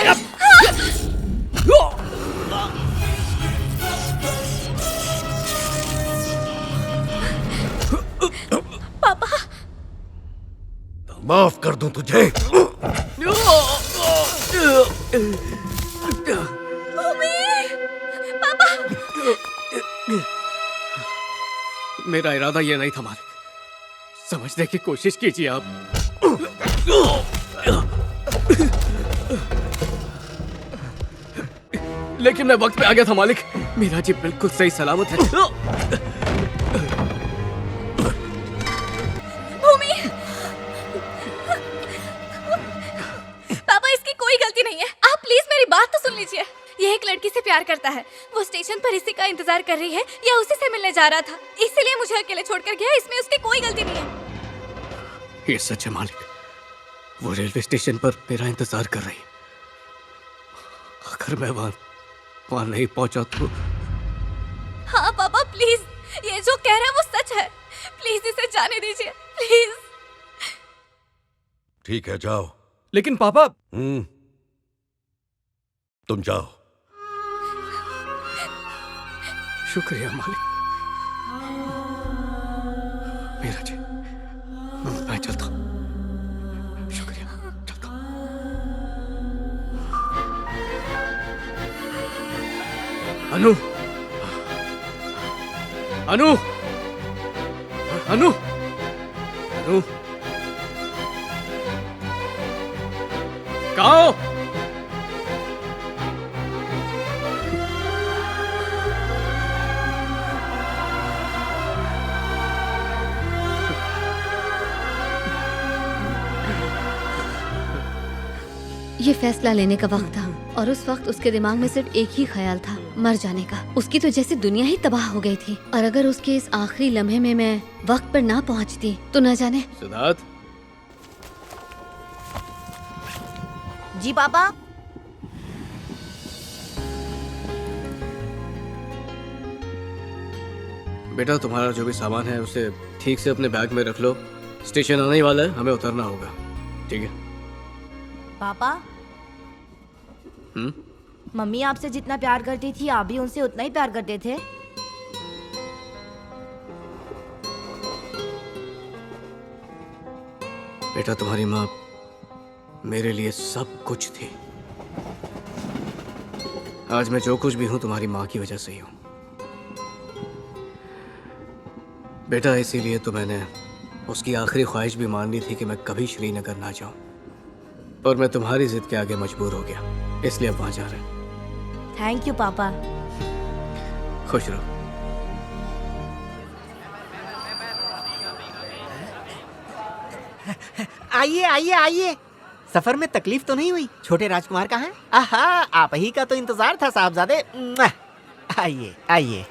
पापा, माफ कर दूं तुझे। भूमि, पापा। मेरा इरादा ये नहीं था मालिक, समझने की कोशिश कीजिए आप। लेकिन मैं वक्त पे आ गया था मालिक, मेरा जी बिल्कुल सही सलामत है। भूमि, पापा इसकी कोई गलती नहीं है, आप प्लीज मेरी बात तो सुन लीजिए। यह एक लड़की से प्यार करता है, वो स्टेशन पर इसी का इंतजार कर रही है या उसी से मिलने जा रहा था, इसीलिए मुझे अकेले छोड़कर गया, इसमें उसकी कोई गलती नहीं है। ये सच है मालिक, वो रेलवे स्टेशन पर मेरा इंतजार कर रही है। अगर मैं वहां नहीं पहुंचा तो। हाँ पापा प्लीज, ये जो कह रहा है वो सच है, प्लीज इसे जाने दीजिए प्लीज। ठीक है जाओ। लेकिन पापा। तुम जाओ। शुक्रिया मालिक। मेरा जी, मैं चलता हूं। शुक्रिया, चलता हूं। अनु, अनु, अनु, अनु, कहाँ हो? ये फैसला लेने का वक्त था और उस वक्त उसके दिमाग में सिर्फ एक ही ख्याल था, मर जाने का। उसकी तो जैसे दुनिया ही तबाह हो गई थी, और अगर उसके इस आखिरी लम्हे में मैं वक्त पर ना पहुंचती तो न जाने। सिद्धार्थ। जी पापा। बेटा तुम्हारा जो भी सामान है उसे ठीक से अपने बैग में रख लो, स्टेशन आने ही वाला है, हमें उतरना होगा, ठीक है? पापा, मम्मी आपसे जितना प्यार करती थी आप भी उनसे उतना ही प्यार करते थे। बेटा तुम्हारी माँ मेरे लिए सब कुछ थी। आज मैं जो कुछ भी हूं तुम्हारी माँ की वजह से ही हूं। बेटा इसीलिए तो मैंने उसकी आखिरी ख्वाहिश भी मान ली थी कि मैं कभी श्रीनगर ना जाऊं, और मैं तुम्हारी जिद के आगे मजबूर हो गया, इसलिए अब वहां जा रहे हैं। थैंक यू पापा। खुश रहो। आइए आइए आइए, सफर में तकलीफ तो नहीं हुई? छोटे राजकुमार कहाँ हैं? आहा, आप ही का तो इंतजार था साहबजादे। आइए आइए।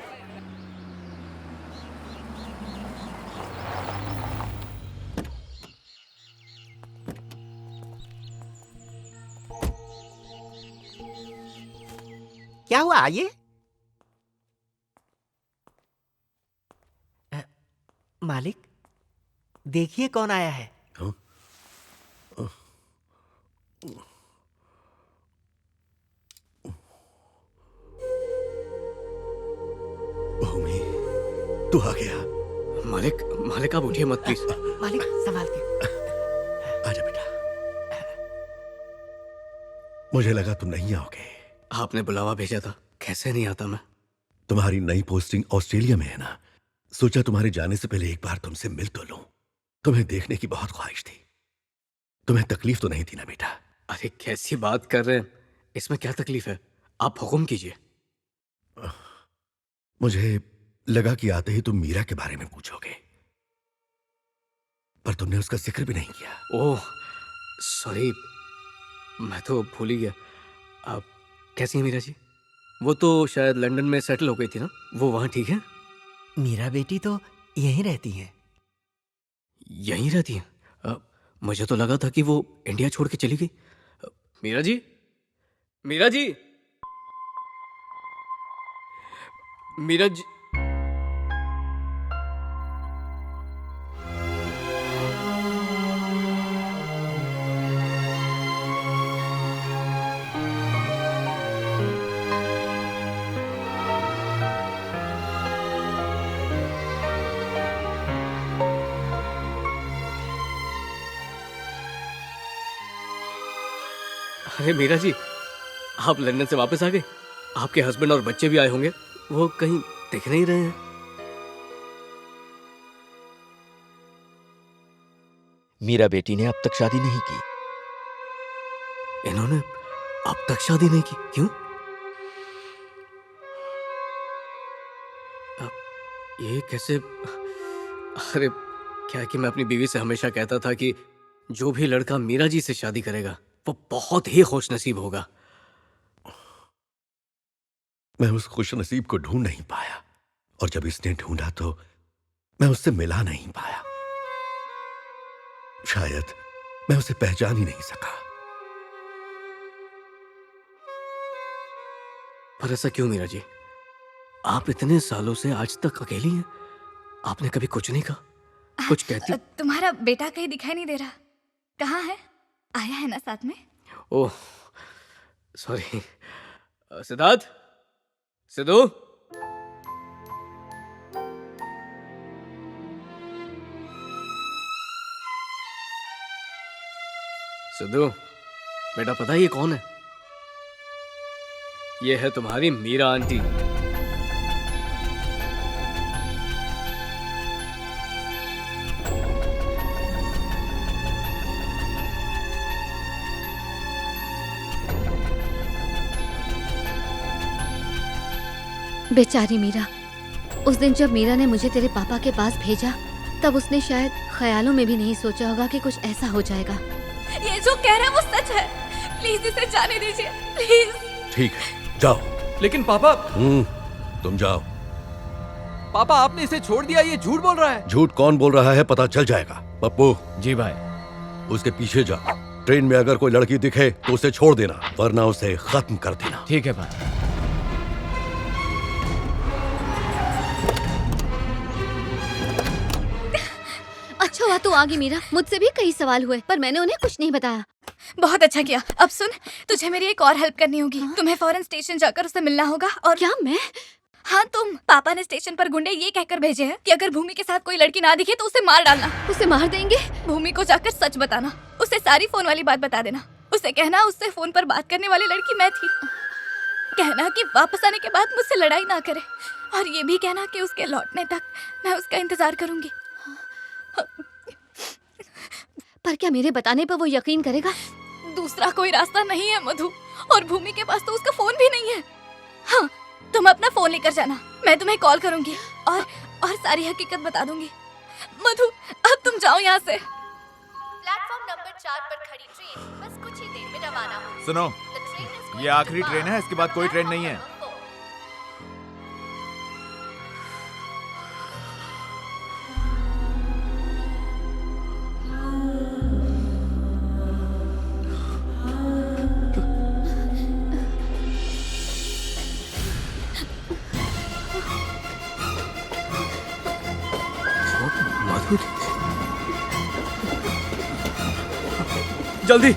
क्या हुआ? आइए। मालिक, देखिए कौन आया है। भूमि, तू आ गया। मालिक, मालिक आप उठिए मत प्लीज। मालिक संभाल के। आजा बेटा। मुझे लगा तुम नहीं आओगे। आपने बुलावा भेजा था, कैसे नहीं आता मैं। तुम्हारी नई पोस्टिंग ऑस्ट्रेलिया में है ना, सोचा तुम्हारे जाने से पहले एक बार तुमसे मिल तो लूं। तुम्हें देखने की बहुत ख्वाहिश थी। तुम्हें तकलीफ तो नहीं थी ना बेटा? अरे कैसी बात कर रहे हैं, इसमें क्या तकलीफ है, आप हुक्म कीजिए। मुझे लगा कि आते ही तुम मीरा के बारे में पूछोगे, पर तुमने उसका जिक्र भी नहीं किया। ओह सॉरी, मैं तो भूल ही गया। आप कैसी हैं मीरा जी? वो तो शायद लंदन में सेटल हो गई थी ना, वो वहां ठीक है? मीरा बेटी तो यहीं रहती है। यहीं रहती है? मुझे तो लगा था कि वो इंडिया छोड़ के चली गई। मीरा जी, मीरा जी, मीरा जी। अरे मीरा जी, आप लंदन से वापस आ गए? आपके हस्बैंड और बच्चे भी आए होंगे, वो कहीं दिख नहीं रहे हैं। मीरा बेटी ने अब तक शादी नहीं की। इन्होंने अब तक शादी नहीं की? क्यों? ये कैसे? अरे क्या है कि मैं अपनी बीवी से हमेशा कहता था कि जो भी लड़का मीरा जी से शादी करेगा वो बहुत ही खुशनसीब होगा। मैं उस खुशनसीब को ढूंढ नहीं पाया, और जब इसने ढूंढा तो मैं उससे मिला नहीं पाया। शायद मैं उसे पहचान ही नहीं सका। पर ऐसा क्यों मीरा जी? आप इतने सालों से आज तक अकेली हैं, आपने कभी कुछ नहीं कहा? कुछ कहती? तुम्हारा बेटा कहीं दिखाई नहीं दे रहा, कहाँ है? आया है ना साथ में? Oh sorry. सिद्धार्थ, सिद्धू, सिद्धू बेटा, पता है ये कौन है? ये है तुम्हारी मीरा आंटी। बेचारी मीरा, उस दिन जब मीरा ने मुझे तेरे पापा के पास भेजा, तब उसने शायद ख्यालों में भी नहीं सोचा होगा कि कुछ ऐसा हो जाएगा। ये जो कह रहा है वो सच है, प्लीज इसे जाने दीजिए, प्लीज। ठीक है, जाओ। लेकिन पापा। तुम जाओ। पापा आपने इसे छोड़ दिया, ये झूठ बोल रहा है। झूठ कौन बोल रहा है पता चल जाएगा। पप्पू। जी भाई। उसके पीछे जा। ट्रेन में अगर कोई लड़की दिखे तो उसे छोड़ देना, वरना उसे खत्म कर देना। ठीक है भाई। अच्छा हुआ तू आ गई मीरा, मुझसे भी कई सवाल हुए पर मैंने उन्हें कुछ नहीं बताया। बहुत अच्छा किया। अब सुन, तुझे मेरी एक और हेल्प करनी होगी। तुम्हें फौरन स्टेशन जाकर उससे मिलना होगा। और क्या मैं? हाँ तुम। पापा ने स्टेशन पर गुंडे ये कहकर भेजे हैं कि अगर भूमि के साथ कोई लड़की ना दिखे तो उसे मार डालना। उसे मार देंगे? भूमि को जाकर सच बताना, उसे सारी फोन वाली बात बता देना। उसे कहना उससे फोन पर बात करने वाली लड़की मैं थी। कहना कि वापस आने के बाद मुझसे लड़ाई ना करे, और ये भी कहना कि उसके लौटने तक मैं उसका इंतजार करूंगी। पर क्या मेरे बताने पर वो यकीन करेगा? दूसरा कोई रास्ता नहीं है मधु, और भूमि के पास तो उसका फोन भी नहीं है। हाँ, तुम अपना फोन लेकर जाना, मैं तुम्हें कॉल करूंगी और सारी हकीकत बता दूंगी। मधु अब तुम जाओ यहाँ से। प्लेटफॉर्म नंबर 4 पर खड़ी ट्रेन बस में रवाना हुई। सुनो, ये आखिरी ट्रेन है, इसके बाद कोई ट्रेन नहीं है। मधु, जल्दी।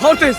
और तेज।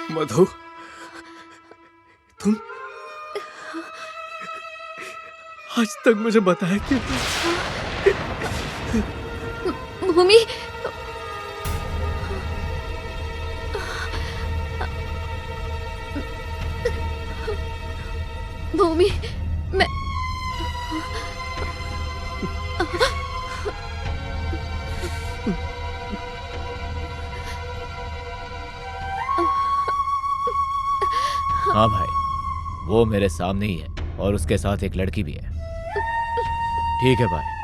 मधु, तुम आज तक मुझे बताया क्यों? भूमि, भूमि, मैं हाँ भाई, वो मेरे सामने ही है और उसके साथ एक लड़की भी है। ठीक है भाई।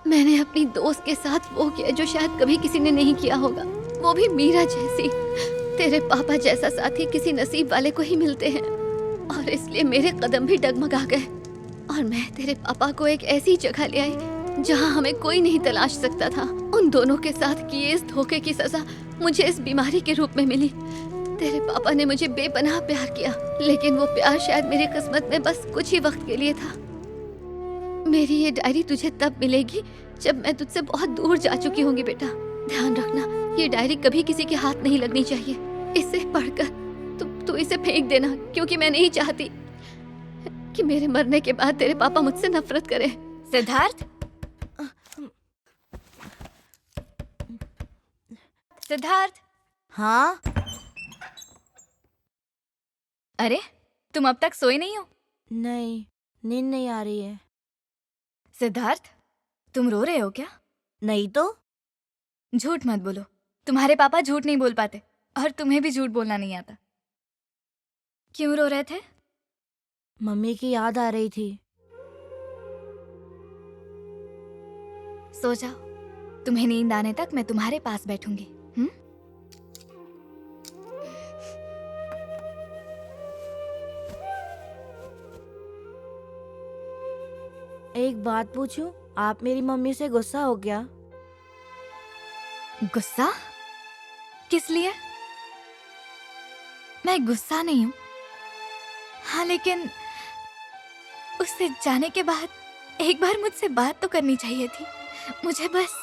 मैंने अपनी दोस्त के साथ वो किया जो शायद कभी किसी ने नहीं किया होगा, वो भी मीरा जैसी। तेरे पापा जैसा साथी किसी नसीब वाले को ही मिलते हैं और इसलिए मेरे कदम भी डगमगा गए और मैं तेरे पापा को एक ऐसी जगह ले आई जहां हमें कोई नहीं तलाश सकता था। उन दोनों के साथ किए इस धोखे की सजा मुझे इस बीमारी के रूप में मिली। तेरे पापा ने मुझे बेपनाह प्यार किया, लेकिन वो प्यार शायद मेरी किस्मत में बस कुछ ही वक्त के लिए था। मेरी ये डायरी तुझे तब मिलेगी जब मैं तुझसे बहुत दूर जा चुकी होंगी बेटा। ध्यान रखना, ये डायरी कभी किसी के हाथ नहीं लगनी चाहिए। इसे पढ़कर तू इसे फेंक देना, क्योंकि मैं नहीं चाहती कि मेरे मरने के बाद तेरे पापा मुझसे नफरत करें। सिद्धार्थ, सिद्धार्थ। हाँ? अरे, तुम अब तक सोए नहीं हो? नहीं, नींद नहीं आ रही है। सिद्धार्थ, तुम रो रहे हो क्या? नहीं तो। झूठ मत बोलो, तुम्हारे पापा झूठ नहीं बोल पाते और तुम्हें भी झूठ बोलना नहीं आता। क्यों रो रहे थे? मम्मी की याद आ रही थी। सो जाओ, तुम्हें नींद आने तक मैं तुम्हारे पास बैठूंगी। एक बात पूछूं, आप मेरी मम्मी से गुस्सा हो गया? गुस्सा? किस लिए? मैं गुस्सा नहीं हूं। हाँ, लेकिन उससे जाने के बाद एक बार मुझसे बात तो करनी चाहिए थी। मुझे बस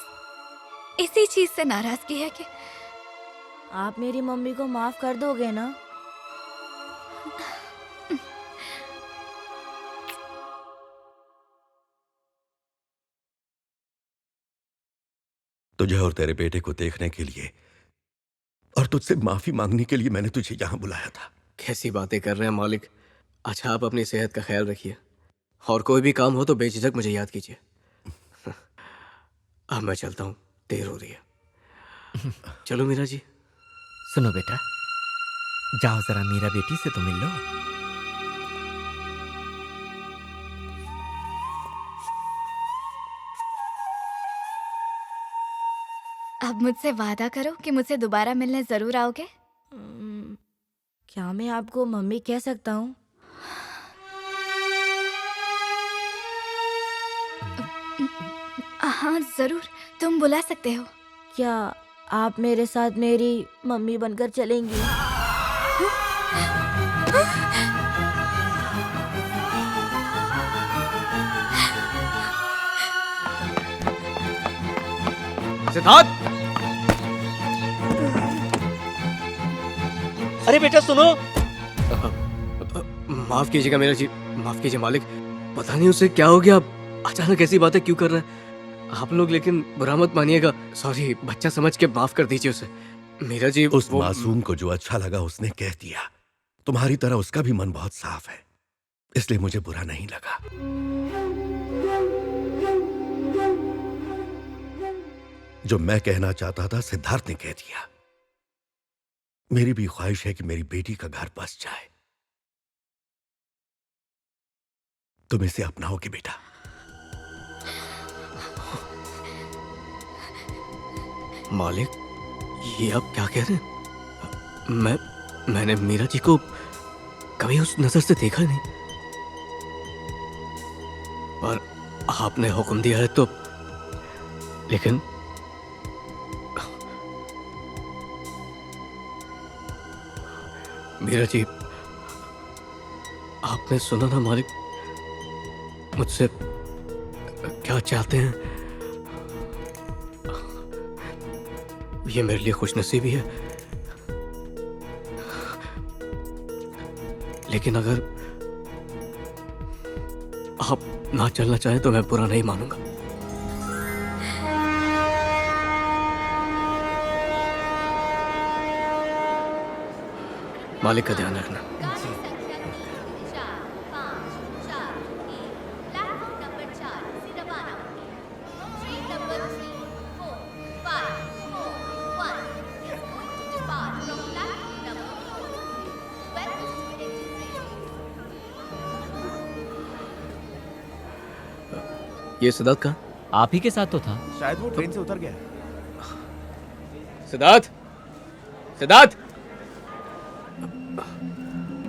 इसी चीज से नाराजगी है कि आप मेरी मम्मी को माफ कर दोगे ना? तुझे और तेरे बेटे को देखने के लिए और तुझसे माफी मांगने के लिए मैंने तुझे यहाँ बुलाया था। कैसी बातें कर रहे हैं मालिक। अच्छा, आप अपनी सेहत का ख्याल रखिए और कोई भी काम हो तो बेझिझक मुझे याद कीजिए। अब मैं चलता हूँ, देर हो रही है। चलो मीरा जी। सुनो बेटा, जाओ जरा मीरा बेटी से तो मिल लो। अब मुझसे वादा करो कि मुझसे दोबारा मिलने जरूर आओगे। क्या मैं आपको मम्मी कह सकता हूँ? हाँ जरूर, तुम बुला सकते हो। क्या आप मेरे साथ मेरी मम्मी बनकर चलेंगी? सिद्धार्थ! अरे बेटा सुनो। माफ कीजिएगा मेरा जी, माफ कीजिए मालिक। पता नहीं उसे क्या हो गया, अचानक ऐसी बातें क्यों कर रहा है आप लोग, लेकिन बुरा मत मानिएगा। सॉरी, बच्चा समझ के माफ कर दीजिए उसे। मेरा जी उस मासूम को जो अच्छा लगा उसने कह दिया। तुम्हारी तरह उसका भी मन बहुत साफ है, इसलिए मुझे बुरा नहीं लगा। जो मैं कहना चाहता था सिद्धार्थ ने कह दिया। मेरी भी ख्वाहिश है कि मेरी बेटी का घर बस जाए। तुम इसे अपनाओगे बेटा? मालिक, ये आप क्या कह रहे हैं? मैंने मीरा जी को कभी उस नजर से देखा नहीं, पर आपने हुक्म दिया है तो। लेकिन मीरा जी, आपने सुना ना मालिक मुझसे क्या चाहते हैं? ये मेरे लिए खुशनसीबी है, लेकिन अगर आप ना चलना चाहें तो मैं बुरा नहीं मानूंगा। मालिक का ध्यान रखना। ये सिद्धार्थ का आप ही के साथ तो था। शायद वो ट्रेन से उतर गया। Siddharth! Siddharth!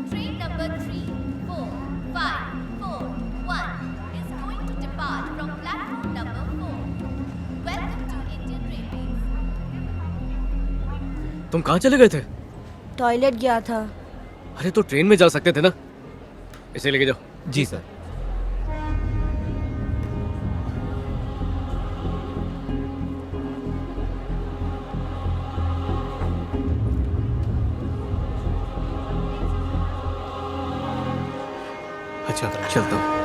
Train number 34541 is going to depart from platform number 4. Welcome to Indian Railways. तुम कहाँ चले गए थे? टॉयलेट गया था। अरे तो ट्रेन में जा सकते थे ना, इसे लेके जाओ। जी सर। अच्छा चलता हूँ।